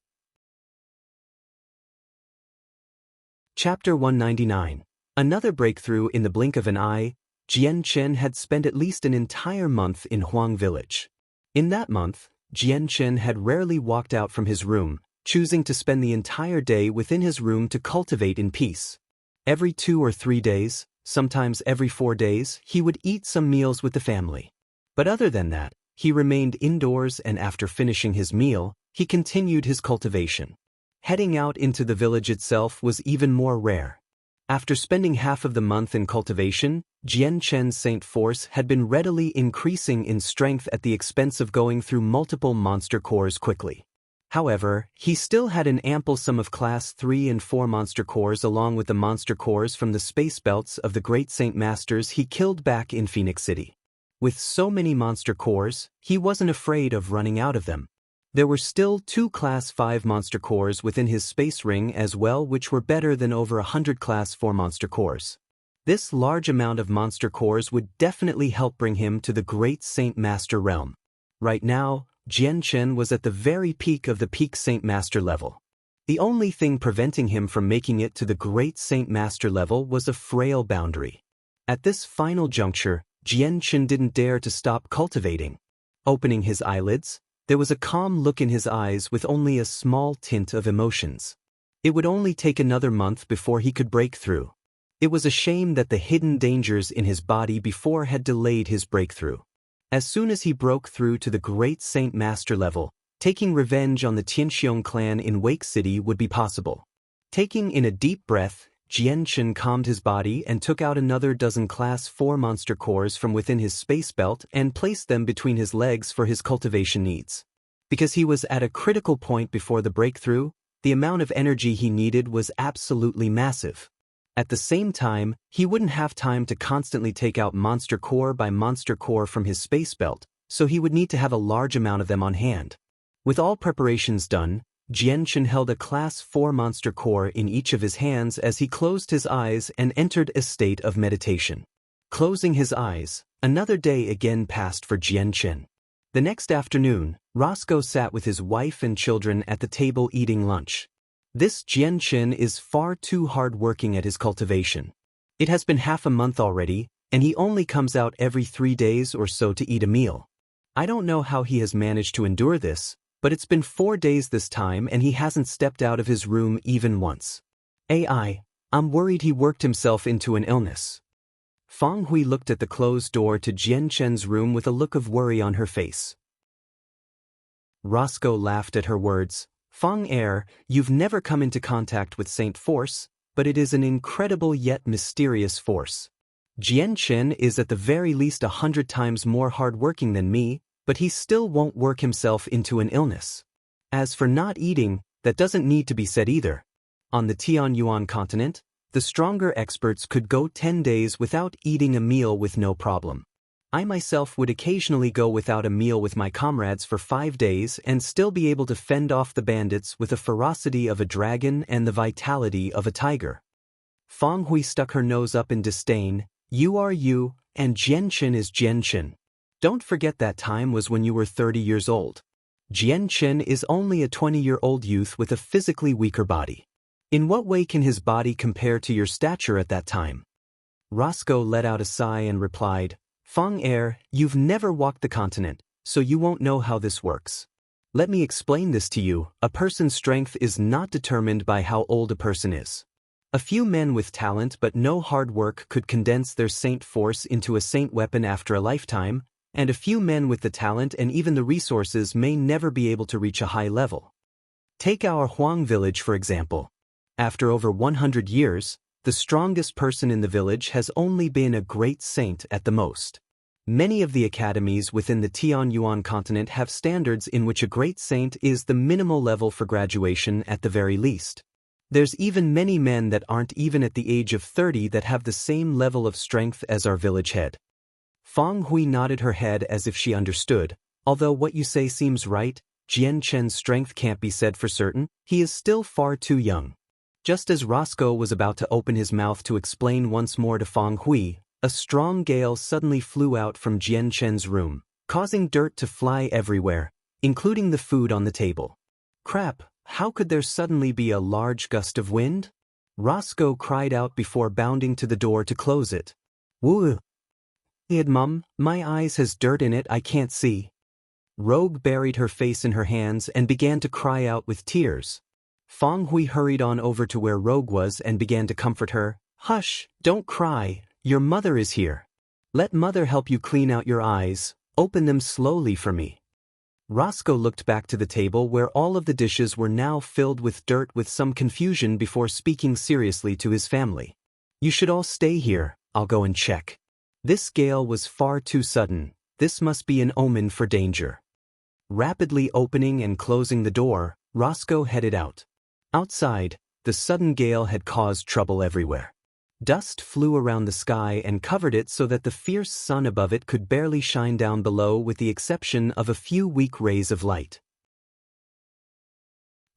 Chapter 199. Another breakthrough in the blink of an eye, Jianchen had spent at least an entire month in Huang Village. In that month, Jianchen had rarely walked out from his room, choosing to spend the entire day within his room to cultivate in peace. Every 2 or 3 days, sometimes every 4 days, he would eat some meals with the family. But other than that, he remained indoors and after finishing his meal, he continued his cultivation. Heading out into the village itself was even more rare. After spending half of the month in cultivation, Jianchen's Saint Force had been readily increasing in strength at the expense of going through multiple monster cores quickly. However, he still had an ample sum of Class 3 and 4 monster cores along with the monster cores from the space belts of the great Saint Masters he killed back in Phoenix City. With so many monster cores, he wasn't afraid of running out of them. There were still 2 Class 5 monster cores within his space ring as well, which were better than over 100 Class 4 monster cores. This large amount of monster cores would definitely help bring him to the great Saint Master realm. Right now, Jianchen was at the very peak of the peak Saint Master level. The only thing preventing him from making it to the great Saint Master level was a frail boundary. At this final juncture, Jianchen didn't dare to stop cultivating. Opening his eyelids, There was a calm look in his eyes with only a small tint of emotions. It would only take another month before he could break through. It was a shame that the hidden dangers in his body before had delayed his breakthrough. As soon as he broke through to the great Saint Master level, taking revenge on the Tianxiong clan in Wake City would be possible. Taking in a deep breath, Jianchen calmed his body and took out another dozen Class 4 monster cores from within his space belt and placed them between his legs for his cultivation needs. Because he was at a critical point before the breakthrough, the amount of energy he needed was absolutely massive. At the same time, he wouldn't have time to constantly take out monster core by monster core from his space belt, so he would need to have a large amount of them on hand. With all preparations done, Jianchen held a Class 4 monster core in each of his hands as he closed his eyes and entered a state of meditation. Closing his eyes, another day again passed for Jianchen. The next afternoon, Roscoe sat with his wife and children at the table eating lunch. This Jianchen is far too hard-working at his cultivation. It has been half a month already, and he only comes out every 3 days or so to eat a meal. I don't know how he has managed to endure this, but it's been 4 days this time and he hasn't stepped out of his room even once. I'm worried he worked himself into an illness. Fang Hui looked at the closed door to Jianchen's room with a look of worry on her face. Roscoe laughed at her words. Fang you've never come into contact with Saint Force, but it is an incredible yet mysterious force. Jianchen is at the very least 100 times more hard-working than me, but he still won't work himself into an illness. As for not eating, that doesn't need to be said either. On the Tianyuan continent, the stronger experts could go 10 days without eating a meal with no problem. I myself would occasionally go without a meal with my comrades for 5 days and still be able to fend off the bandits with the ferocity of a dragon and the vitality of a tiger. Fang Hui stuck her nose up in disdain. You are you, and Jianchen is Jianchen. Don't forget that time was when you were 30 years old. Jianchen is only a 20-year-old youth with a physically weaker body. In what way can his body compare to your stature at that time? Roscoe let out a sigh and replied, Fang you've never walked the continent, so you won't know how this works. Let me explain this to you. A person's strength is not determined by how old a person is. A few men with talent but no hard work could condense their saint force into a saint weapon after a lifetime, and a few men with the talent and even the resources may never be able to reach a high level. Take our Huang village for example. After over 100 years, the strongest person in the village has only been a great saint at the most. Many of the academies within the Tianyuan continent have standards in which a great saint is the minimal level for graduation at the very least. There's even many men that aren't even at the age of 30 that have the same level of strength as our village head. Fang Hui nodded her head as if she understood. Although what you say seems right, Jianchen's strength can't be said for certain, he is still far too young. Just as Roscoe was about to open his mouth to explain once more to Fang Hui, a strong gale suddenly flew out from Jianchen's room, causing dirt to fly everywhere, including the food on the table. Crap, how could there suddenly be a large gust of wind? Roscoe cried out before bounding to the door to close it. Woo! Mum, my eyes has dirt in it I can't see. Rogue buried her face in her hands and began to cry out with tears. Fang Hui hurried on over to where Rogue was and began to comfort her. Hush, don't cry, your mother is here. Let mother help you clean out your eyes, open them slowly for me. Roscoe looked back to the table where all of the dishes were now filled with dirt with some confusion before speaking seriously to his family. You should all stay here, I'll go and check. This gale was far too sudden, this must be an omen for danger. Rapidly opening and closing the door, Roscoe headed out. Outside, the sudden gale had caused trouble everywhere. Dust flew around the sky and covered it so that the fierce sun above it could barely shine down below with the exception of a few weak rays of light.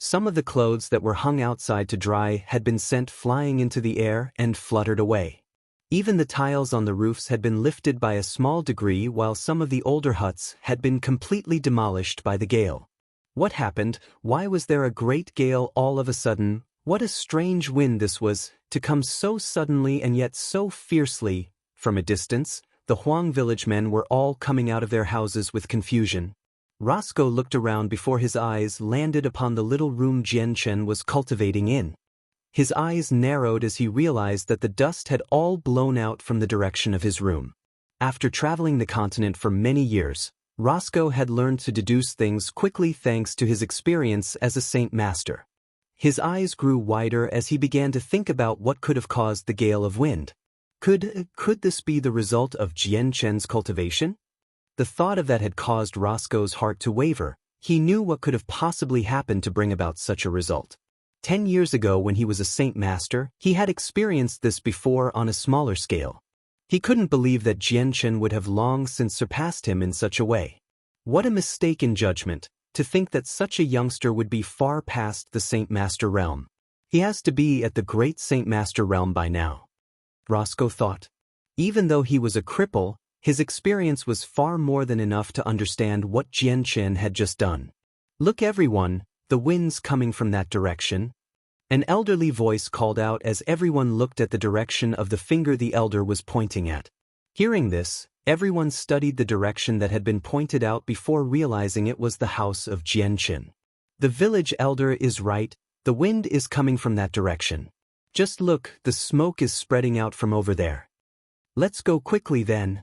Some of the clothes that were hung outside to dry had been sent flying into the air and fluttered away. Even the tiles on the roofs had been lifted by a small degree while some of the older huts had been completely demolished by the gale. What happened? Why was there a great gale all of a sudden? What a strange wind this was, to come so suddenly and yet so fiercely. From a distance, the Huang village men were all coming out of their houses with confusion. Roscoe looked around before his eyes landed upon the little room Jianchen was cultivating in. His eyes narrowed as he realized that the dust had all blown out from the direction of his room. After traveling the continent for many years, Roscoe had learned to deduce things quickly thanks to his experience as a Saint Master. His eyes grew wider as he began to think about what could have caused the gale of wind. Could this be the result of Jianchen's cultivation? The thought of that had caused Roscoe's heart to waver. He knew what could have possibly happened to bring about such a result. 10 years ago when he was a Saint Master, he had experienced this before on a smaller scale. He couldn't believe that Jianchen would have long since surpassed him in such a way. What a mistake in judgment, to think that such a youngster would be far past the Saint Master realm. He has to be at the great Saint Master realm by now, Roscoe thought. Even though he was a cripple, his experience was far more than enough to understand what Jianchen had just done. Look everyone, the wind's coming from that direction. An elderly voice called out as everyone looked at the direction of the finger the elder was pointing at. Hearing this, everyone studied the direction that had been pointed out before realizing it was the house of Jianchen. The village elder is right, the wind is coming from that direction. Just look, the smoke is spreading out from over there. Let's go quickly then.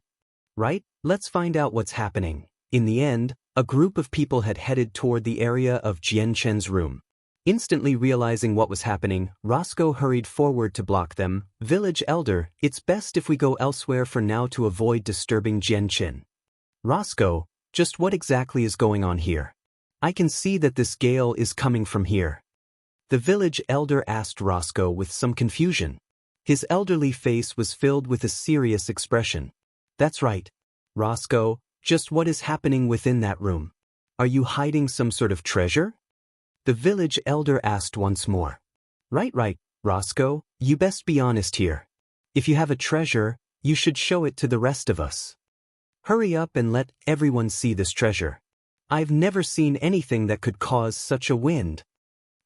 Right, let's find out what's happening. In the end, a group of people had headed toward the area of Jianchen's room. Instantly realizing what was happening, Roscoe hurried forward to block them. Village elder, it's best if we go elsewhere for now to avoid disturbing Jianchen. Roscoe, just what exactly is going on here? I can see that this gale is coming from here. The village elder asked Roscoe with some confusion. His elderly face was filled with a serious expression. That's right, Roscoe, just what is happening within that room? Are you hiding some sort of treasure? The village elder asked once more. Right, Roscoe, you best be honest here. If you have a treasure, you should show it to the rest of us. Hurry up and let everyone see this treasure. I've never seen anything that could cause such a wind.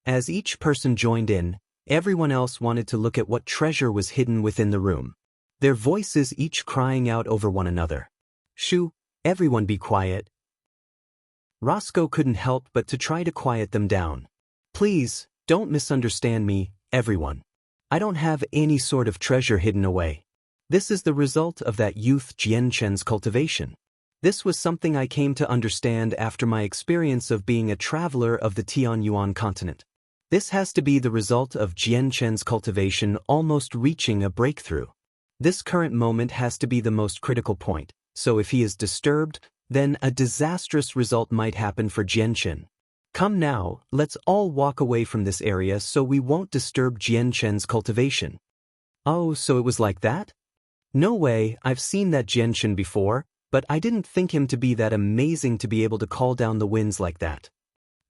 As each person joined in, everyone else wanted to look at what treasure was hidden within the room. Their voices each crying out over one another. Shoo, everyone be quiet. Roscoe couldn't help but to try to quiet them down. Please, don't misunderstand me, everyone. I don't have any sort of treasure hidden away. This is the result of that youth Jianchen's cultivation. This was something I came to understand after my experience of being a traveler of the Tianyuan continent. This has to be the result of Jianchen's cultivation almost reaching a breakthrough. This current moment has to be the most critical point, so if he is disturbed, then a disastrous result might happen for Jianchen. Come now, let's all walk away from this area so we won't disturb Jianchen's cultivation. Oh, so it was like that? No way, I've seen that Jianchen before, but I didn't think him to be that amazing to be able to call down the winds like that.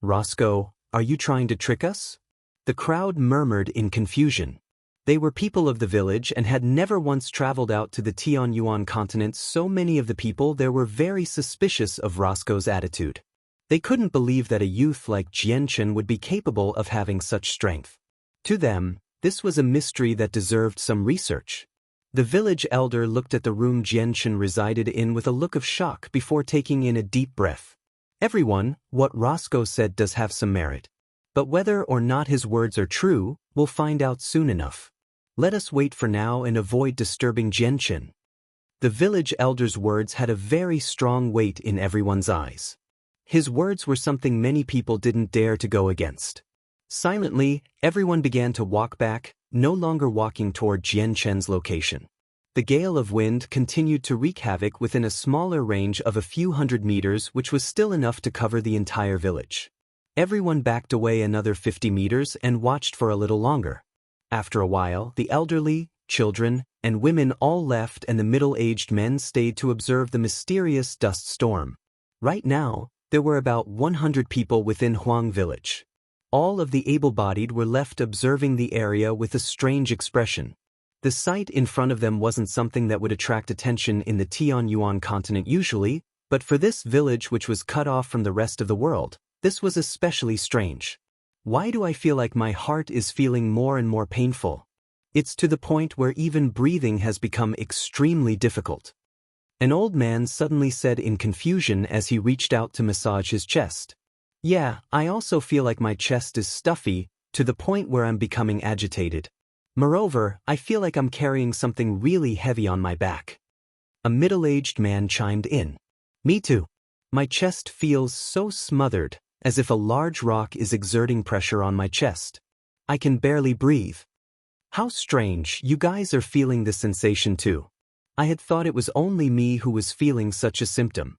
Roscoe, are you trying to trick us? The crowd murmured in confusion. They were people of the village and had never once traveled out to the Tianyuan continent. So many of the people there were very suspicious of Roscoe's attitude. They couldn't believe that a youth like Jianchen would be capable of having such strength. To them, this was a mystery that deserved some research. The village elder looked at the room Jianchen resided in with a look of shock before taking in a deep breath. Everyone, what Roscoe said does have some merit. But whether or not his words are true, we'll find out soon enough. Let us wait for now and avoid disturbing Jianchen. The village elder's words had a very strong weight in everyone's eyes. His words were something many people didn't dare to go against. Silently, everyone began to walk back, no longer walking toward Jianchen's location. The gale of wind continued to wreak havoc within a smaller range of a few hundred meters, which was still enough to cover the entire village. Everyone backed away another 50 meters and watched for a little longer. After a while, the elderly, children, and women all left and the middle-aged men stayed to observe the mysterious dust storm. Right now, there were about 100 people within Huang village. All of the able-bodied were left observing the area with a strange expression. The sight in front of them wasn't something that would attract attention in the Tianyuan continent usually, but for this village which was cut off from the rest of the world, this was especially strange. Why do I feel like my heart is feeling more and more painful? It's to the point where even breathing has become extremely difficult. An old man suddenly said in confusion as he reached out to massage his chest. Yeah, I also feel like my chest is stuffy, to the point where I'm becoming agitated. Moreover, I feel like I'm carrying something really heavy on my back. A middle-aged man chimed in. Me too. My chest feels so smothered, as if a large rock is exerting pressure on my chest. I can barely breathe. How strange, you guys are feeling this sensation too. I had thought it was only me who was feeling such a symptom.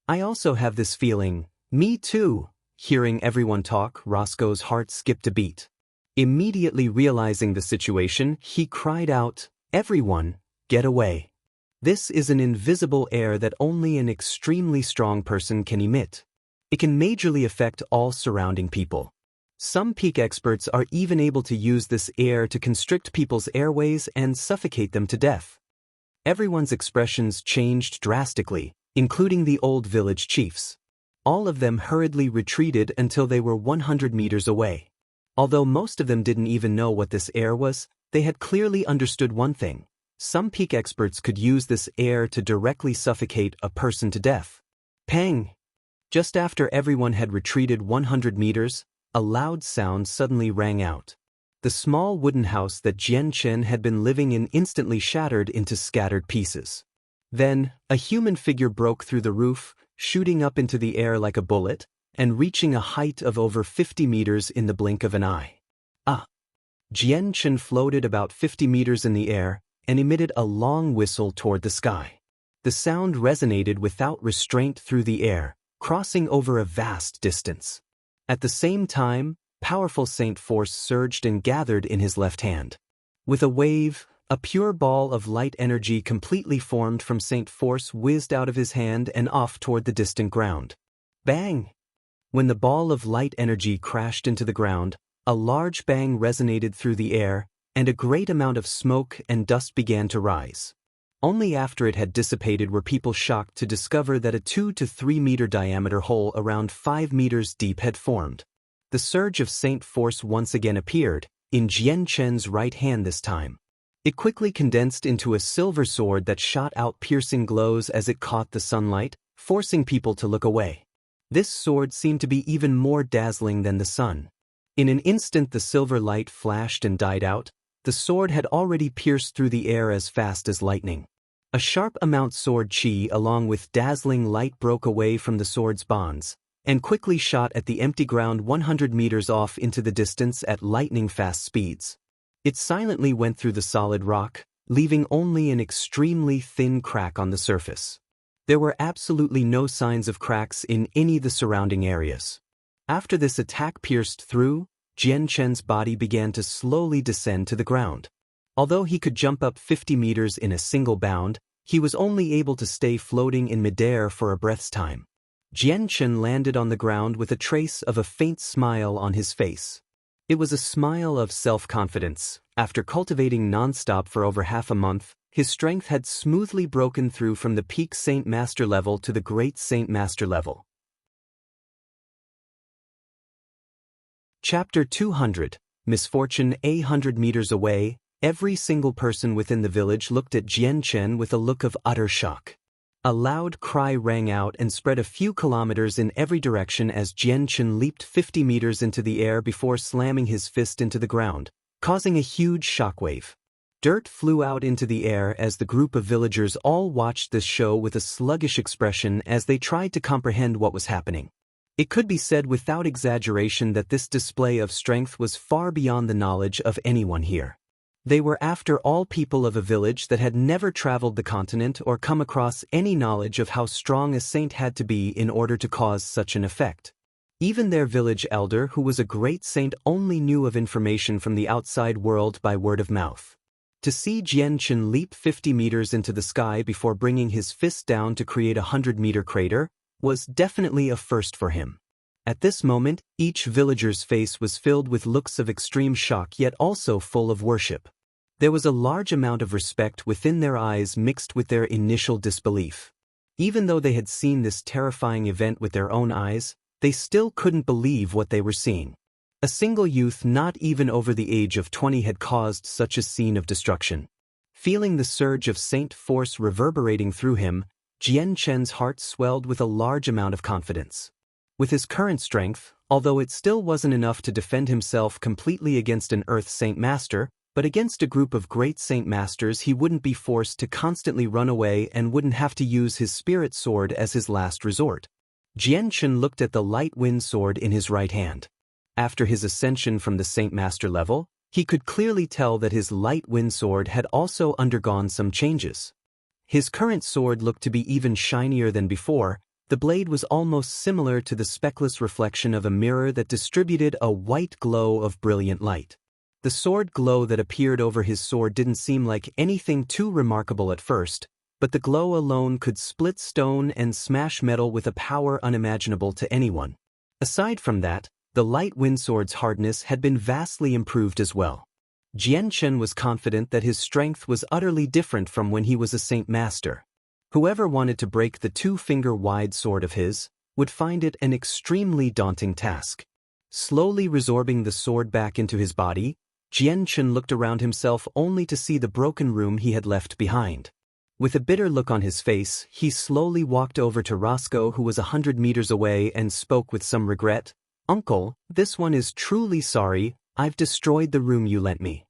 I also have this feeling. Me too. Hearing everyone talk, Roscoe's heart skipped a beat. Immediately realizing the situation, he cried out, "Everyone, get away. This is an invisible air that only an extremely strong person can emit. It can majorly affect all surrounding people. Some peak experts are even able to use this air to constrict people's airways and suffocate them to death." Everyone's expressions changed drastically, including the old village chiefs. All of them hurriedly retreated until they were 100 meters away. Although most of them didn't even know what this air was, they had clearly understood one thing. Some peak experts could use this air to directly suffocate a person to death. Pang! Just after everyone had retreated 100 meters, a loud sound suddenly rang out. The small wooden house that Jian Chen had been living in instantly shattered into scattered pieces. Then, a human figure broke through the roof, shooting up into the air like a bullet, and reaching a height of over 50 meters in the blink of an eye. Jian Chen floated about 50 meters in the air and emitted a long whistle toward the sky. The sound resonated without restraint through the air, crossing over a vast distance. At the same time, powerful Saint Force surged and gathered in his left hand. With a wave, a pure ball of light energy completely formed from Saint Force whizzed out of his hand and off toward the distant ground. Bang! When the ball of light energy crashed into the ground, a large bang resonated through the air, and a great amount of smoke and dust began to rise. Only after it had dissipated were people shocked to discover that a 2 to 3 meter diameter hole around 5 meters deep had formed. The surge of Saint Force once again appeared, in Jian Chen's right hand this time. It quickly condensed into a silver sword that shot out piercing glows as it caught the sunlight, forcing people to look away. This sword seemed to be even more dazzling than the sun. In an instant the silver light flashed and died out. The sword had already pierced through the air as fast as lightning. A sharp amount sword chi along with dazzling light broke away from the sword's bonds, and quickly shot at the empty ground 100 meters off into the distance at lightning-fast speeds. It silently went through the solid rock, leaving only an extremely thin crack on the surface. There were absolutely no signs of cracks in any of the surrounding areas. After this attack pierced through, Jian Chen's body began to slowly descend to the ground. Although he could jump up 50 meters in a single bound, he was only able to stay floating in midair for a breath's time. Jian Chen landed on the ground with a trace of a faint smile on his face. It was a smile of self-confidence. After cultivating non-stop for over half a month, his strength had smoothly broken through from the peak Saint Master level to the Great Saint Master level. Chapter 200, Misfortune. 100 meters away, every single person within the village looked at Jian Chen with a look of utter shock. A loud cry rang out and spread a few kilometers in every direction as Jian Chen leaped 50 meters into the air before slamming his fist into the ground, causing a huge shockwave. Dirt flew out into the air as the group of villagers all watched this show with a sluggish expression as they tried to comprehend what was happening. It could be said without exaggeration that this display of strength was far beyond the knowledge of anyone here. They were after all people of a village that had never traveled the continent or come across any knowledge of how strong a saint had to be in order to cause such an effect. Even their village elder, who was a great saint, only knew of information from the outside world by word of mouth. To see Jian Chen leap 50 meters into the sky before bringing his fist down to create a 100-meter crater was definitely a first for him. At this moment, each villager's face was filled with looks of extreme shock yet also full of worship. There was a large amount of respect within their eyes mixed with their initial disbelief. Even though they had seen this terrifying event with their own eyes, they still couldn't believe what they were seeing. A single youth not even over the age of 20 had caused such a scene of destruction. Feeling the surge of saint force reverberating through him, Jian Chen's heart swelled with a large amount of confidence. With his current strength, although it still wasn't enough to defend himself completely against an Earth Saint Master, but against a group of great Saint Masters he wouldn't be forced to constantly run away and wouldn't have to use his spirit sword as his last resort. Jian Chen looked at the light wind sword in his right hand. After his ascension from the Saint Master level, he could clearly tell that his light wind sword had also undergone some changes. His current sword looked to be even shinier than before. The blade was almost similar to the speckless reflection of a mirror that distributed a white glow of brilliant light. The sword glow that appeared over his sword didn't seem like anything too remarkable at first, but the glow alone could split stone and smash metal with a power unimaginable to anyone. Aside from that, the light wind sword's hardness had been vastly improved as well. Jian Chen was confident that his strength was utterly different from when he was a Saint Master. Whoever wanted to break the 2-finger-wide sword of his would find it an extremely daunting task. Slowly resorbing the sword back into his body, Jian Chen looked around himself only to see the broken room he had left behind. With a bitter look on his face, he slowly walked over to Roscoe, who was 100 meters away, and spoke with some regret. "Uncle, this one is truly sorry. I've destroyed the room you lent me."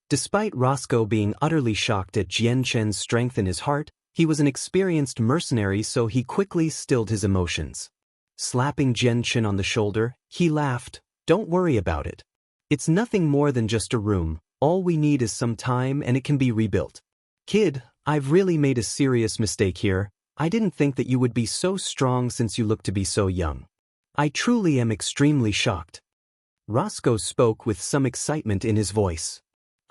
Despite Roscoe being utterly shocked at Jian Chen's strength in his heart, he was an experienced mercenary, so he quickly stilled his emotions. Slapping Jian Chen on the shoulder, he laughed. "Don't worry about it. It's nothing more than just a room. All we need is some time and it can be rebuilt. Kid, I've really made a serious mistake here. I didn't think that you would be so strong since you look to be so young. I truly am extremely shocked." Roscoe spoke with some excitement in his voice.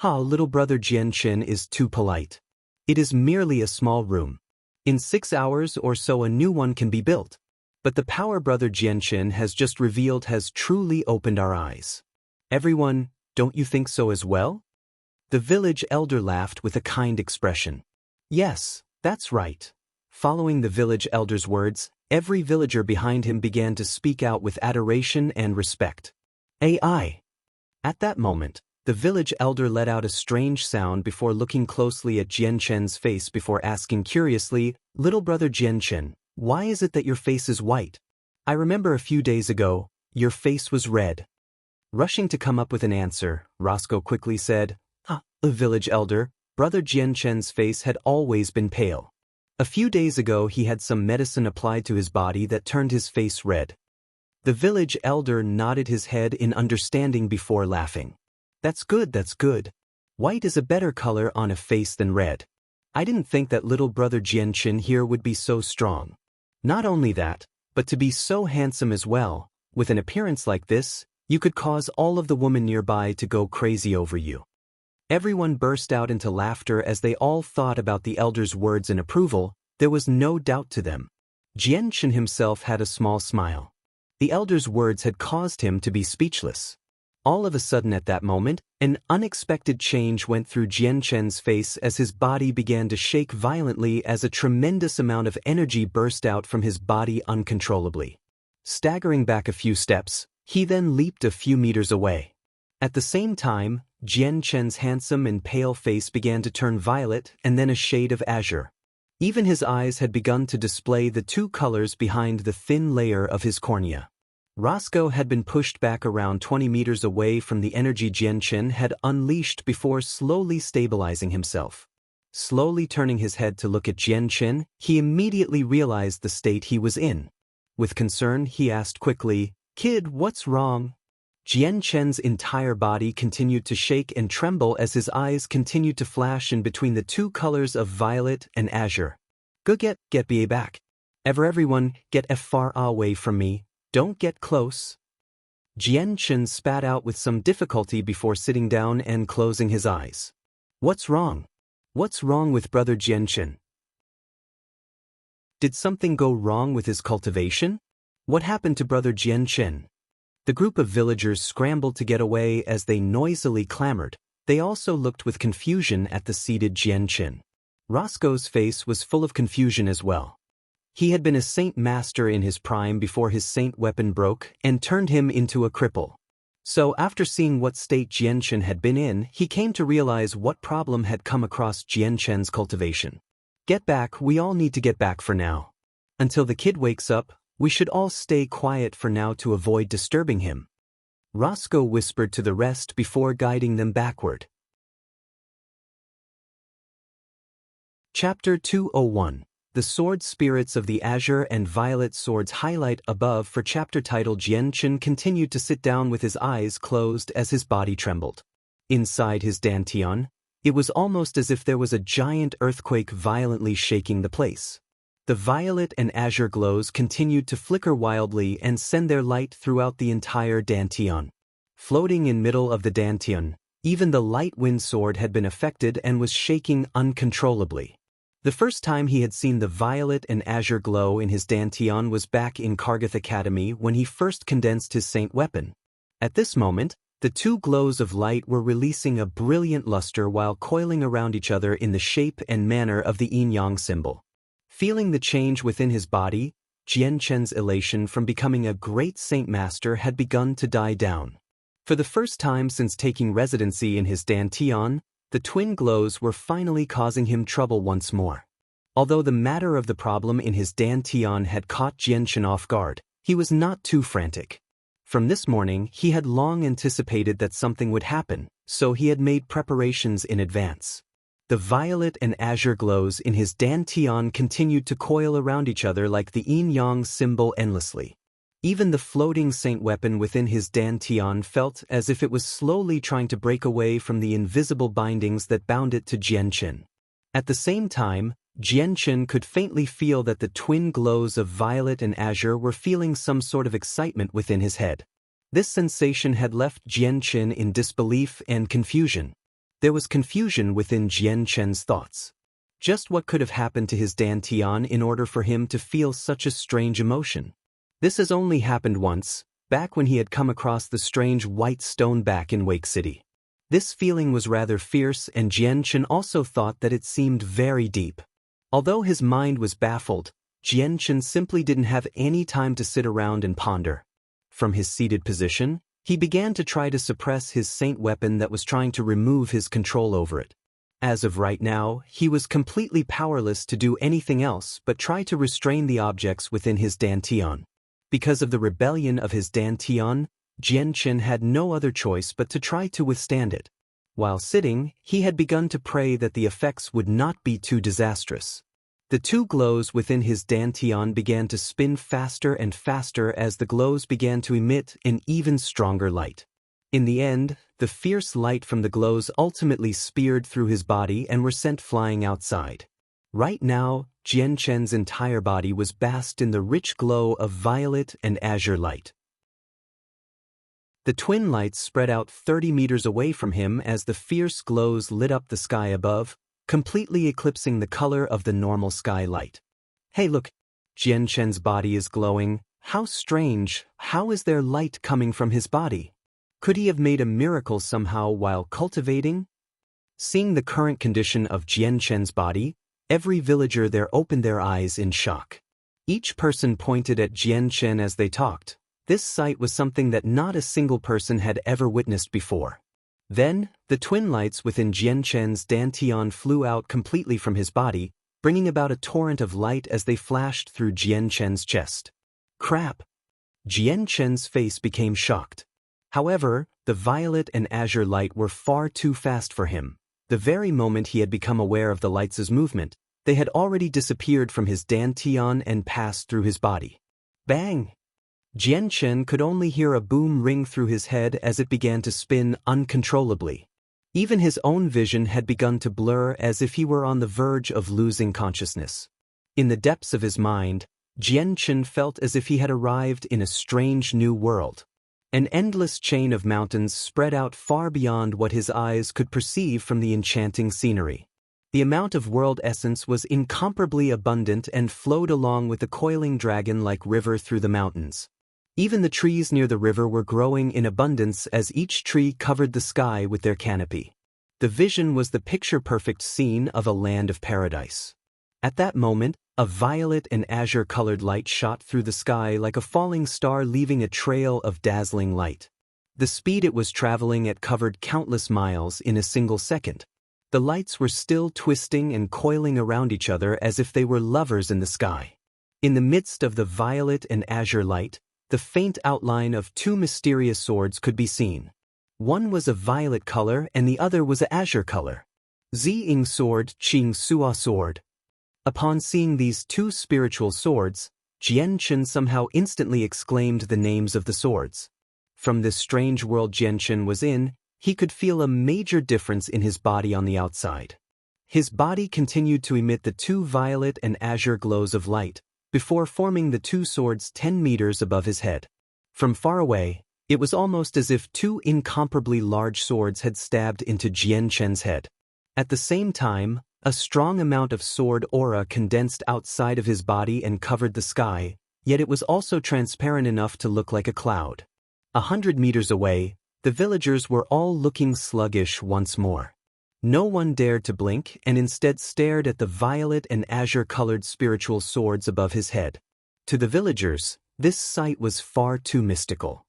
Little brother Jian Chen is too polite. It is merely a small room. In 6 hours or so a new one can be built. But the power brother Jian Chen has just revealed has truly opened our eyes. Everyone, don't you think so as well? The village elder laughed with a kind expression. Yes, that's right. Following the village elder's words, every villager behind him began to speak out with adoration and respect. AI. At that moment, the village elder let out a strange sound before looking closely at Jian Chen's face before asking curiously, "Little brother Jian Chen, why is it that your face is white? I remember a few days ago, your face was red." Rushing to come up with an answer, Roscoe quickly said, "The village elder, brother Jian Chen's face had always been pale. A few days ago he had some medicine applied to his body that turned his face red." The village elder nodded his head in understanding before laughing. That's good, that's good. White is a better color on a face than red. I didn't think that little brother Jian Chen here would be so strong. Not only that, but to be so handsome as well. With an appearance like this, you could cause all of the women nearby to go crazy over you. Everyone burst out into laughter as they all thought about the elder's words in approval. There was no doubt to them. Jian Chen himself had a small smile. The elder's words had caused him to be speechless. All of a sudden at that moment, an unexpected change went through Jian Chen's face as his body began to shake violently as a tremendous amount of energy burst out from his body uncontrollably. Staggering back a few steps, he then leaped a few meters away. At the same time, Jian Chen's handsome and pale face began to turn violet and then a shade of azure. Even his eyes had begun to display the 2 colors behind the thin layer of his cornea. Roscoe had been pushed back around 20 meters away from the energy Jian Chen had unleashed before slowly stabilizing himself. Slowly turning his head to look at Jian Chen, he immediately realized the state he was in. With concern, he asked quickly, "Kid, what's wrong?" Jian Chen's entire body continued to shake and tremble as his eyes continued to flash in between the 2 colors of violet and azure. Get me back. Everyone, get far away from me. Don't get close." Jian Chen spat out with some difficulty before sitting down and closing his eyes. "What's wrong? What's wrong with brother Jian Chen? Did something go wrong with his cultivation? What happened to brother Jian Chen?" The group of villagers scrambled to get away as they noisily clamored. They also looked with confusion at the seated Jian Chen. Roscoe's face was full of confusion as well. He had been a Saint Master in his prime before his Saint weapon broke and turned him into a cripple. So after seeing what state Jianchen had been in, he came to realize what problem had come across Jianchen's cultivation. Get back, we all need to get back for now. Until the kid wakes up, we should all stay quiet for now to avoid disturbing him. Roscoe whispered to the rest before guiding them backward. Chapter 201. The Sword Spirits of the Azure and Violet Swords. Highlight above for chapter title. Jianchen continued to sit down with his eyes closed as his body trembled. Inside his dantian, it was almost as if there was a giant earthquake violently shaking the place. The violet and azure glows continued to flicker wildly and send their light throughout the entire dantian. Floating in middle of the dantian, even the light wind sword had been affected and was shaking uncontrollably. The first time he had seen the violet and azure glow in his dantian was back in Kargath Academy when he first condensed his saint weapon. At this moment, the two glows of light were releasing a brilliant luster while coiling around each other in the shape and manner of the yin-yang symbol. Feeling the change within his body, Jianchen's elation from becoming a great saint master had begun to die down. For the first time since taking residency in his dantian, the twin glows were finally causing him trouble once more. Although the matter of the problem in his dantian had caught Jianchen off guard, he was not too frantic. From this morning, he had long anticipated that something would happen, so he had made preparations in advance. The violet and azure glows in his dantian continued to coil around each other like the yin-yang symbol endlessly. Even the floating saint weapon within his dantian felt as if it was slowly trying to break away from the invisible bindings that bound it to Jianchen. At the same time, Jianchen could faintly feel that the twin glows of violet and azure were feeling some sort of excitement within his head. This sensation had left Jianchen in disbelief and confusion. There was confusion within Jianchen's thoughts. Just what could have happened to his dantian in order for him to feel such a strange emotion? This has only happened once, back when he had come across the strange white stone back in Wake City. This feeling was rather fierce, and Jianchen also thought that it seemed very deep. Although his mind was baffled, Jianchen simply didn't have any time to sit around and ponder. From his seated position, he began to try to suppress his saint weapon that was trying to remove his control over it. As of right now, he was completely powerless to do anything else but try to restrain the objects within his dantian. Because of the rebellion of his dantian, Jianchen had no other choice but to try to withstand it. While sitting, he had begun to pray that the effects would not be too disastrous. The two glows within his dantian began to spin faster and faster as the glows began to emit an even stronger light. In the end, the fierce light from the glows ultimately speared through his body and were sent flying outside. Right now, Jianchen's entire body was bathed in the rich glow of violet and azure light. The twin lights spread out 30 meters away from him as the fierce glows lit up the sky above, completely eclipsing the color of the normal sky light. Hey look, Jianchen's body is glowing. How strange, how is there light coming from his body? Could he have made a miracle somehow while cultivating? Seeing the current condition of Jianchen's body, every villager there opened their eyes in shock. Each person pointed at Jianchen as they talked. This sight was something that not a single person had ever witnessed before. Then, the twin lights within Jianchen's dantian flew out completely from his body, bringing about a torrent of light as they flashed through Jianchen's chest. Crap! Jianchen's face became shocked. However, the violet and azure light were far too fast for him. The very moment he had become aware of the lights' movement, they had already disappeared from his dantian and passed through his body. Bang! Jianchen could only hear a boom ring through his head as it began to spin uncontrollably. Even his own vision had begun to blur as if he were on the verge of losing consciousness. In the depths of his mind, Jianchen felt as if he had arrived in a strange new world. An endless chain of mountains spread out far beyond what his eyes could perceive from the enchanting scenery. The amount of world essence was incomparably abundant and flowed along with the coiling dragon-like river through the mountains. Even the trees near the river were growing in abundance as each tree covered the sky with their canopy. The vision was the picture-perfect scene of a land of paradise. At that moment, a violet and azure-colored light shot through the sky like a falling star, leaving a trail of dazzling light. The speed it was traveling at covered countless miles in a single second. The lights were still twisting and coiling around each other as if they were lovers in the sky. In the midst of the violet and azure light, the faint outline of two mysterious swords could be seen. One was a violet color and the other was an azure color. Ziying sword, Qing Sua sword. Upon seeing these two spiritual swords, Jianchen somehow instantly exclaimed the names of the swords. From this strange world Jianchen was in, he could feel a major difference in his body on the outside. His body continued to emit the two violet and azure glows of light, before forming the two swords 10 meters above his head. From far away, it was almost as if two incomparably large swords had stabbed into Jianchen's head. At the same time, a strong amount of sword aura condensed outside of his body and covered the sky, yet it was also transparent enough to look like a cloud. 100 meters away, the villagers were all looking sluggish once more. No one dared to blink and instead stared at the violet and azure-colored spiritual swords above his head. To the villagers, this sight was far too mystical.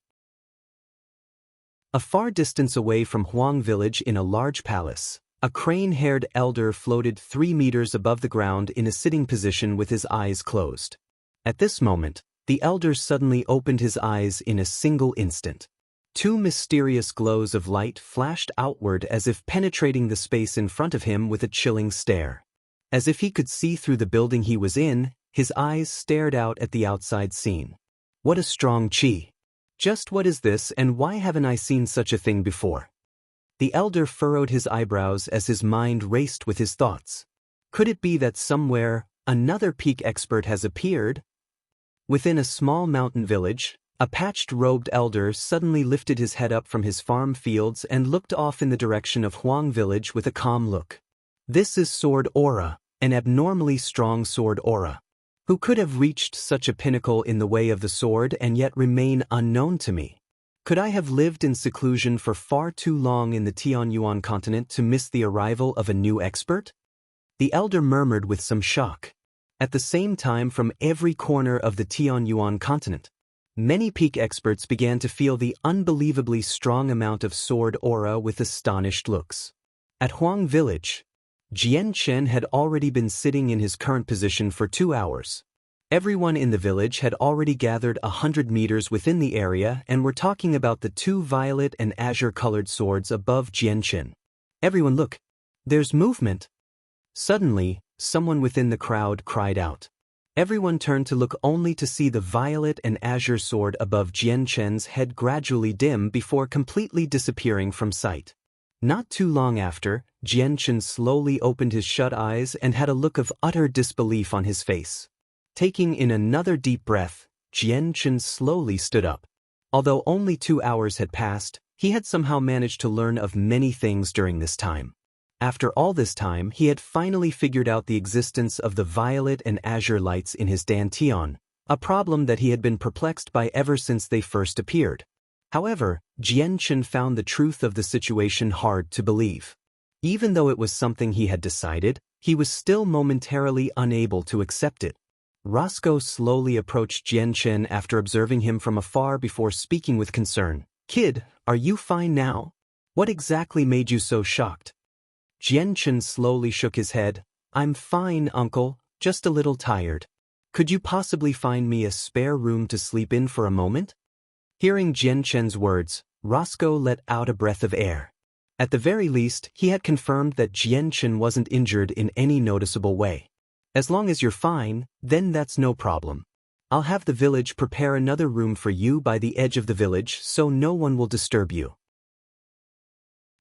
A far distance away from Huang village in a large palace, a crane-haired elder floated 3 meters above the ground in a sitting position with his eyes closed. At this moment, the elder suddenly opened his eyes in a single instant. Two mysterious glows of light flashed outward as if penetrating the space in front of him with a chilling stare. As if he could see through the building he was in, his eyes stared out at the outside scene. What a strong qi! Just what is this and why haven't I seen such a thing before? The elder furrowed his eyebrows as his mind raced with his thoughts. Could it be that somewhere, another peak expert has appeared? Within a small mountain village, a patched-robed elder suddenly lifted his head up from his farm fields and looked off in the direction of Huang village with a calm look. This is sword aura, an abnormally strong sword aura. Who could have reached such a pinnacle in the way of the sword and yet remain unknown to me? Could I have lived in seclusion for far too long in the Tianyuan continent to miss the arrival of a new expert? The elder murmured with some shock. At the same time, from every corner of the Tianyuan continent, many peak experts began to feel the unbelievably strong amount of sword aura with astonished looks. At Huang village, Jianchen had already been sitting in his current position for 2 hours. Everyone in the village had already gathered 100 meters within the area and were talking about the two violet and azure-colored swords above Jianchen. Everyone, look! There's movement! Suddenly, someone within the crowd cried out. Everyone turned to look only to see the violet and azure sword above Jianchen's head gradually dim before completely disappearing from sight. Not too long after, Jianchen slowly opened his shut eyes and had a look of utter disbelief on his face. Taking in another deep breath, Jianchen slowly stood up. Although only 2 hours had passed, he had somehow managed to learn of many things during this time. After all this time, he had finally figured out the existence of the violet and azure lights in his dantian, a problem that he had been perplexed by ever since they first appeared. However, Jianchen found the truth of the situation hard to believe. Even though it was something he had decided, he was still momentarily unable to accept it. Roscoe slowly approached Jianchen after observing him from afar before speaking with concern. "Kid, are you fine now? What exactly made you so shocked?" Jianchen slowly shook his head. "I'm fine, uncle, just a little tired. Could you possibly find me a spare room to sleep in for a moment?" Hearing Jianchen's words, Roscoe let out a breath of air. At the very least, he had confirmed that Jianchen wasn't injured in any noticeable way. "As long as you're fine, then that's no problem. I'll have the village prepare another room for you by the edge of the village so no one will disturb you.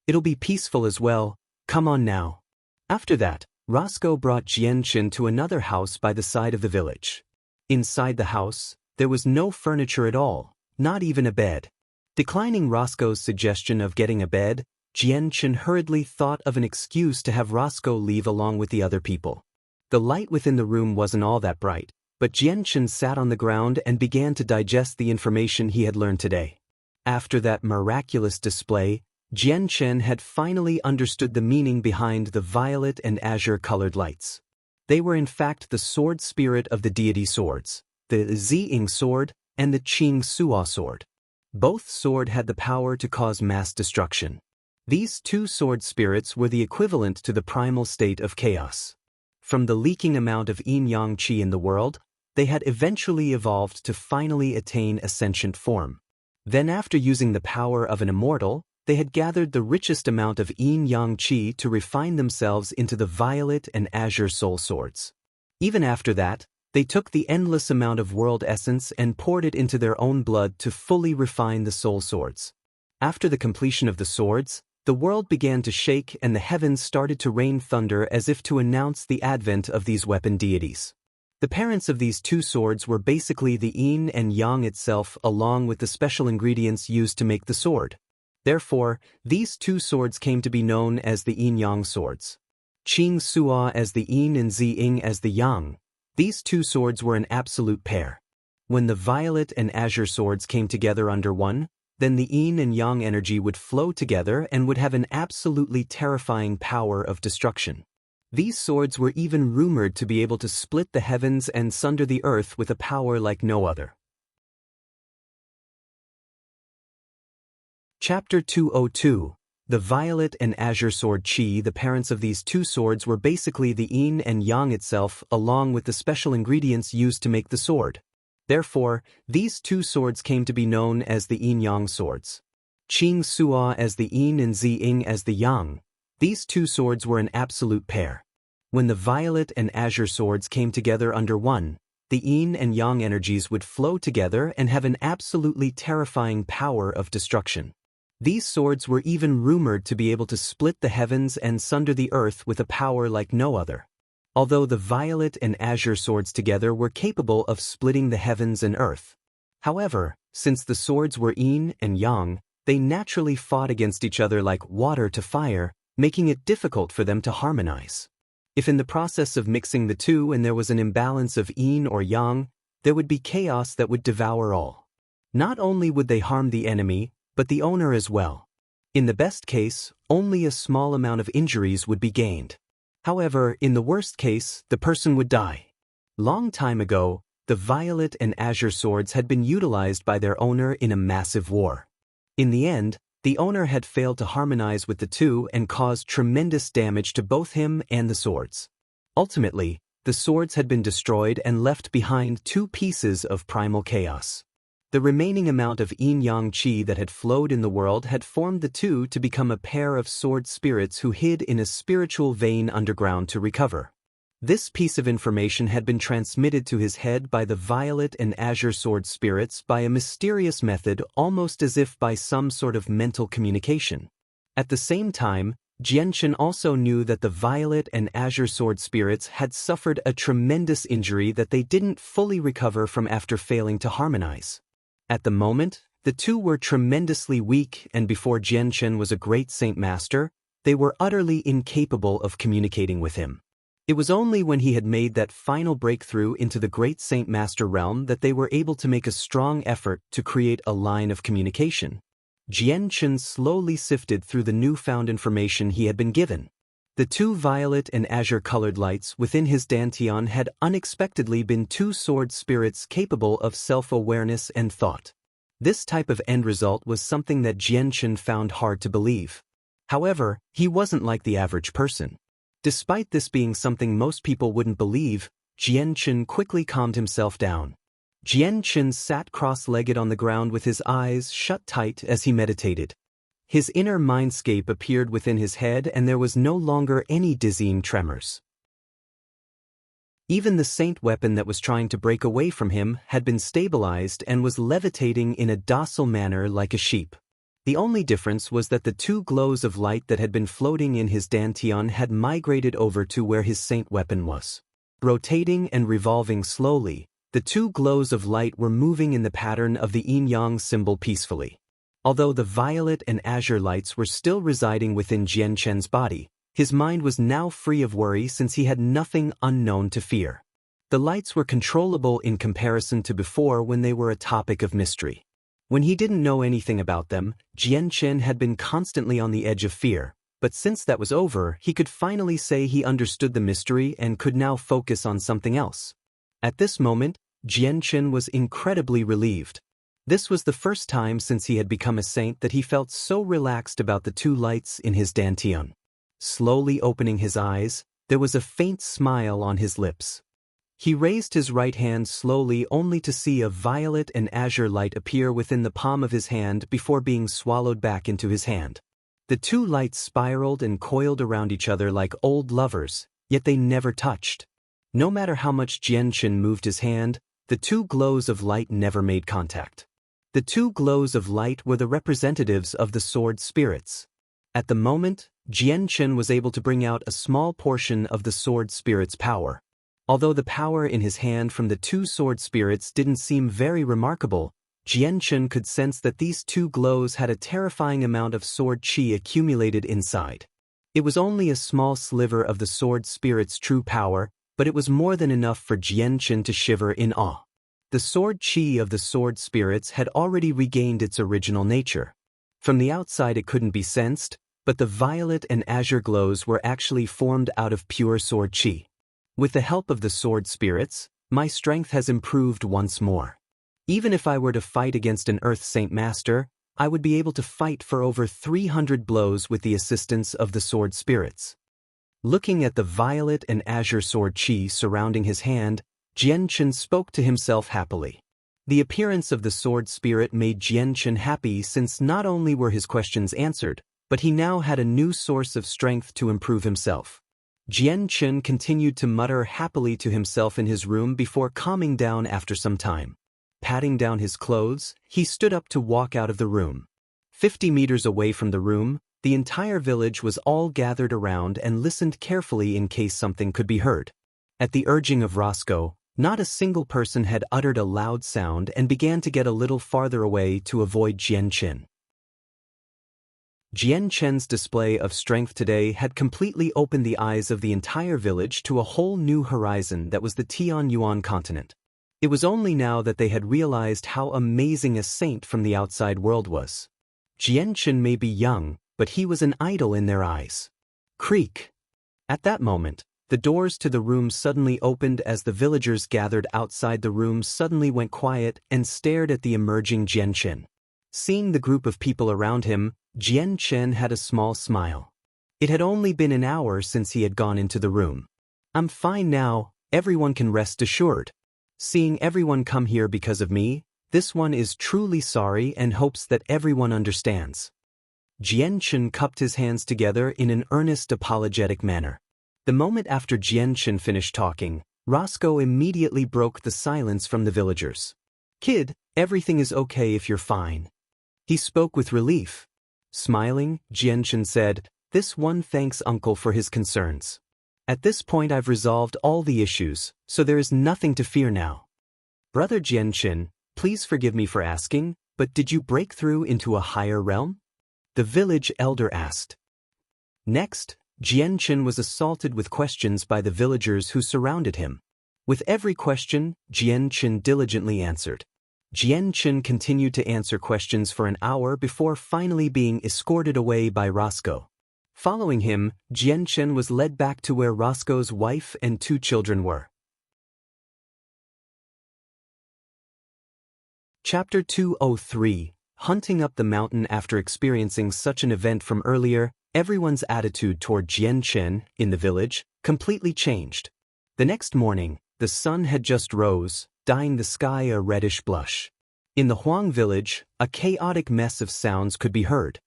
It'll be peaceful as well. Come on now." After that, Roscoe brought Jianchen to another house by the side of the village. Inside the house, there was no furniture at all, not even a bed. Declining Roscoe's suggestion of getting a bed, Jianchen hurriedly thought of an excuse to have Roscoe leave along with the other people. The light within the room wasn't all that bright, but Jianchen sat on the ground and began to digest the information he had learned today. After that miraculous display, Jianchen had finally understood the meaning behind the violet and azure-colored lights. They were in fact the sword spirit of the deity swords, the Ziying sword and the Qing Sua sword. Both swords had the power to cause mass destruction. These two sword spirits were the equivalent to the primal state of chaos. From the leaking amount of yin-yang qi in the world, they had eventually evolved to finally attain a sentient form. Then after using the power of an immortal, they had gathered the richest amount of yin-yang qi to refine themselves into the violet and azure soul swords. Even after that, they took the endless amount of world essence and poured it into their own blood to fully refine the soul swords. After the completion of the swords, the world began to shake and the heavens started to rain thunder as if to announce the advent of these weapon deities. The parents of these two swords were basically the yin and yang itself along with the special ingredients used to make the sword. Therefore, these two swords came to be known as the yin-yang swords. Qing Sua as the yin and Zi Ying as the yang. These two swords were an absolute pair. When the violet and azure swords came together under one, then the yin and yang energy would flow together and would have an absolutely terrifying power of destruction. These swords were even rumored to be able to split the heavens and sunder the earth with a power like no other. Chapter 202. The Violet and Azure Sword Qi. The parents of these two swords were basically the yin and yang itself along with the special ingredients used to make the sword. Therefore, these two swords came to be known as the yin-yang swords. Qing Sua as the yin and Zi Ying as the yang. These two swords were an absolute pair. When the violet and azure swords came together under one, the yin and yang energies would flow together and have an absolutely terrifying power of destruction. These swords were even rumored to be able to split the heavens and sunder the earth with a power like no other. Although the violet and azure swords together were capable of splitting the heavens and earth. However, since the swords were yin and yang, they naturally fought against each other like water to fire, making it difficult for them to harmonize. If in the process of mixing the two and there was an imbalance of yin or yang, there would be chaos that would devour all. Not only would they harm the enemy, but the owner as well. In the best case, only a small amount of injuries would be gained. However, in the worst case, the person would die. Long time ago, the violet and azure swords had been utilized by their owner in a massive war. In the end, the owner had failed to harmonize with the two and caused tremendous damage to both him and the swords. Ultimately, the swords had been destroyed and left behind two pieces of primal chaos. The remaining amount of yin-yang qi that had flowed in the world had formed the two to become a pair of sword spirits who hid in a spiritual vein underground to recover. This piece of information had been transmitted to his head by the violet and azure sword spirits by a mysterious method, almost as if by some sort of mental communication. At the same time, Jianchen also knew that the violet and azure sword spirits had suffered a tremendous injury that they didn't fully recover from after failing to harmonize. At the moment, the two were tremendously weak, and before Jianchen was a great Saint Master, they were utterly incapable of communicating with him. It was only when he had made that final breakthrough into the great Saint Master realm that they were able to make a strong effort to create a line of communication. Jianchen slowly sifted through the newfound information he had been given. The two violet and azure-colored lights within his dantian had unexpectedly been two sword spirits capable of self-awareness and thought. This type of end result was something that Jianchen found hard to believe. However, he wasn't like the average person. Despite this being something most people wouldn't believe, Jianchen quickly calmed himself down. Jianchen sat cross-legged on the ground with his eyes shut tight as he meditated. His inner mindscape appeared within his head and there was no longer any dizzying tremors. Even the saint weapon that was trying to break away from him had been stabilized and was levitating in a docile manner like a sheep. The only difference was that the two glows of light that had been floating in his dantian had migrated over to where his saint weapon was. Rotating and revolving slowly, the two glows of light were moving in the pattern of the yin-yang symbol peacefully. Although the violet and azure lights were still residing within Jianchen's body, his mind was now free of worry since he had nothing unknown to fear. The lights were controllable in comparison to before when they were a topic of mystery. When he didn't know anything about them, Jianchen had been constantly on the edge of fear, but since that was over, he could finally say he understood the mystery and could now focus on something else. At this moment, Jianchen was incredibly relieved. This was the first time since he had become a saint that he felt so relaxed about the two lights in his dantian. Slowly opening his eyes, there was a faint smile on his lips. He raised his right hand slowly only to see a violet and azure light appear within the palm of his hand before being swallowed back into his hand. The two lights spiraled and coiled around each other like old lovers, yet they never touched. No matter how much Jianchen moved his hand, the two glows of light never made contact. The two glows of light were the representatives of the sword spirits. At the moment, Jianchen was able to bring out a small portion of the sword spirit's power. Although the power in his hand from the two sword spirits didn't seem very remarkable, Jianchen could sense that these two glows had a terrifying amount of sword qi accumulated inside. It was only a small sliver of the sword spirit's true power, but it was more than enough for Jianchen to shiver in awe. The sword qi of the sword spirits had already regained its original nature. From the outside it couldn't be sensed, but the violet and azure glows were actually formed out of pure sword qi. With the help of the sword spirits, my strength has improved once more. Even if I were to fight against an Earth Saint Master, I would be able to fight for over 300 blows with the assistance of the sword spirits. Looking at the violet and azure sword qi surrounding his hand, Jianchen spoke to himself happily. The appearance of the sword spirit made Jianchen happy since not only were his questions answered, but he now had a new source of strength to improve himself. Jianchen continued to mutter happily to himself in his room before calming down after some time. Patting down his clothes, he stood up to walk out of the room. 50 meters away from the room, the entire village was all gathered around and listened carefully in case something could be heard. At the urging of Roscoe, not a single person had uttered a loud sound and began to get a little farther away to avoid Jianchen. Jianchen's display of strength today had completely opened the eyes of the entire village to a whole new horizon that was the Tianyuan continent. It was only now that they had realized how amazing a saint from the outside world was. Jianchen may be young, but he was an idol in their eyes. Creak! At that moment, the doors to the room suddenly opened as the villagers gathered outside the room suddenly went quiet and stared at the emerging Jianchen. Seeing the group of people around him, Jianchen had a small smile. It had only been an hour since he had gone into the room. "I'm fine now, everyone can rest assured. Seeing everyone come here because of me, this one is truly sorry and hopes that everyone understands." Jianchen cupped his hands together in an earnest apologetic manner. The moment after Jianchen finished talking, Roscoe immediately broke the silence from the villagers. "Kid, everything is okay if you're fine." He spoke with relief. Smiling, Jianchen said, "This one thanks Uncle for his concerns. At this point I've resolved all the issues, so there is nothing to fear now." "Brother Jianchen, please forgive me for asking, but did you break through into a higher realm?" the village elder asked. Next, Jianchen was assaulted with questions by the villagers who surrounded him. With every question, Jianchen diligently answered. Jianchen continued to answer questions for an hour before finally being escorted away by Roscoe. Following him, Jianchen was led back to where Roscoe's wife and 2 children were. Chapter 203, Hunting Up the Mountain. After experiencing such an event from earlier, everyone's attitude toward Jianchen, in the village, completely changed. The next morning, the sun had just rose, dyeing the sky a reddish blush. In the Huang village, a chaotic mess of sounds could be heard.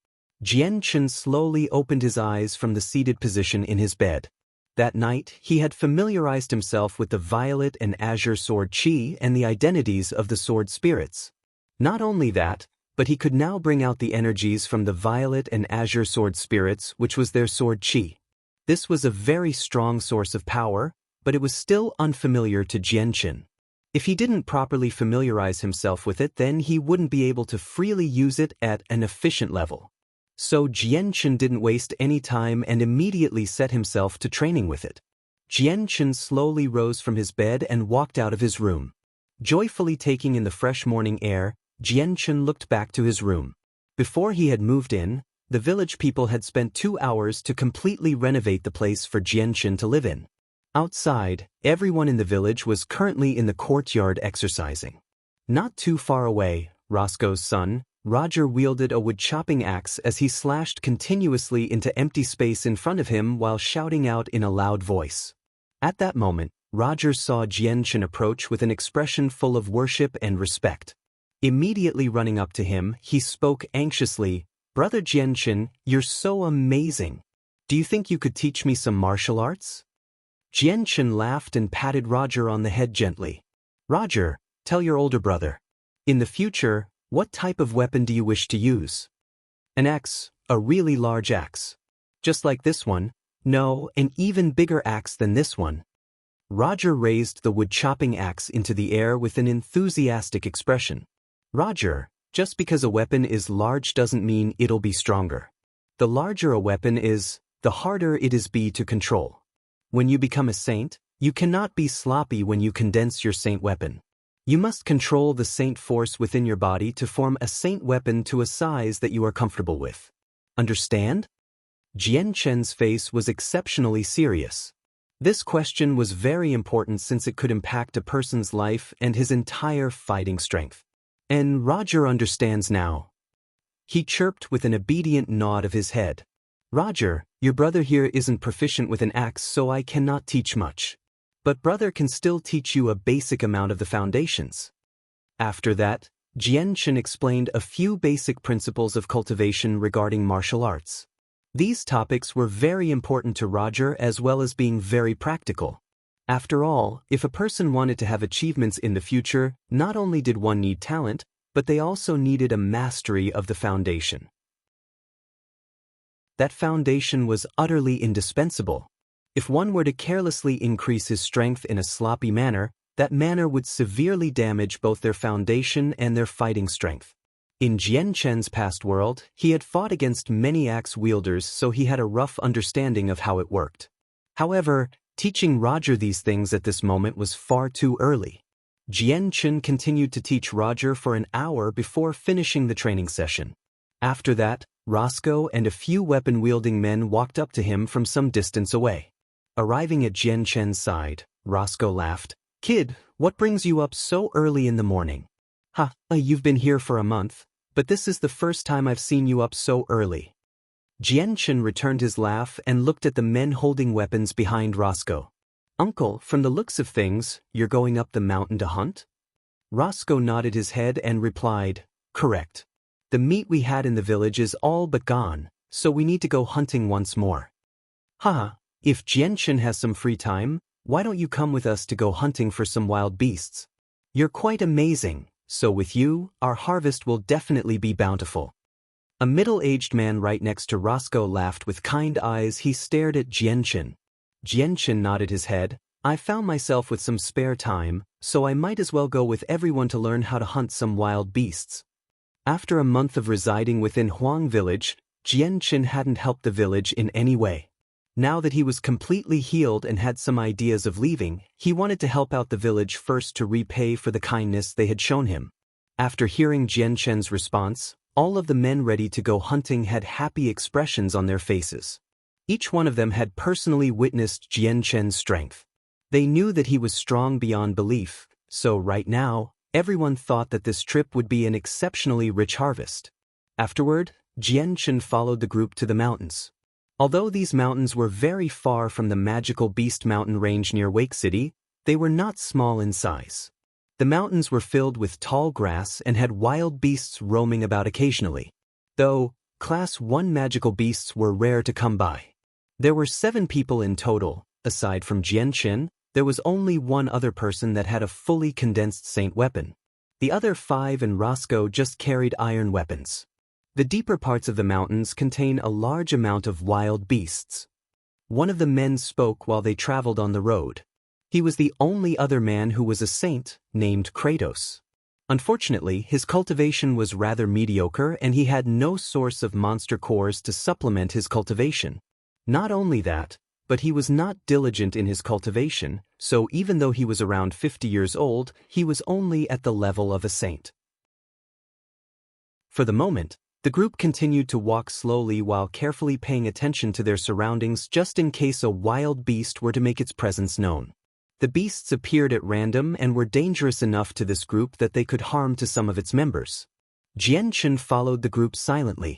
Jianchen slowly opened his eyes from the seated position in his bed. That night, he had familiarized himself with the violet and azure sword qi and the identities of the sword spirits. Not only that, but he could now bring out the energies from the violet and azure sword spirits, which was their sword qi. This was a very strong source of power, but it was still unfamiliar to Jianchen. If he didn't properly familiarize himself with it, then he wouldn't be able to freely use it at an efficient level. So Jianchen didn't waste any time and immediately set himself to training with it. Jianchen slowly rose from his bed and walked out of his room. Joyfully taking in the fresh morning air, Jianchen looked back to his room. Before he had moved in, the village people had spent 2 hours to completely renovate the place for Jianchen to live in. Outside, everyone in the village was currently in the courtyard exercising. Not too far away, Roscoe's son, Roger wielded a wood-chopping axe as he slashed continuously into empty space in front of him while shouting out in a loud voice. At that moment, Roger saw Jianchen approach with an expression full of worship and respect. Immediately running up to him, he spoke anxiously, "Brother Jianchen, you're so amazing. Do you think you could teach me some martial arts?" Jianchen laughed and patted Roger on the head gently. "Roger, tell your older brother. In the future, what type of weapon do you wish to use?" "An axe, a really large axe. Just like this one." "No, an even bigger axe than this one." Roger raised the wood-chopping axe into the air with an enthusiastic expression. "Roger, just because a weapon is large doesn't mean it'll be stronger. The larger a weapon is, the harder it is to control. When you become a saint, you cannot be sloppy when you condense your saint weapon. You must control the saint force within your body to form a saint weapon to a size that you are comfortable with. Understand?" Jianchen's face was exceptionally serious. This question was very important since it could impact a person's life and his entire fighting strength. "And Roger understands now." He chirped with an obedient nod of his head. "Roger, your brother here isn't proficient with an axe, so I cannot teach much. But brother can still teach you a basic amount of the foundations." After that, Jianchen explained a few basic principles of cultivation regarding martial arts. These topics were very important to Roger as well as being very practical. After all, if a person wanted to have achievements in the future, not only did one need talent, but they also needed a mastery of the foundation. That foundation was utterly indispensable. If one were to carelessly increase his strength in a sloppy manner, that manner would severely damage both their foundation and their fighting strength. In Jianchen's past world, he had fought against many axe wielders, so he had a rough understanding of how it worked. However, teaching Roger these things at this moment was far too early. Jianchen continued to teach Roger for an hour before finishing the training session. After that, Roscoe and a few weapon-wielding men walked up to him from some distance away. Arriving at Jianchen's side, Roscoe laughed. "Kid, what brings you up so early in the morning?" "Ha, you've been here for a month, but this is the first time I've seen you up so early." Jianchen returned his laugh and looked at the men holding weapons behind Roscoe. "Uncle, from the looks of things, you're going up the mountain to hunt?" Roscoe nodded his head and replied, "Correct. The meat we had in the village is all but gone, so we need to go hunting once more." "Haha, if Jianchen has some free time, why don't you come with us to go hunting for some wild beasts? You're quite amazing, so with you, our harvest will definitely be bountiful." A middle-aged man right next to Roscoe laughed with kind eyes. He stared at Jianchen. Jianchen nodded his head. "I found myself with some spare time, so I might as well go with everyone to learn how to hunt some wild beasts." After a month of residing within Huang village, Jianchen hadn't helped the village in any way. Now that he was completely healed and had some ideas of leaving, he wanted to help out the village first to repay for the kindness they had shown him. After hearing Jianchen's response, all of the men ready to go hunting had happy expressions on their faces. Each one of them had personally witnessed Jianchen's strength. They knew that he was strong beyond belief, so right now, everyone thought that this trip would be an exceptionally rich harvest. Afterward, Jianchen followed the group to the mountains. Although these mountains were very far from the magical Beast Mountain range near Wake City, they were not small in size. The mountains were filled with tall grass and had wild beasts roaming about occasionally. Though, Class 1 magical beasts were rare to come by. There were 7 people in total. Aside from Jianchen, there was only one other person that had a fully condensed saint weapon. The other 5 and Roscoe just carried iron weapons. The deeper parts of the mountains contain a large amount of wild beasts. One of the men spoke while they traveled on the road. He was the only other man who was a saint, named Kratos. Unfortunately, his cultivation was rather mediocre and he had no source of monster cores to supplement his cultivation. Not only that, but he was not diligent in his cultivation, so even though he was around 50 years old, he was only at the level of a saint. For the moment, the group continued to walk slowly while carefully paying attention to their surroundings just in case a wild beast were to make its presence known. The beasts appeared at random and were dangerous enough to this group that they could harm to some of its members. Jian Chen followed the group silently.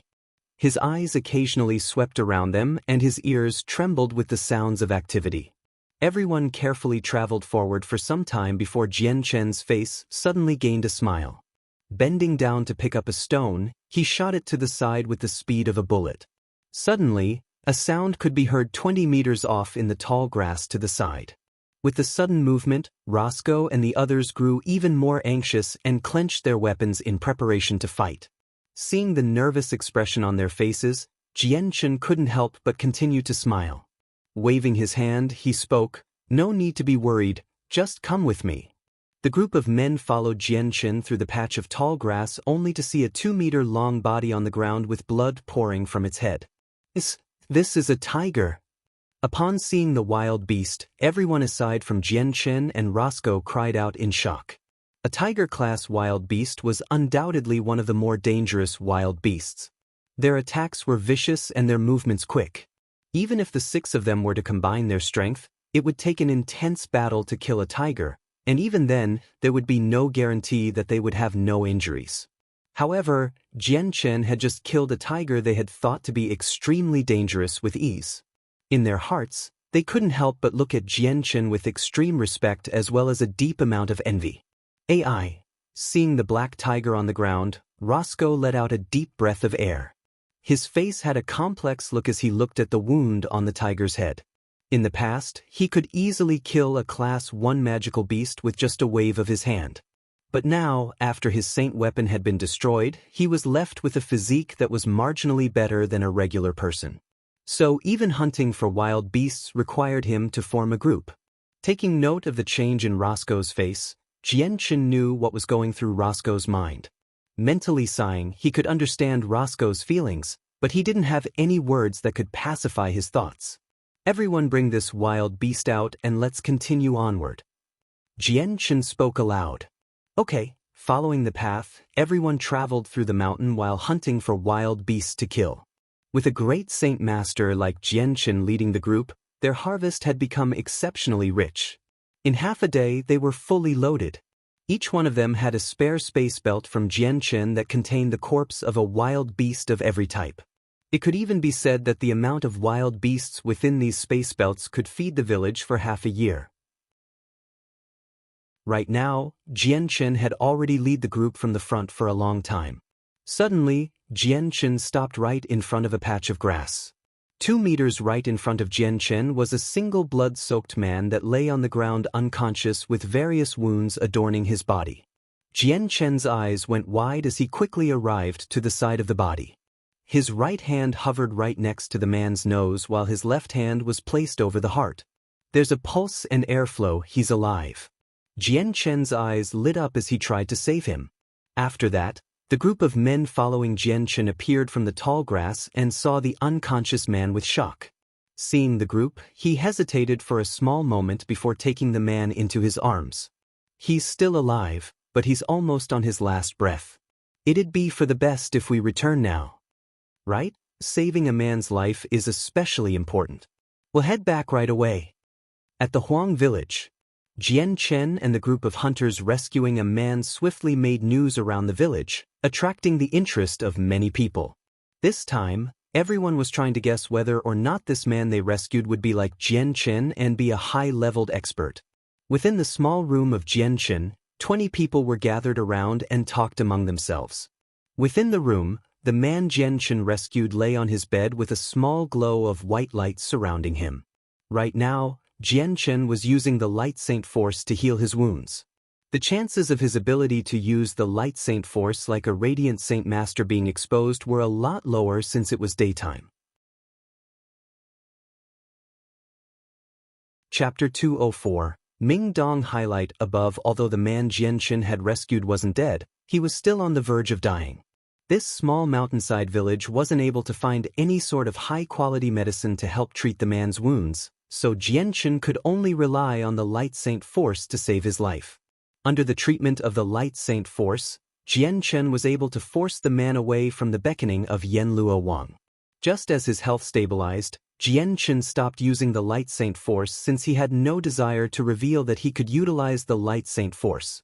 His eyes occasionally swept around them and his ears trembled with the sounds of activity. Everyone carefully traveled forward for some time before Jian Chen's face suddenly gained a smile. Bending down to pick up a stone, he shot it to the side with the speed of a bullet. Suddenly, a sound could be heard 20 meters off in the tall grass to the side. With the sudden movement, Roscoe and the others grew even more anxious and clenched their weapons in preparation to fight. Seeing the nervous expression on their faces, Jian Chen couldn't help but continue to smile. Waving his hand, he spoke, "No need to be worried, just come with me." The group of men followed Jian Chen through the patch of tall grass only to see a 2-meter-long body on the ground with blood pouring from its head. This is a tiger. Upon seeing the wild beast, everyone aside from Jian Chen and Roscoe cried out in shock. A tiger-class wild beast was undoubtedly one of the more dangerous wild beasts. Their attacks were vicious and their movements quick. Even if the 6 of them were to combine their strength, it would take an intense battle to kill a tiger, and even then, there would be no guarantee that they would have no injuries. However, Jian Chen had just killed a tiger they had thought to be extremely dangerous with ease. In their hearts, they couldn't help but look at Jian Chen with extreme respect as well as a deep amount of envy. Seeing the black tiger on the ground, Roscoe let out a deep breath of air. His face had a complex look as he looked at the wound on the tiger's head. In the past, he could easily kill a Class 1 magical beast with just a wave of his hand. But now, after his saint weapon had been destroyed, he was left with a physique that was marginally better than a regular person. So even hunting for wild beasts required him to form a group. Taking note of the change in Roscoe's face, Jian Chen knew what was going through Roscoe's mind. Mentally sighing, he could understand Roscoe's feelings, but he didn't have any words that could pacify his thoughts. "Everyone bring this wild beast out and let's continue onward." Jian Chen spoke aloud. Okay. Following the path, everyone traveled through the mountain while hunting for wild beasts to kill. With a great saint master like Jian Chen leading the group, their harvest had become exceptionally rich. In half a day they were fully loaded. Each one of them had a spare space belt from Jian Chen that contained the corpse of a wild beast of every type. It could even be said that the amount of wild beasts within these space belts could feed the village for half a year. Right now, Jian Chen had already led the group from the front for a long time. Suddenly, Jian Chen stopped right in front of a patch of grass. 2 meters right in front of Jian Chen was a single blood-soaked man that lay on the ground unconscious with various wounds adorning his body. Jian Chen's eyes went wide as he quickly arrived to the side of the body. His right hand hovered right next to the man's nose while his left hand was placed over the heart. "There's a pulse and airflow, he's alive." Jian Chen's eyes lit up as he tried to save him. After that, the group of men following Jian Chen appeared from the tall grass and saw the unconscious man with shock. Seeing the group, he hesitated for a small moment before taking the man into his arms. "He's still alive, but he's almost on his last breath. It'd be for the best if we return now. Right? Saving a man's life is especially important. We'll head back right away." At the Huang village, Jian Chen and the group of hunters rescuing a man swiftly made news around the village, attracting the interest of many people. This time, everyone was trying to guess whether or not this man they rescued would be like Jian Chen and be a high-leveled expert. Within the small room of Jian Chen, 20 people were gathered around and talked among themselves. Within the room, the man Jian Chen rescued lay on his bed with a small glow of white light surrounding him. Right now, Jian Chen was using the Light Saint Force to heal his wounds. The chances of his ability to use the Light Saint Force like a Radiant Saint Master being exposed were a lot lower since it was daytime. Chapter 204 Ming Dong highlight above. Although the man Jian Chen had rescued wasn't dead, he was still on the verge of dying. This small mountainside village wasn't able to find any sort of high-quality medicine to help treat the man's wounds, so Jian Chen could only rely on the Light Saint Force to save his life. Under the treatment of the Light Saint Force, Jian Chen was able to force the man away from the beckoning of Yanluo Wang. Just as his health stabilized, Jian Chen stopped using the Light Saint Force since he had no desire to reveal that he could utilize the Light Saint Force.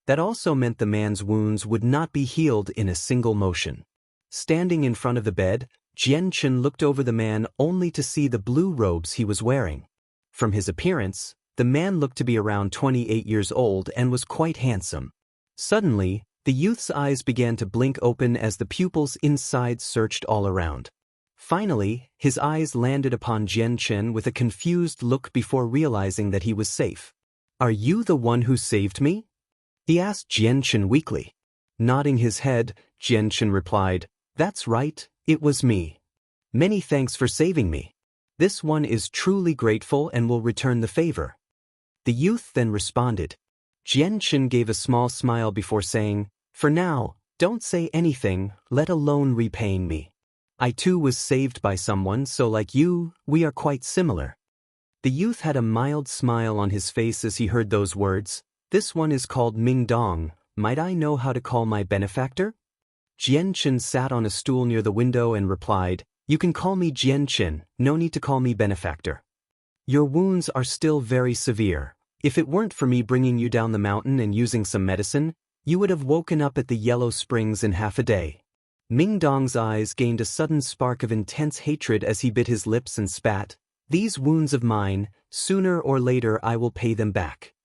That also meant the man's wounds would not be healed in a single motion. Standing in front of the bed, Jian-Chen looked over the man only to see the blue robes he was wearing. From his appearance, the man looked to be around 28 years old and was quite handsome. Suddenly, the youth's eyes began to blink open as the pupils inside searched all around. Finally, his eyes landed upon Jian-Chen with a confused look before realizing that he was safe. "Are you the one who saved me?" he asked Jian-Chen weakly. Nodding his head, Jian-Chen replied, "That's right, it was me. Many thanks for saving me. This one is truly grateful and will return the favor." The youth then responded. Jian-Chen gave a small smile before saying, "For now, don't say anything, let alone repaying me. I too was saved by someone, so like you, we are quite similar." The youth had a mild smile on his face as he heard those words. "This one is called Ming Dong. Might I know how to call my benefactor?" Jian-Chen sat on a stool near the window and replied, "You can call me Jian-Chen, no need to call me benefactor. Your wounds are still very severe. If it weren't for me bringing you down the mountain and using some medicine, you would have woken up at the Yellow Springs in half a day." Ming Dong's eyes gained a sudden spark of intense hatred as he bit his lips and spat, "These wounds of mine, sooner or later I will pay them back."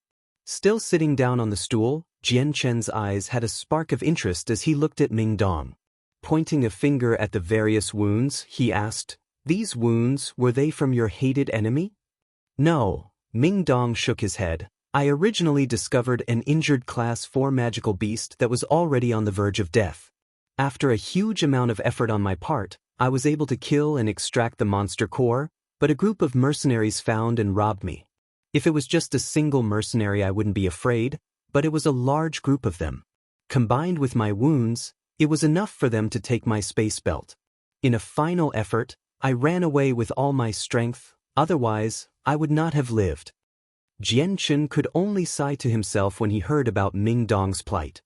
Still sitting down on the stool, Jian-Chen's eyes had a spark of interest as he looked at Ming Dong. Pointing a finger at the various wounds, he asked, "These wounds, were they from your hated enemy?" "No," Ming Dong shook his head. "I originally discovered an injured Class 4 magical beast that was already on the verge of death. After a huge amount of effort on my part, I was able to kill and extract the monster core, but a group of mercenaries found and robbed me. If it was just a single mercenary I wouldn't be afraid, but it was a large group of them. Combined with my wounds, it was enough for them to take my space belt. In a final effort, I ran away with all my strength, otherwise, I would not have lived." Jian-Chen could only sigh to himself when he heard about Ming Dong's plight.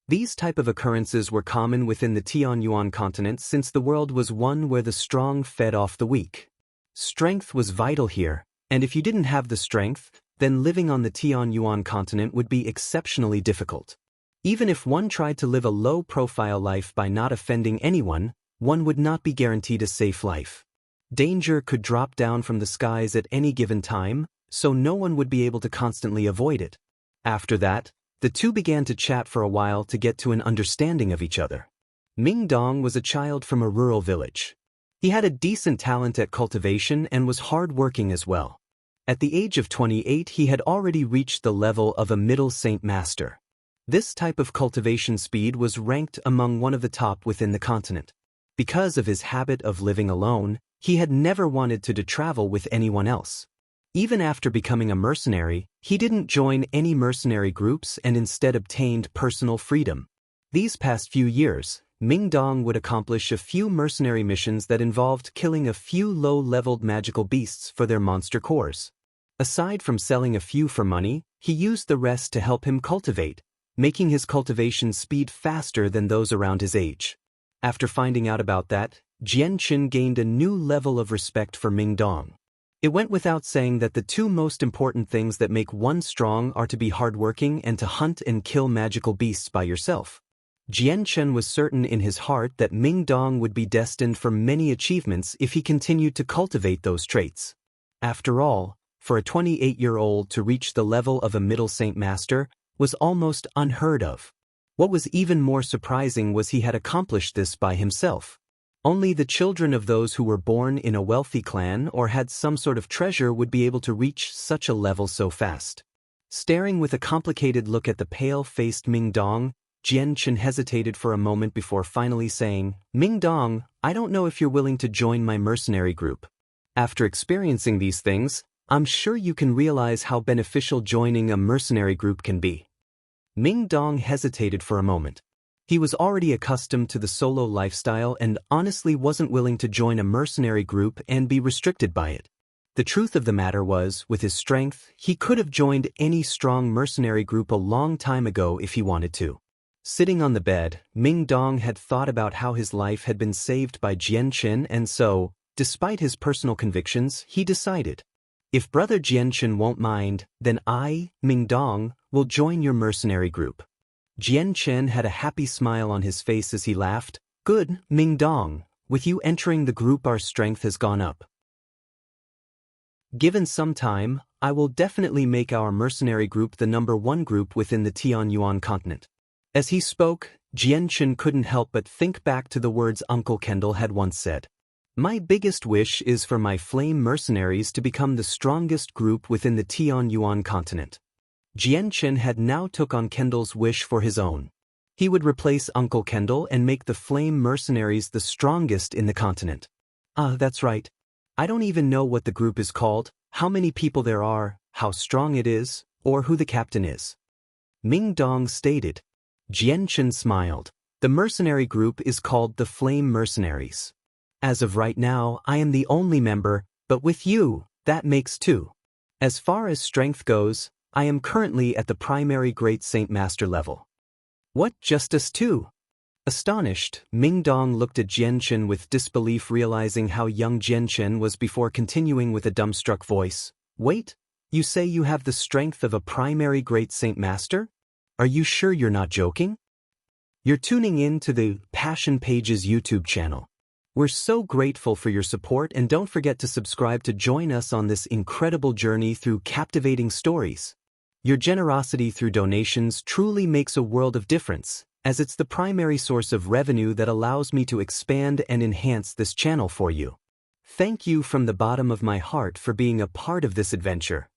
These type of occurrences were common within the Tianyuan continent since the world was one where the strong fed off the weak. Strength was vital here, and if you didn't have the strength, then living on the Tianyuan continent would be exceptionally difficult. Even if one tried to live a low-profile life by not offending anyone, one would not be guaranteed a safe life. Danger could drop down from the skies at any given time, so no one would be able to constantly avoid it. After that, the two began to chat for a while to get to an understanding of each other. Ming Dong was a child from a rural village. He had a decent talent at cultivation and was hard-working as well. At the age of 28, he had already reached the level of a middle Saint Master. This type of cultivation speed was ranked among one of the top within the continent. Because of his habit of living alone, he had never wanted to travel with anyone else. Even after becoming a mercenary, he didn't join any mercenary groups and instead obtained personal freedom. These past few years, Ming Dong would accomplish a few mercenary missions that involved killing a few low-leveled magical beasts for their monster cores. Aside from selling a few for money, he used the rest to help him cultivate, making his cultivation speed faster than those around his age. After finding out about that, Jian-Chen gained a new level of respect for Ming Dong. It went without saying that the two most important things that make one strong are to be hardworking and to hunt and kill magical beasts by yourself. Jian-Chen was certain in his heart that Ming Dong would be destined for many achievements if he continued to cultivate those traits. After all, for a 28-year-old to reach the level of a middle Saint Master was almost unheard of. What was even more surprising was he had accomplished this by himself. Only the children of those who were born in a wealthy clan or had some sort of treasure would be able to reach such a level so fast. Staring with a complicated look at the pale-faced Ming Dong, Jian-Chen hesitated for a moment before finally saying, "Ming Dong, I don't know if you're willing to join my mercenary group. After experiencing these things, I'm sure you can realize how beneficial joining a mercenary group can be." Ming Dong hesitated for a moment. He was already accustomed to the solo lifestyle and honestly wasn't willing to join a mercenary group and be restricted by it. The truth of the matter was, with his strength, he could have joined any strong mercenary group a long time ago if he wanted to. Sitting on the bed, Ming Dong had thought about how his life had been saved by Jian-Chen and so, despite his personal convictions, he decided, If Brother Jianchen won't mind, then I, Mingdong, will join your mercenary group. Jianchen had a happy smile on his face as he laughed. Good, Mingdong. With you entering the group, our strength has gone up. Given some time, I will definitely make our mercenary group the #1 group within the Tianyuan continent. As he spoke, Jianchen couldn't help but think back to the words Uncle Kendall had once said. My biggest wish is for my flame mercenaries to become the strongest group within the Tianyuan continent. Jianchen had now took on Kendall's wish for his own. He would replace Uncle Kendall and make the flame mercenaries the strongest in the continent. That's right. I don't even know what the group is called, how many people there are, how strong it is, or who the captain is. Mingdong stated. Jianchen smiled. The mercenary group is called the Flame Mercenaries. As of right now, I am the only member, but with you, that makes 2. As far as strength goes, I am currently at the primary Great Saint Master level. What, just us 2? Astonished, Mingdong looked at Jianchen with disbelief, realizing how young Jianchen was before continuing with a dumbstruck voice. Wait, you say you have the strength of a primary Great Saint Master? Are you sure you're not joking? You're tuning in to the Passion Pages YouTube channel. We're so grateful for your support, and don't forget to subscribe to join us on this incredible journey through captivating stories. Your generosity through donations truly makes a world of difference, as it's the primary source of revenue that allows me to expand and enhance this channel for you. Thank you from the bottom of my heart for being a part of this adventure.